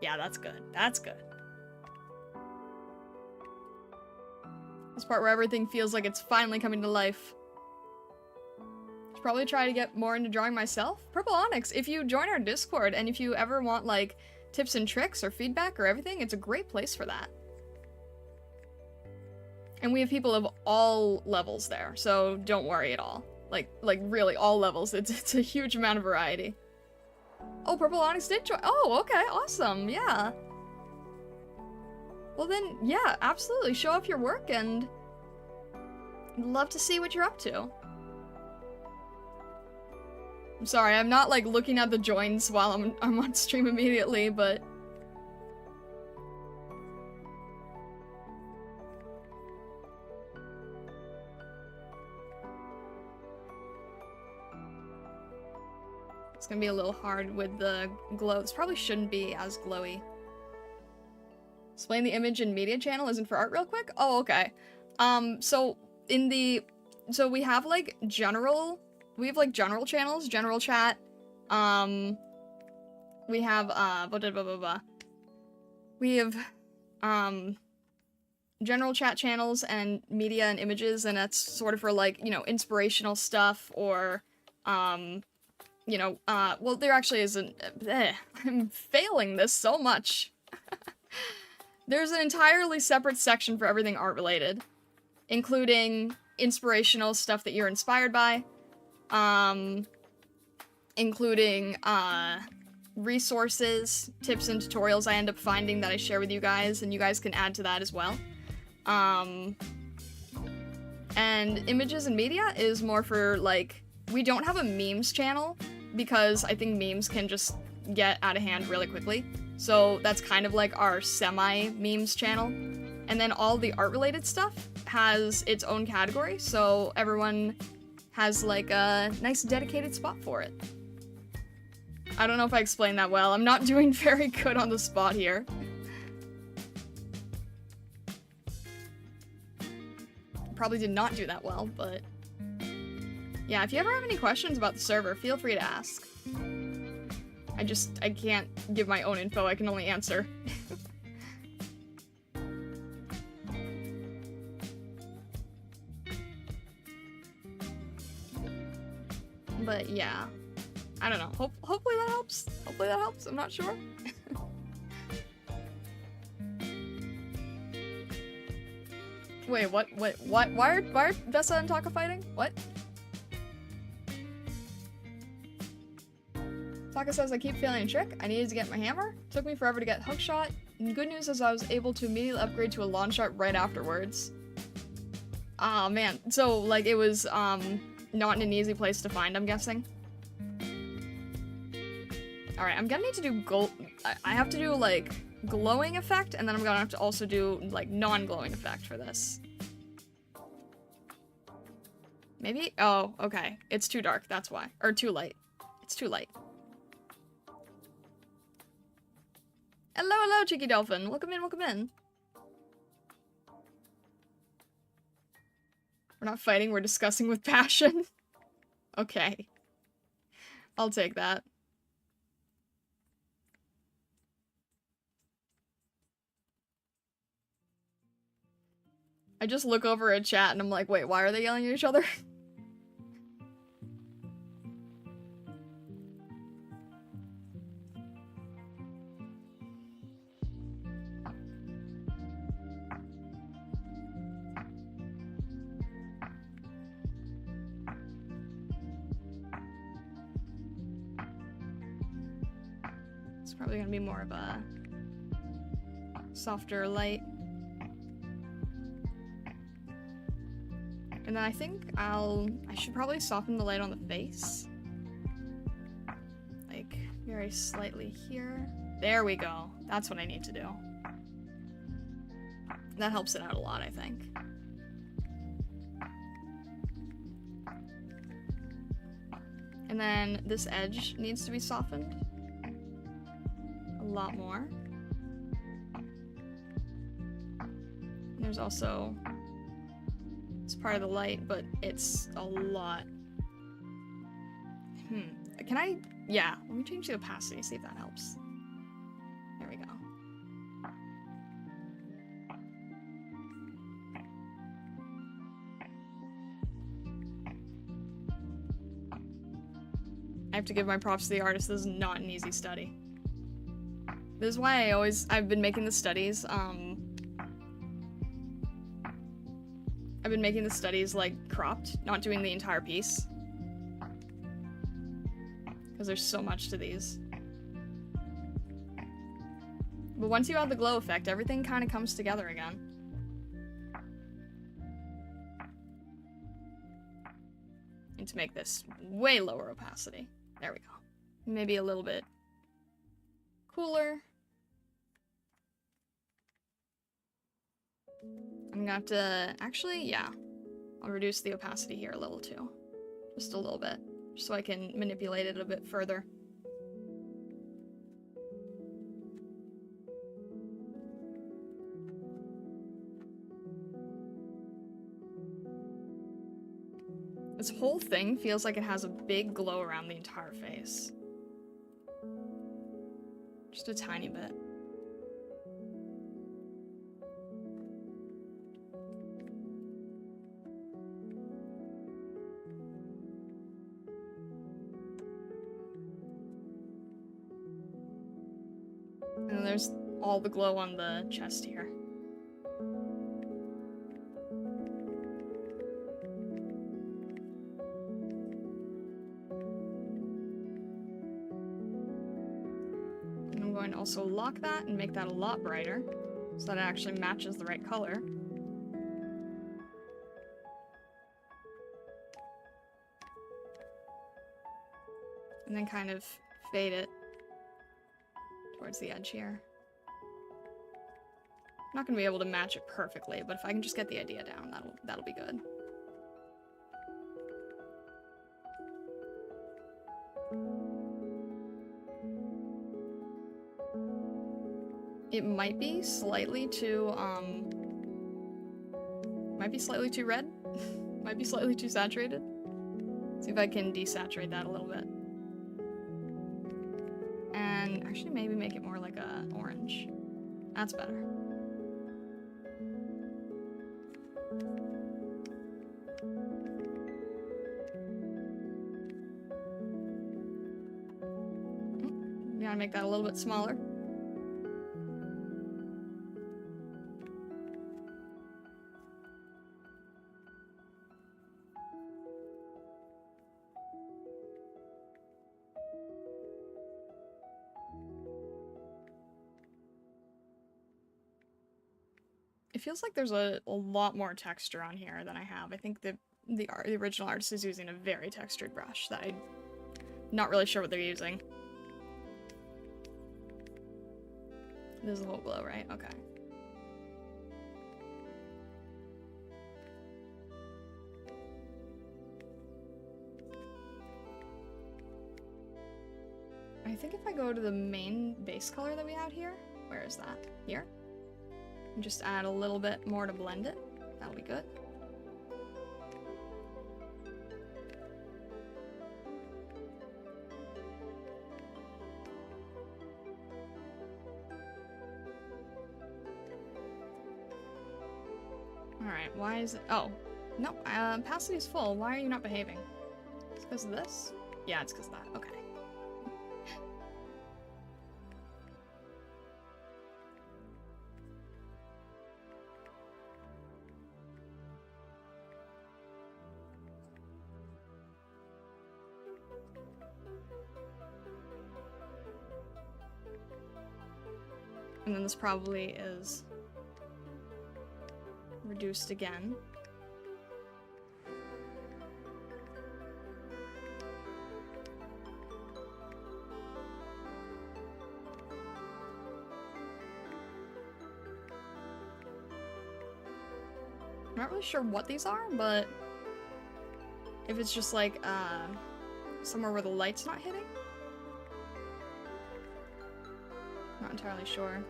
Yeah, that's good. That's good. This part where everything feels like it's finally coming to life. Should probably try to get more into drawing myself. Purple Onyx, if you join our Discord, and if you ever want, like, tips and tricks or feedback or everything, it's a great place for that. And we have people of all levels there, so don't worry at all. Like really all levels. It's a huge amount of variety. Oh, Purple Onyx did join. Oh, okay, awesome, yeah. Well then, yeah, absolutely. Show off your work and I'd love to see what you're up to. I'm sorry, I'm not like looking at the joins while I'm on stream immediately, but it's gonna be a little hard with the glow. This probably shouldn't be as glowy. Explain the image and media channel isn't for art real quick? Oh, okay. So we have like general channels, general chat. We have, blah, blah, blah, blah, blah. We have, general chat channels and media and images, and that's sort of for, like, you know, inspirational stuff, or, you know, well, there actually isn't, I'm failing this so much. There's an entirely separate section for everything art-related, including inspirational stuff that you're inspired by, including, resources, tips, and tutorials I end up finding that I share with you guys, and you guys can add to that as well. And images and media is more for, like, we don't have a memes channel, because I think memes can just get out of hand really quickly. So that's kind of like our semi-memes channel. And then all the art-related stuff has its own category, so everyone has, like, a nice dedicated spot for it. I don't know if I explained that well. I'm not doing very good on the spot here. Probably did not do that well, but... yeah, if you ever have any questions about the server, feel free to ask. I can't give my own info, I can only answer. But yeah, I don't know. Hopefully that helps. Hopefully that helps. I'm not sure. Wait, what? Why are Vesa and Taka fighting? What? Taka says, I keep failing a trick. I needed to get my hammer. Took me forever to get hookshot. And good news is I was able to immediately upgrade to a launch shot right afterwards. Ah, man. So, like, it was, not in an easy place to find, I'm guessing. Alright, I'm gonna need to do I have to do, like, glowing effect, and then I'm gonna have to also do, like, non-glowing effect for this. Maybe? Oh, okay. It's too dark, that's why. Or too light. It's too light. Hello, hello, Cheeky Dolphin. Welcome in, welcome in. We're not fighting, we're discussing with passion. Okay. I'll take that. I just look over at chat and I'm like, wait, why are they yelling at each other? It's probably gonna be more of a softer light. And then I think I should probably soften the light on the face. Like, very slightly here. There we go. That's what I need to do. That helps it out a lot, I think. And then this edge needs to be softened a lot more. And there's also... it's part of the light, but it's a lot. Can I? Yeah, let me change the opacity, see if that helps. There we go. I have to give my props to the artist. This is not an easy study. This is why I've been making the studies, I've been making the studies, like, cropped, not doing the entire piece. Because there's so much to these. But once you add the glow effect, everything kind of comes together again. Need to make this way lower opacity. There we go. Maybe a little bit cooler. I'm gonna have to, actually, yeah. I'll reduce the opacity here a little too. Just a little bit. Just so I can manipulate it a bit further. This whole thing feels like it has a big glow around the entire face. Just a tiny bit. And then there's all the glow on the chest here. And I'm going to also lock that and make that a lot brighter so that it actually matches the right color. And then kind of fade it towards the edge here. I'm not gonna be able to match it perfectly, but if I can just get the idea down, that'll be good. It might be slightly too red. Might be slightly too saturated. See if I can desaturate that a little bit. And actually maybe make it more like a orange. That's better. Gotta make that a little bit smaller. It feels like there's a lot more texture on here than I have. I think the original artist is using a very textured brush that I'm not really sure what they're using. This is a whole glow, right? Okay. I think if I go to the main base color that we have here, where is that? Here? And just add a little bit more to blend it. That'll be good. Alright, why is it? Oh, no, opacity is full. Why are you not behaving? It's because of this? Yeah, it's because of that. Okay. And then this probably is reduced again. I'm not really sure what these are, but if it's just like somewhere where the light's not hitting? Not entirely sure.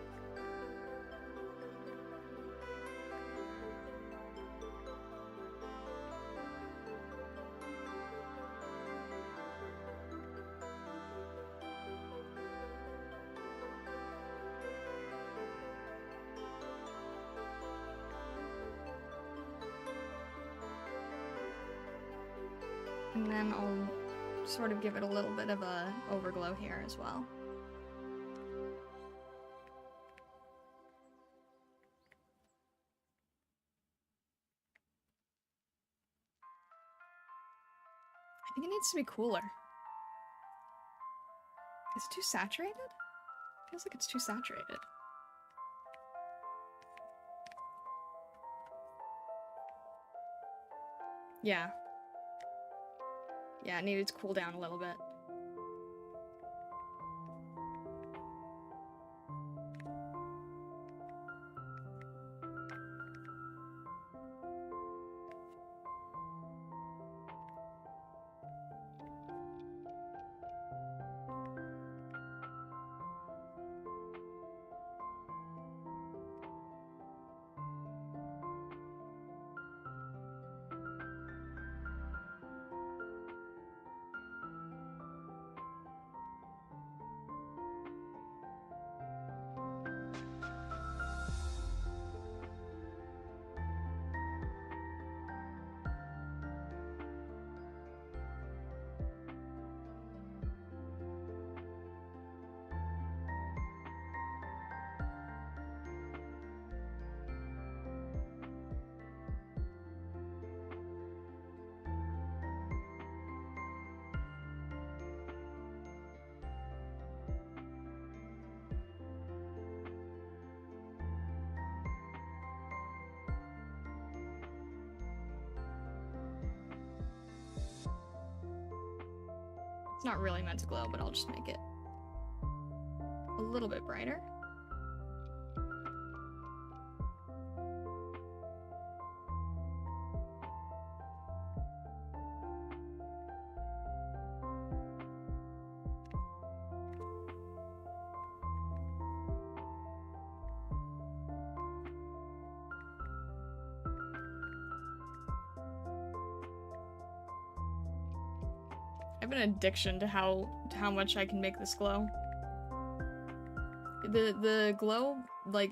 And then I'll sort of give it a little bit of a overglow here as well. I think it needs to be cooler. Is it too saturated? Feels like it's too saturated. Yeah. Yeah, it needed to cool down a little bit. It's not really meant to glow, but I'll just make it a little bit brighter. I have an addiction to how much I can make this glow. The glow, like,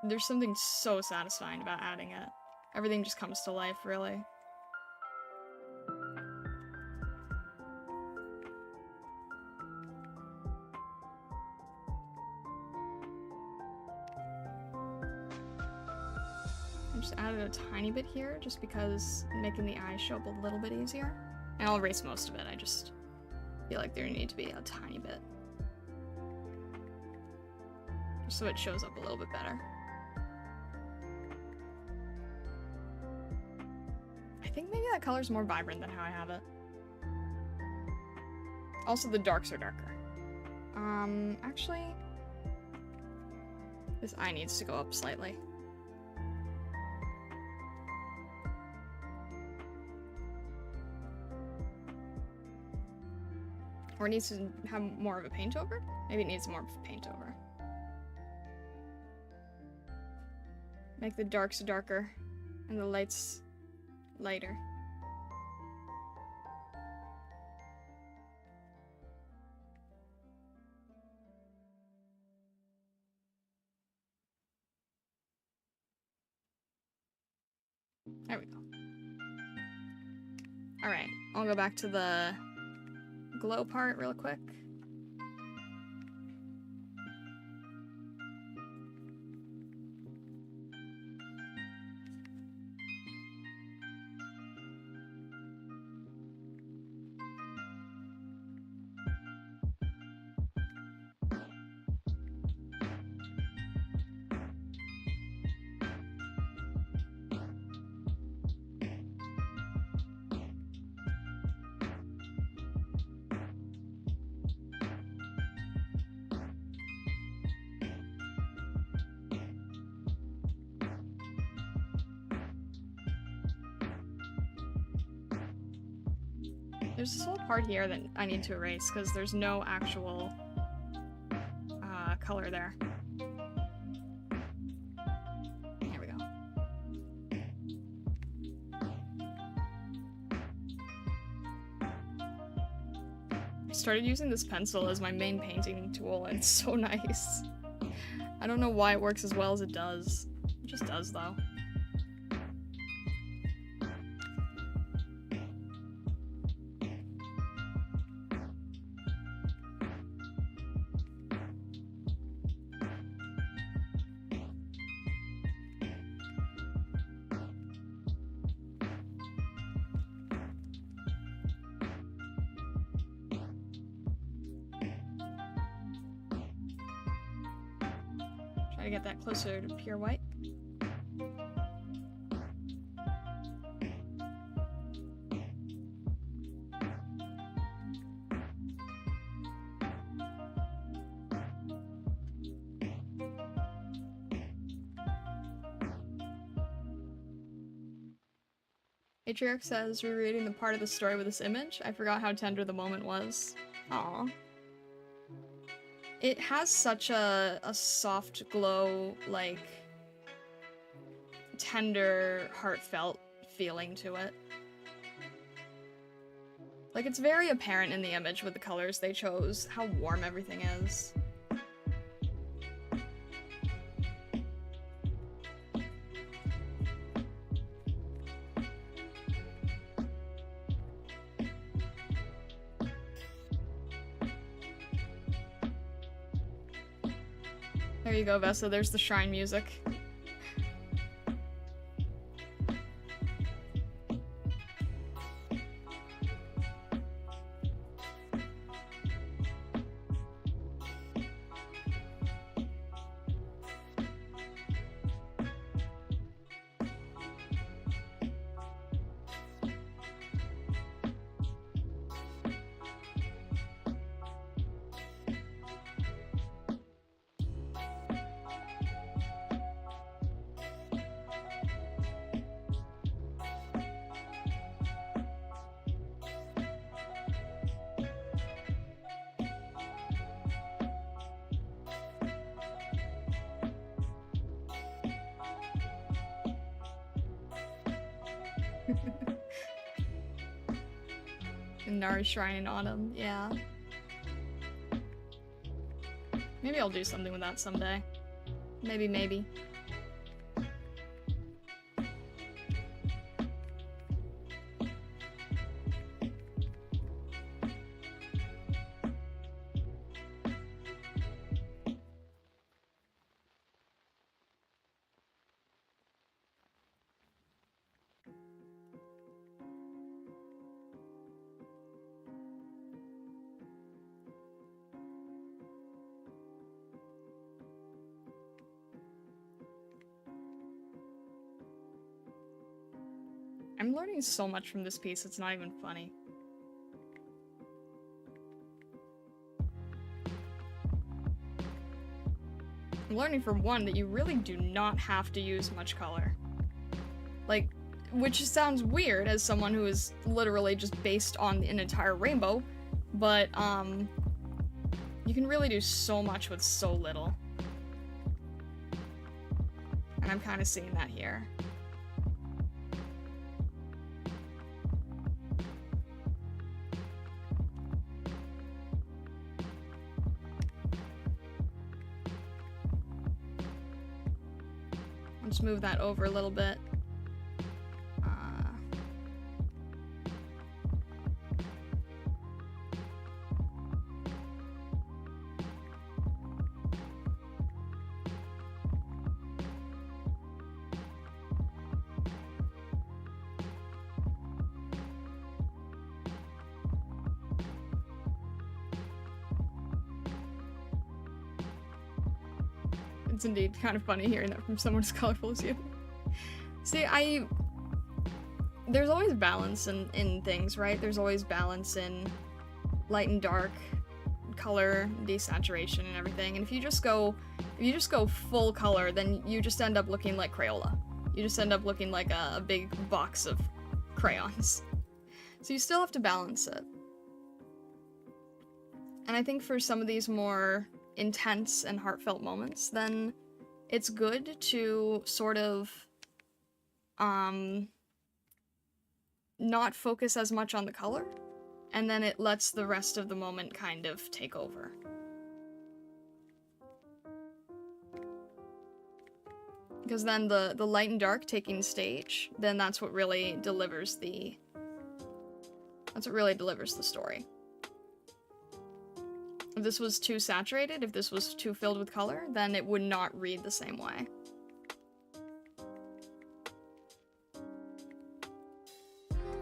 there's something so satisfying about adding it. Everything just comes to life, really. I just added a tiny bit here, just because making the eyes show up a little bit easier. And I'll erase most of it, I just feel like there need to be a tiny bit. Just so it shows up a little bit better. I think maybe that color's more vibrant than how I have it. Also, the darks are darker. Actually, this eye needs to go up slightly. Or it needs to have more of a paint over? Maybe it needs more of a paint over. Make the darks darker and the lights lighter. There we go. Alright, I'll go back to the glow part real quick. There's this whole part here that I need to erase because there's no actual color there. There we go. I started using this pencil as my main painting tool and it's so nice. I don't know why it works as well as it does. It just does though. Try to get that closer to pure white. Matriarch says, rereading the part of the story with this image, I forgot how tender the moment was. Aww. It has such a soft glow, like, tender, heartfelt feeling to it. Like, it's very apparent in the image with the colors they chose, how warm everything is. There you go, Vessa, there's the shrine music. Nari Shrine in autumn, yeah. Maybe I'll do something with that someday. Maybe, maybe. I'm learning so much from this piece, it's not even funny. I'm learning, for one, that you really do not have to use much color. Like, which sounds weird as someone who is literally just based on an entire rainbow, but, you can really do so much with so little. And I'm kind of seeing that here. Let's move that over a little bit. It's indeed kind of funny hearing that from someone as colorful as you. See, there's always balance in things, right? There's always balance in light and dark, color, desaturation, and everything. And if you just go full color, then you just end up looking like Crayola. You just end up looking like a big box of crayons. So you still have to balance it. And I think for some of these more intense and heartfelt moments, then it's good to sort of not focus as much on the color, and then it lets the rest of the moment kind of take over. Because then the light and dark taking stage, then that's what really delivers the story. If this was too saturated, if this was too filled with color, then it would not read the same way.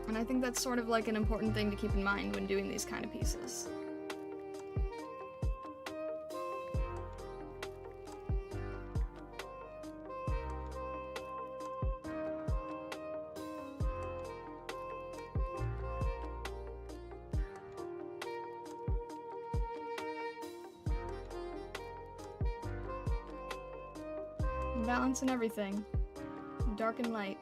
And I think that's sort of like an important thing to keep in mind when doing these kind of pieces. Balance and everything. Dark and light.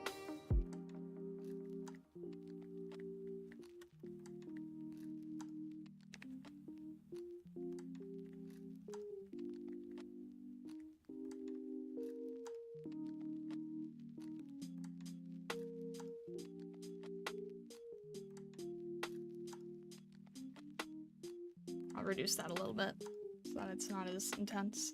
I'll reduce that a little bit so that it's not as intense.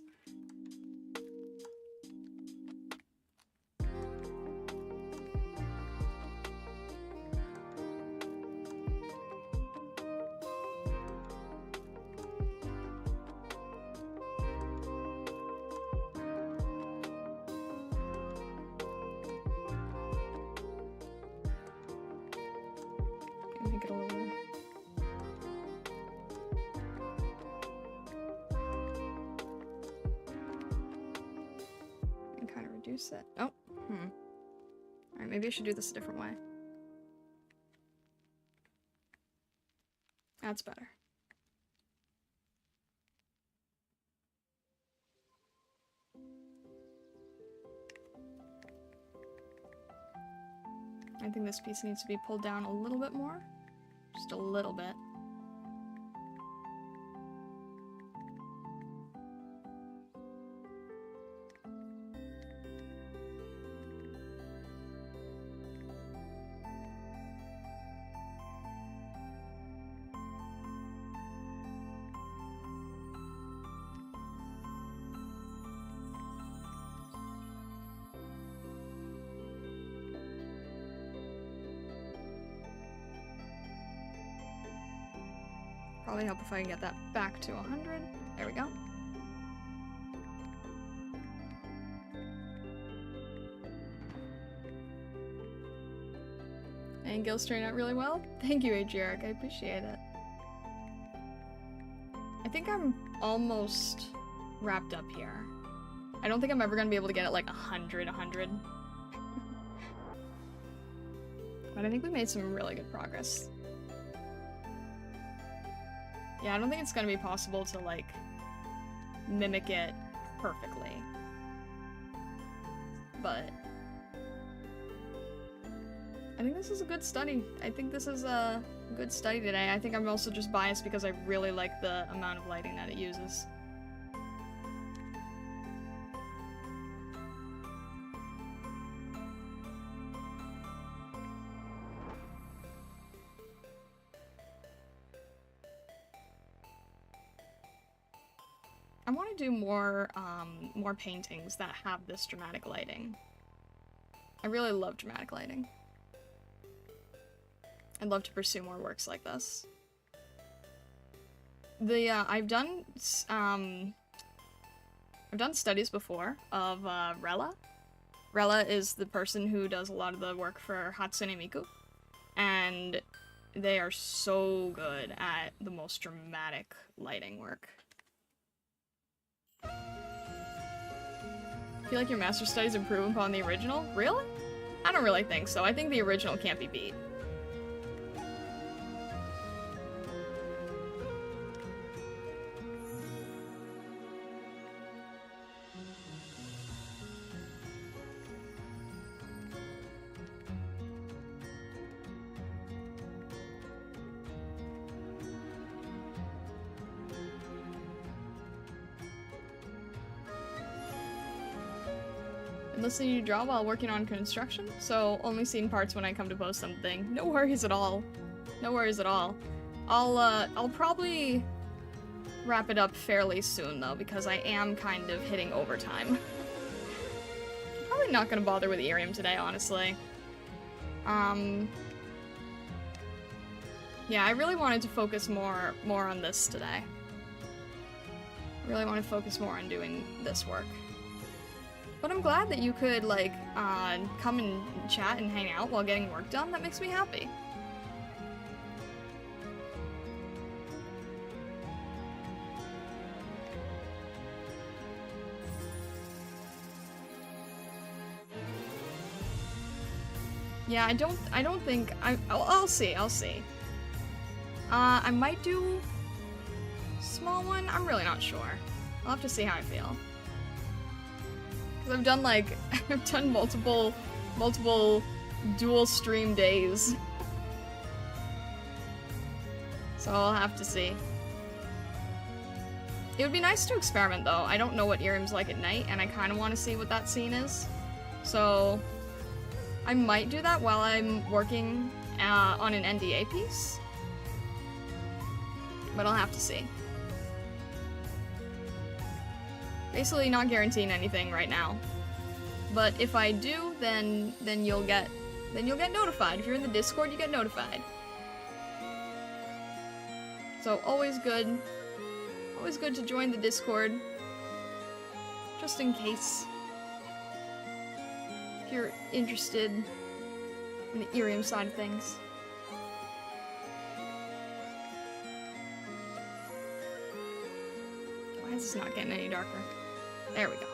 Make it a little. And kind of reduce it. Oh, Alright, maybe I should do this a different way. That's better. I think this piece needs to be pulled down a little bit more. Just a little bit. probably help if I can get that back to 100. There we go. And gills turn out really well. Thank you, Adriarch. I appreciate it. I think I'm almost wrapped up here. I don't think I'm ever gonna be able to get it like 100. But I think we made some really good progress. Yeah, I don't think it's gonna be possible to like mimic it perfectly. But I think this is a good study. I think this is a good study today. I think I'm also just biased because I really like the amount of lighting that it uses. I want to do more paintings that have this dramatic lighting. I really love dramatic lighting. I'd love to pursue more works like this. I've done studies before of Rella. Rella is the person who does a lot of the work for Hatsune Miku, and they are so good at the most dramatic lighting work. I feel like your master studies improve upon the original? Really? I don't really think so. I think the original can't be beat. Listening to you draw while working on construction, so only seeing parts when I come to post something. No worries at all. No worries at all. I'll probably wrap it up fairly soon though, because I am kind of hitting overtime. Probably not gonna bother with IRIAM today, honestly. Yeah, I really wanted to focus more on this today. I really want to focus more on doing this work. But I'm glad that you could, like, come and chat and hang out while getting work done. That makes me happy. Yeah, I don't think, I'll see. I might do small one. I'm really not sure. I'll have to see how I feel. I've done like, I've done multiple dual stream days. So I'll have to see. It would be nice to experiment though. I don't know what IRIAM's like at night and I kind of want to see what that scene is. So I might do that while I'm working on an NDA piece. But I'll have to see. Basically not guaranteeing anything right now. But if I do, then you'll get notified. If you're in the Discord, you get notified. So always good to join the Discord. Just in case. If you're interested in the IRIAM side of things. Why is this not getting any darker? There we go.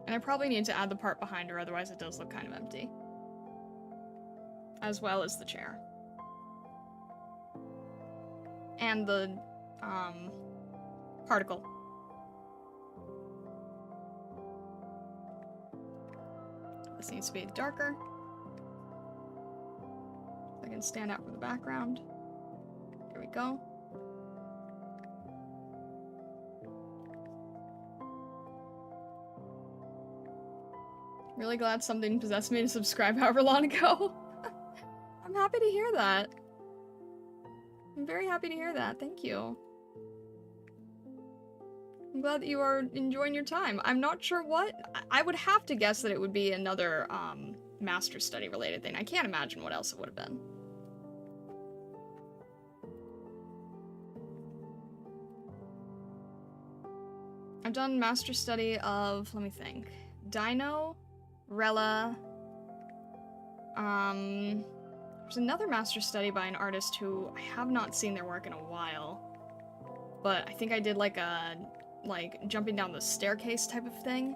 And I probably need to add the part behind her, otherwise it does look kind of empty. As well as the chair. And the, particle. This needs to be darker. So I can stand out from the background. Here we go. Really glad something possessed me to subscribe however long ago. I'm happy to hear that. I'm very happy to hear that. Thank you. I'm glad that you are enjoying your time. I'm not sure what. I would have to guess that it would be another master study related thing. I can't imagine what else it would have been. I've done master study of, let me think, Dino, Rella, there's another master study by an artist who I have not seen their work in a while, but I think I did like a, jumping down the staircase type of thing.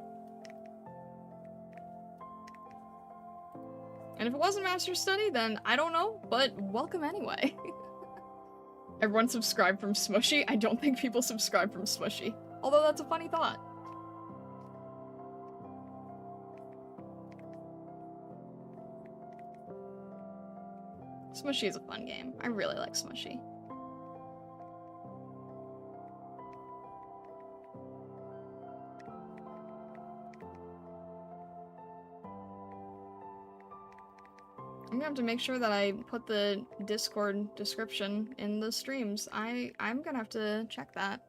And if it wasn't master study, then I don't know, but welcome anyway. Everyone subscribed from Smushy? I don't think people subscribe from Smushy. Although that's a funny thought. Smushy is a fun game. I really like Smushy. I'm gonna have to make sure that I put the Discord description in the streams. I'm gonna have to check that.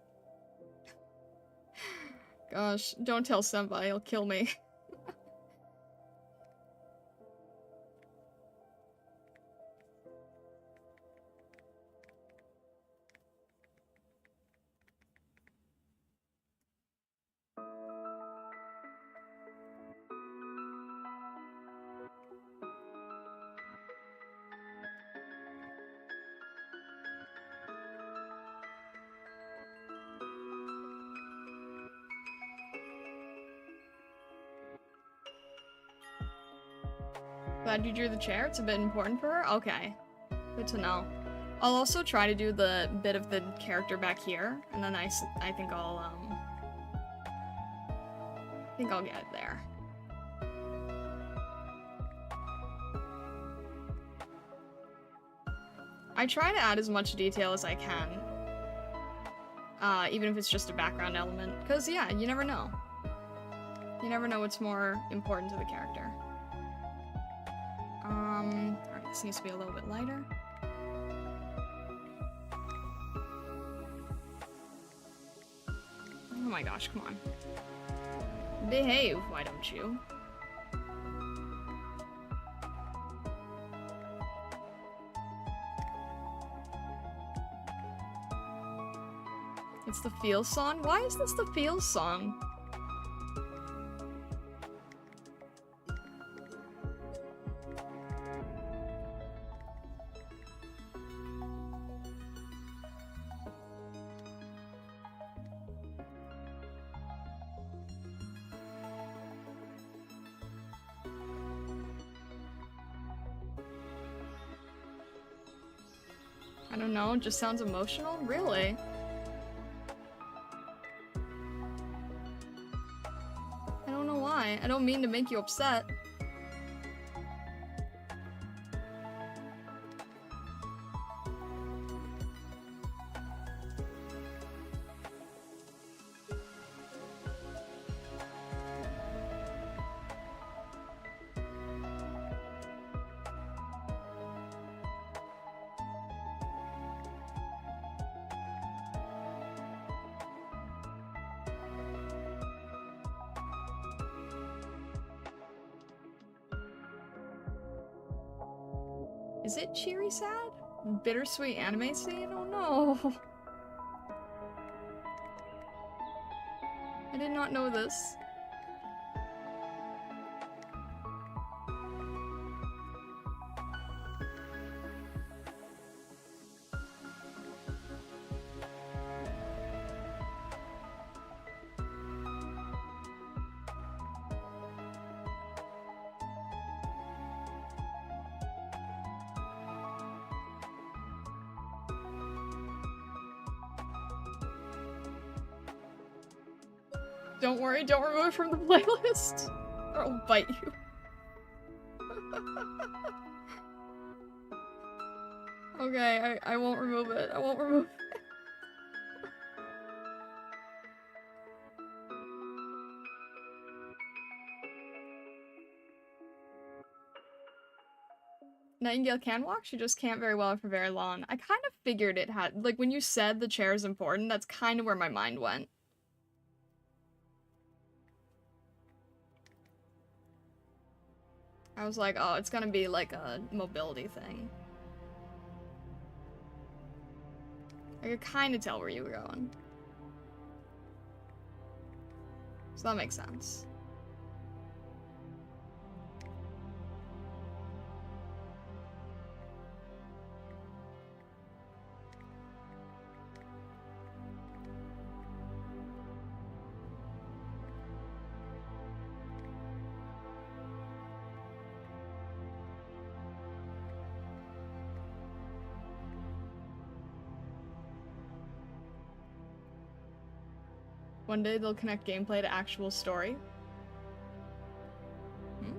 Gosh, don't tell Senpai, he'll kill me. Glad you drew the chair. It's a bit important for her. Okay. Good to know. I'll also try to do the bit of the character back here, and then I think I'll get it there. I try to add as much detail as I can. Even if it's just a background element. Because, yeah, you never know. You never know what's more important to the character. Alright, this needs to be a little bit lighter. Oh my gosh, come on. Behave, why don't you? It's the Feels song? Why is this the Feels song? I don't know, it just sounds emotional? Really? I don't know why. I don't mean to make you upset. Is it cheery sad? Bittersweet anime scene? Oh no! I did not know this. Don't worry, don't remove it from the playlist, or I'll bite you. Okay, I won't remove it. I won't remove it. Nightingale can walk, she just can't very well for very long. I kind of figured it had, like, when you said the chair is important, that's kind of where my mind went. I was like, oh, it's gonna be like a mobility thing. I could kind of tell where you were going. So that makes sense. One day they'll connect gameplay to actual story. Hmm?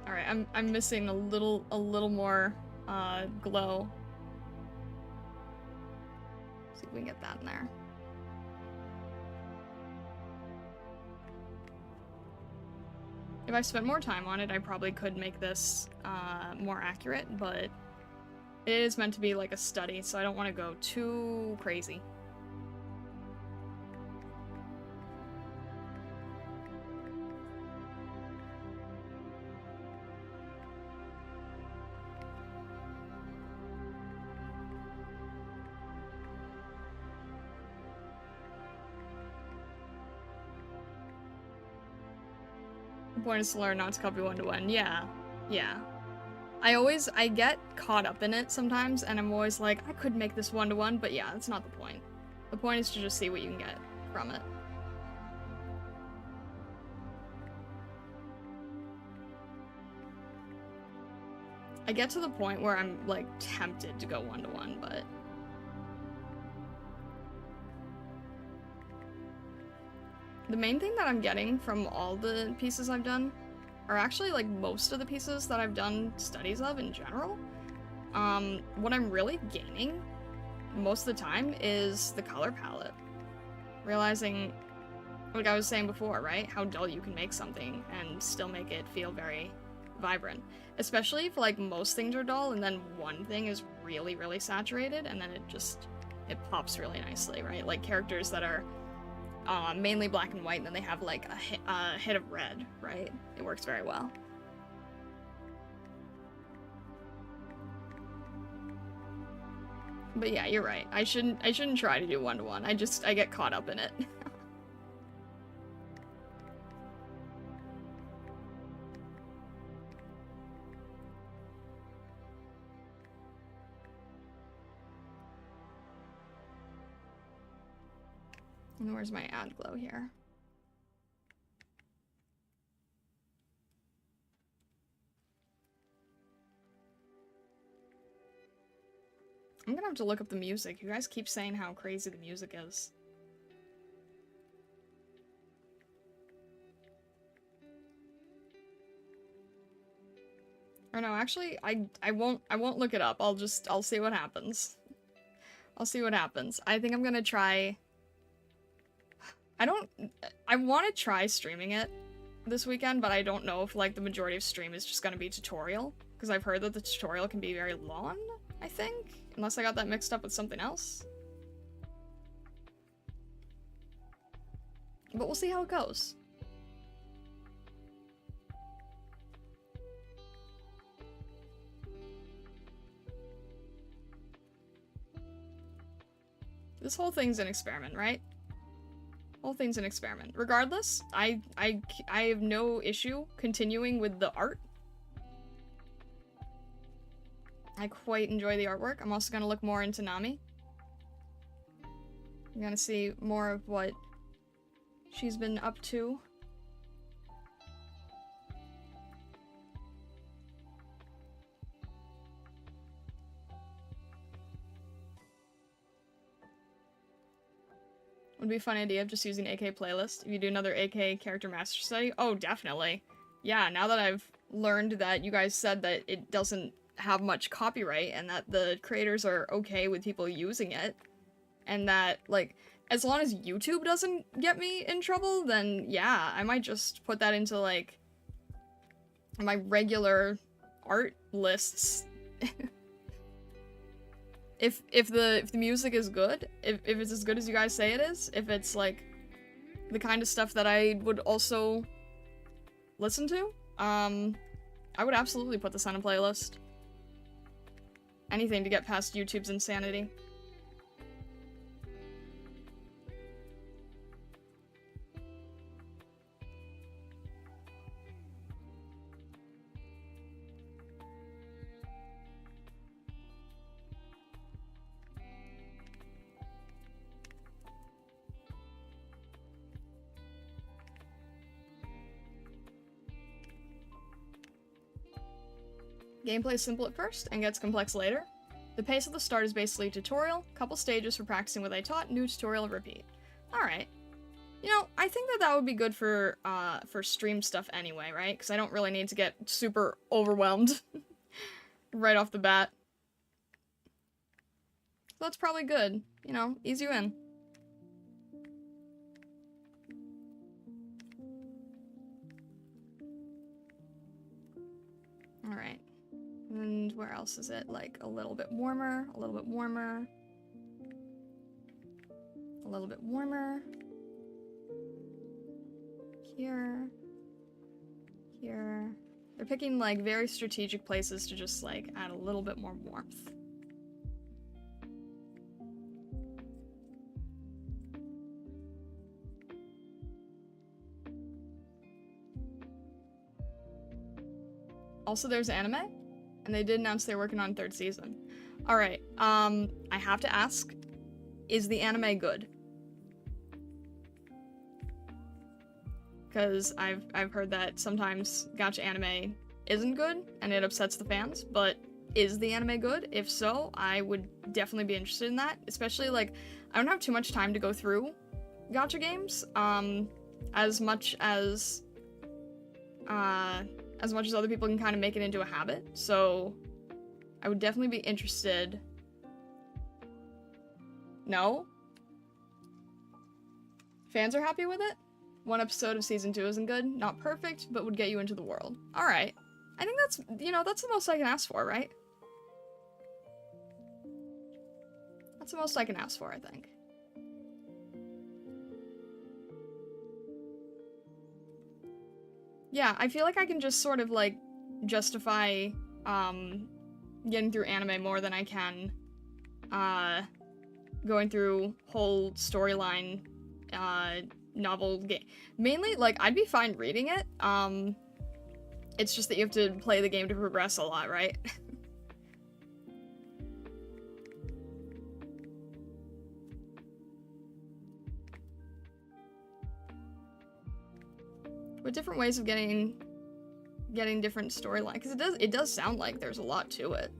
Alright, I'm missing a little more glow. See if we can get that in there. If I spent more time on it, I probably could make this more accurate, but it is meant to be like a study, so I don't want to go too crazy. The point is to learn not to copy one-to-one. Yeah. Yeah. I get caught up in it sometimes, and I'm always like, I could make this one-to-one, but yeah, that's not the point. The point is to just see what you can get from it. I get to the point where I'm, like, tempted to go one-to-one, but... The main thing that I'm getting from all the pieces I've done are actually, like, most of the pieces that I've done studies of in general. What I'm really gaining most of the time is the color palette. Realizing, like I was saying before, right? How dull you can make something and still make it feel very vibrant. Especially if, like, most things are dull and then one thing is really, really saturated and then it pops really nicely, right? Like characters that are mainly black and white, and then they have like a hit of red, right? It works very well. But yeah, you're right. I shouldn't try to do one-to-one. I get caught up in it. And where's my add glow here? I'm gonna have to look up the music. You guys keep saying how crazy the music is. Or no, actually, I won't look it up. I'll see what happens. I'll see what happens. I think I'm gonna try... I want to try streaming it this weekend, but I don't know if, like, the majority of stream is just gonna be tutorial. Because I've heard that the tutorial can be very long, I think? Unless I got that mixed up with something else. But we'll see how it goes. This whole thing's an experiment, right? Whole thing's an experiment. Regardless, I have no issue continuing with the art. I quite enjoy the artwork. I'm also gonna look more into Nami. I'm gonna see more of what she's been up to. Would be a fun idea of just using AK playlist. If you do another AK character master study, oh, definitely. Yeah, now that I've learned that you guys said that it doesn't have much copyright and that the creators are okay with people using it, and that, like, as long as YouTube doesn't get me in trouble, then yeah, I might just put that into, like, my regular art lists. If the music is good, if it's as good as you guys say it is, if it's, like, the kind of stuff that I would also listen to, I would absolutely put this on a playlist. Anything to get past YouTube's insanity. Gameplay is simple at first and gets complex later. The pace at the start is basically a tutorial, couple stages for practicing what I taught, new tutorial, repeat. Alright. You know, I think that would be good for stream stuff anyway, right? Because I don't really need to get super overwhelmed right off the bat. So that's probably good. You know, ease you in. Alright. And where else is it? Like, a little bit warmer, a little bit warmer. A little bit warmer. Here. Here. They're picking, like, very strategic places to just, like, add a little bit more warmth. Also, there's anime, and they did announce they're working on 3rd season. Alright, I have to ask, is the anime good? Because I've heard that sometimes gacha anime isn't good, and it upsets the fans, but is the anime good? If so, I would definitely be interested in that, especially, like, I don't have too much time to go through gacha games, as much as other people can kind of make it into a habit, so I would definitely be interested. No? Fans are happy with it? 1 episode of season 2 isn't good, not perfect, but would get you into the world. Alright. I think that's, you know, that's the most I can ask for, right? That's the most I can ask for, I think. Yeah, I feel like I can just sort of, like, justify, getting through anime more than I can, going through whole storyline, novel game. Mainly, like, I'd be fine reading it, it's just that you have to play the game to progress a lot, right? With different ways of getting different storyline, because it does sound like there's a lot to it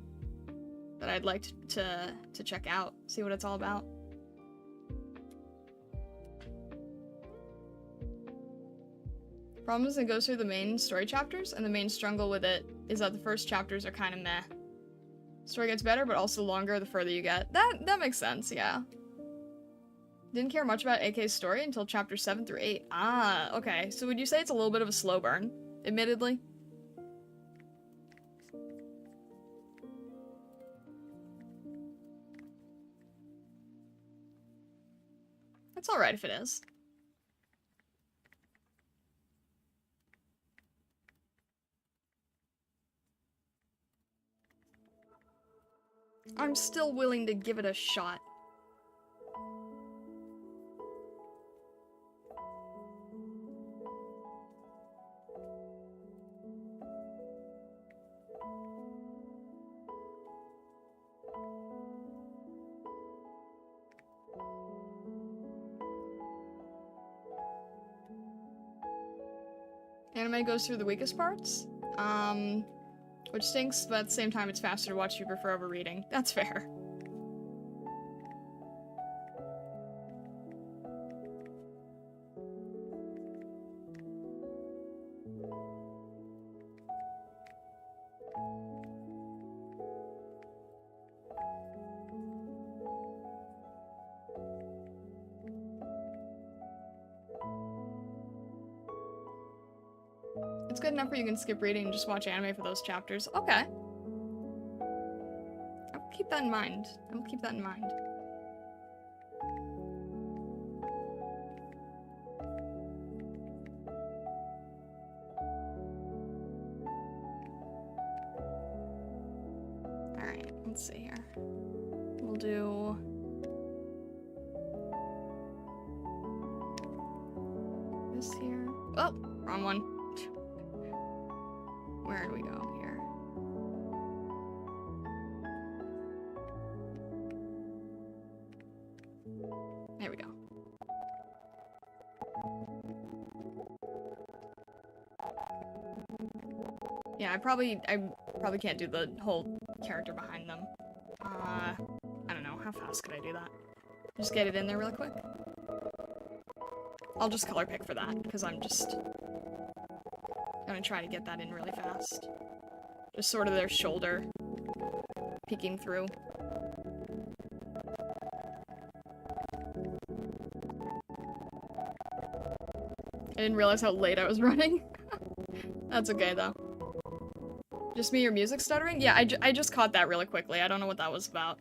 that I'd like to check out, see what it's all about. Problem is it goes through the main story chapters, and the main struggle with it is that the first chapters are kind of meh. Story gets better, but also longer the further you get. That makes sense, yeah. Didn't care much about AK's story until chapter 7 through 8. Ah, okay. So would you say it's a little bit of a slow burn, admittedly? That's alright if it is. I'm still willing to give it a shot. Anime goes through the weakest parts, which stinks, but at the same time it's faster to watch if you prefer over reading. That's fair. It's good enough where you can skip reading and just watch anime for those chapters. Okay. I'll keep that in mind. I will keep that in mind. Alright, let's see here. We'll do... this here. Oh, wrong one. Where do we go here? There we go. Yeah, I probably can't do the whole character behind them. I don't know, how fast could I do that? Just get it in there really quick? I'll just color pick for that, because I'm just gonna try to get that in really fast. Just sort of their shoulder peeking through. I didn't realize how late I was running. That's okay, though. Just me or music stuttering? Yeah, I just caught that really quickly. I don't know what that was about.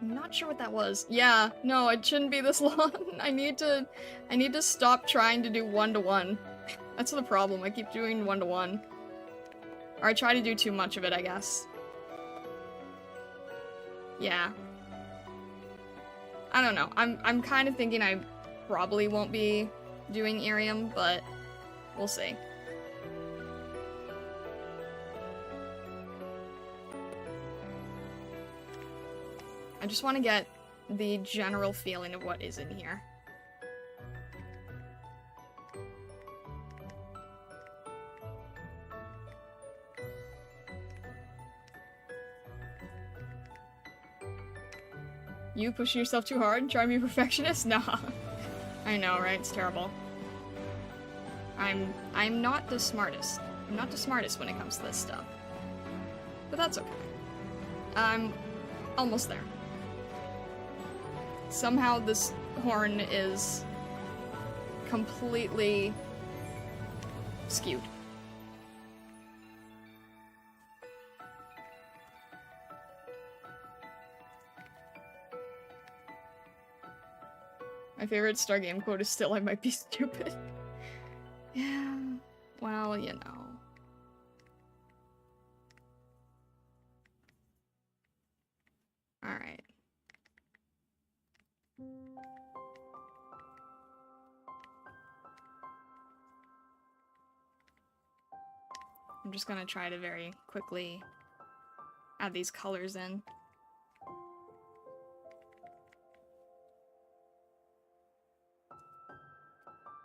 I'm not sure what that was. Yeah, no, it shouldn't be this long. I need to stop trying to do one-to-one. That's the problem. I keep doing one-to-one. Or I try to do too much of it, I guess. Yeah. I don't know. I'm kind of thinking I probably won't be doing IRIAM, but we'll see. I just want to get the general feeling of what is in here. You pushing yourself too hard? Trying to be a perfectionist? Nah. I know, right? It's terrible. I'm not the smartest. I'm not the smartest when it comes to this stuff. But that's okay. I'm almost there. Somehow this horn is completely skewed. My favorite Star Game quote is still, "I might be stupid." Yeah, well, you know. Alright. I'm just gonna try to very quickly add these colors in.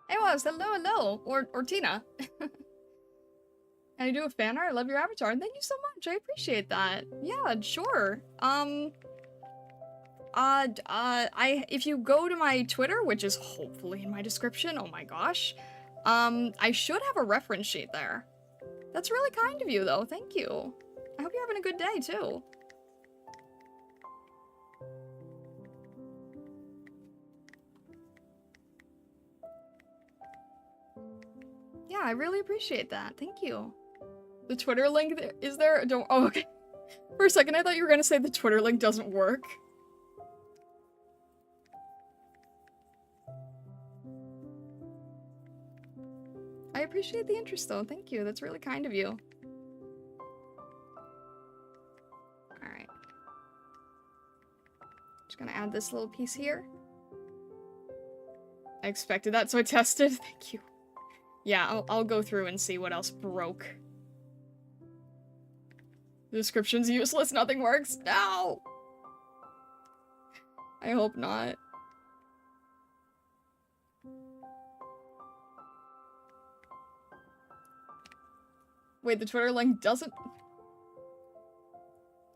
Hey, was hello, hello, or Tina. Can I do a fan art? I love your avatar. Thank you so much. I appreciate that. Yeah, sure. If you go to my Twitter, which is hopefully in my description, oh my gosh, I should have a reference sheet there. That's really kind of you, though. Thank you. I hope you're having a good day, too. Yeah, I really appreciate that. Thank you. The Twitter link is there? Don't. Oh, okay. For a second, I thought you were gonna say the Twitter link doesn't work. I appreciate the interest, though. Thank you. That's really kind of you. Alright. Just gonna add this little piece here. I expected that, so I tested. Thank you. Yeah, I'll go through and see what else broke. The description's useless. Nothing works. No! I hope not. Wait, the Twitter link doesn't...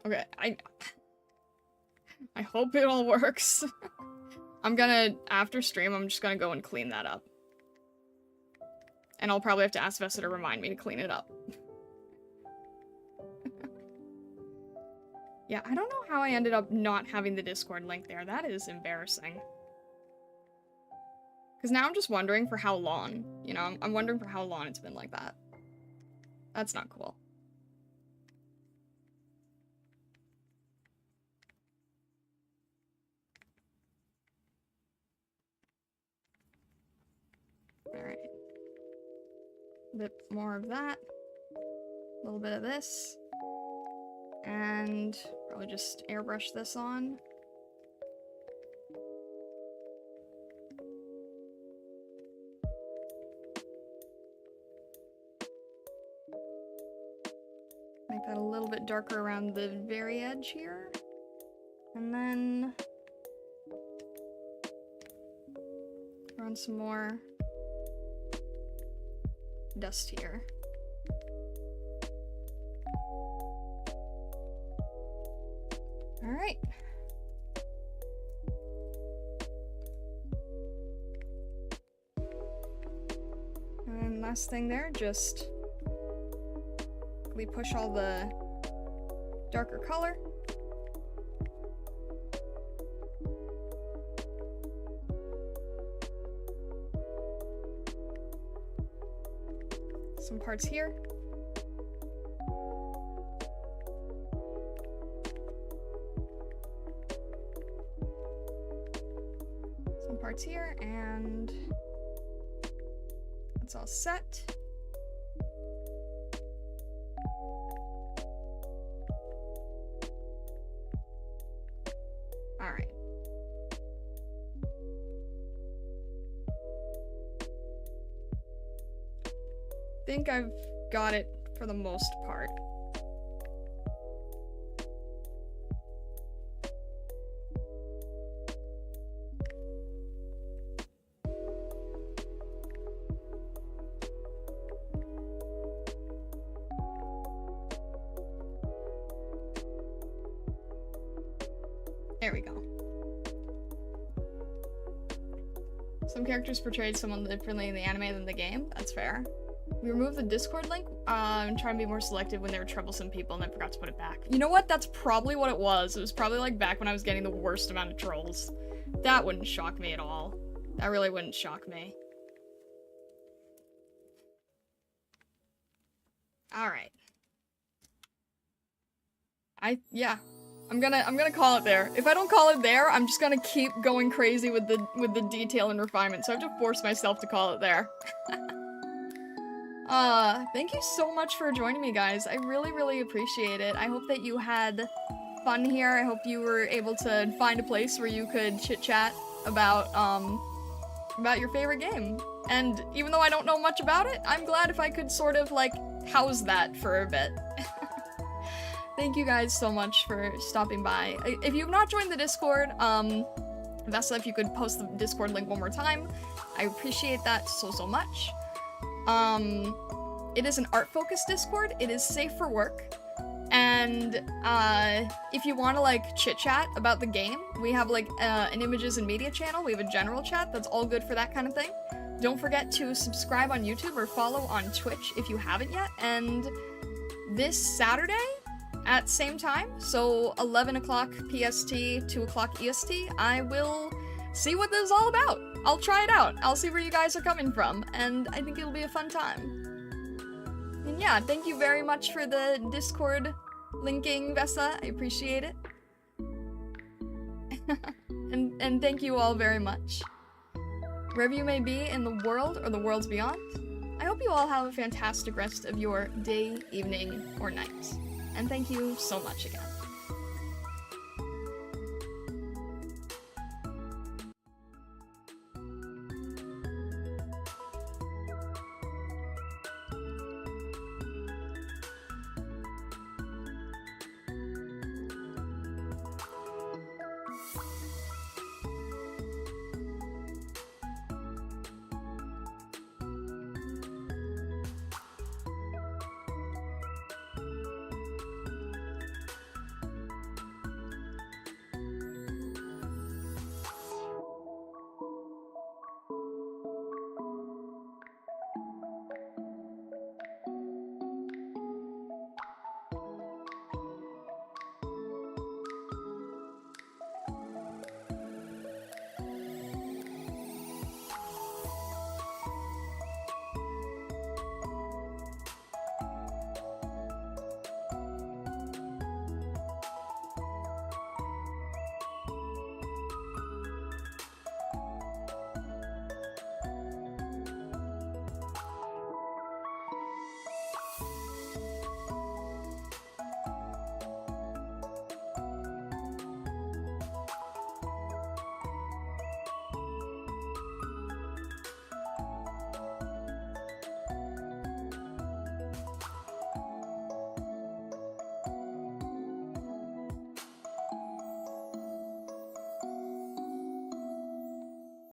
Okay, I hope it all works. I'm gonna, after stream, I'm just gonna go and clean that up. And I'll probably have to ask Vesta to remind me to clean it up. Yeah, I don't know how I ended up not having the Discord link there. That is embarrassing. Because now I'm just wondering for how long. You know, I'm wondering for how long it's been like that. That's not cool. Alright. A bit more of that. A little bit of this. And probably just airbrush this on. Make that a little bit darker around the very edge here. And then throw in some more dust here. All right. And last thing there, just we push all the darker color. Some parts here. Some parts here, and it's all set. All right. I think I've got it for the most part. There we go. Some characters portrayed someone differently in the anime than the game. That's fair. We removed the Discord link and try and be more selective when there were troublesome people and then forgot to put it back. You know what? That's probably what it was. It was probably like back when I was getting the worst amount of trolls. That wouldn't shock me at all. That really wouldn't shock me. Alright. Yeah. I'm gonna call it there. If I don't call it there, I'm just gonna keep going crazy with the detail and refinement, so I have to force myself to call it there. Thank you so much for joining me, guys. I really, really appreciate it. I hope that you had fun here. I hope you were able to find a place where you could chit-chat about your favorite game. And even though I don't know much about it, I'm glad if I could sort of, like, house that for a bit. Thank you guys so much for stopping by. If you've not joined the Discord, Vesta, if you could post the Discord link one more time, I appreciate that so, so much. It is an art-focused Discord. It is safe for work. And, if you want to, like, chit-chat about the game, we have, like, an images and media channel. We have a general chat that's all good for that kind of thing. Don't forget to subscribe on YouTube or follow on Twitch if you haven't yet. And this Saturday, at same time, so 11 o'clock PST, 2 o'clock EST, I will see what this is all about. I'll try it out. I'll see where you guys are coming from, and I think it'll be a fun time. And yeah, thank you very much for the Discord linking, Vessa. I appreciate it. and thank you all very much. Wherever you may be in the world or the worlds beyond, I hope you all have a fantastic rest of your day, evening, or night. And thank you so much again.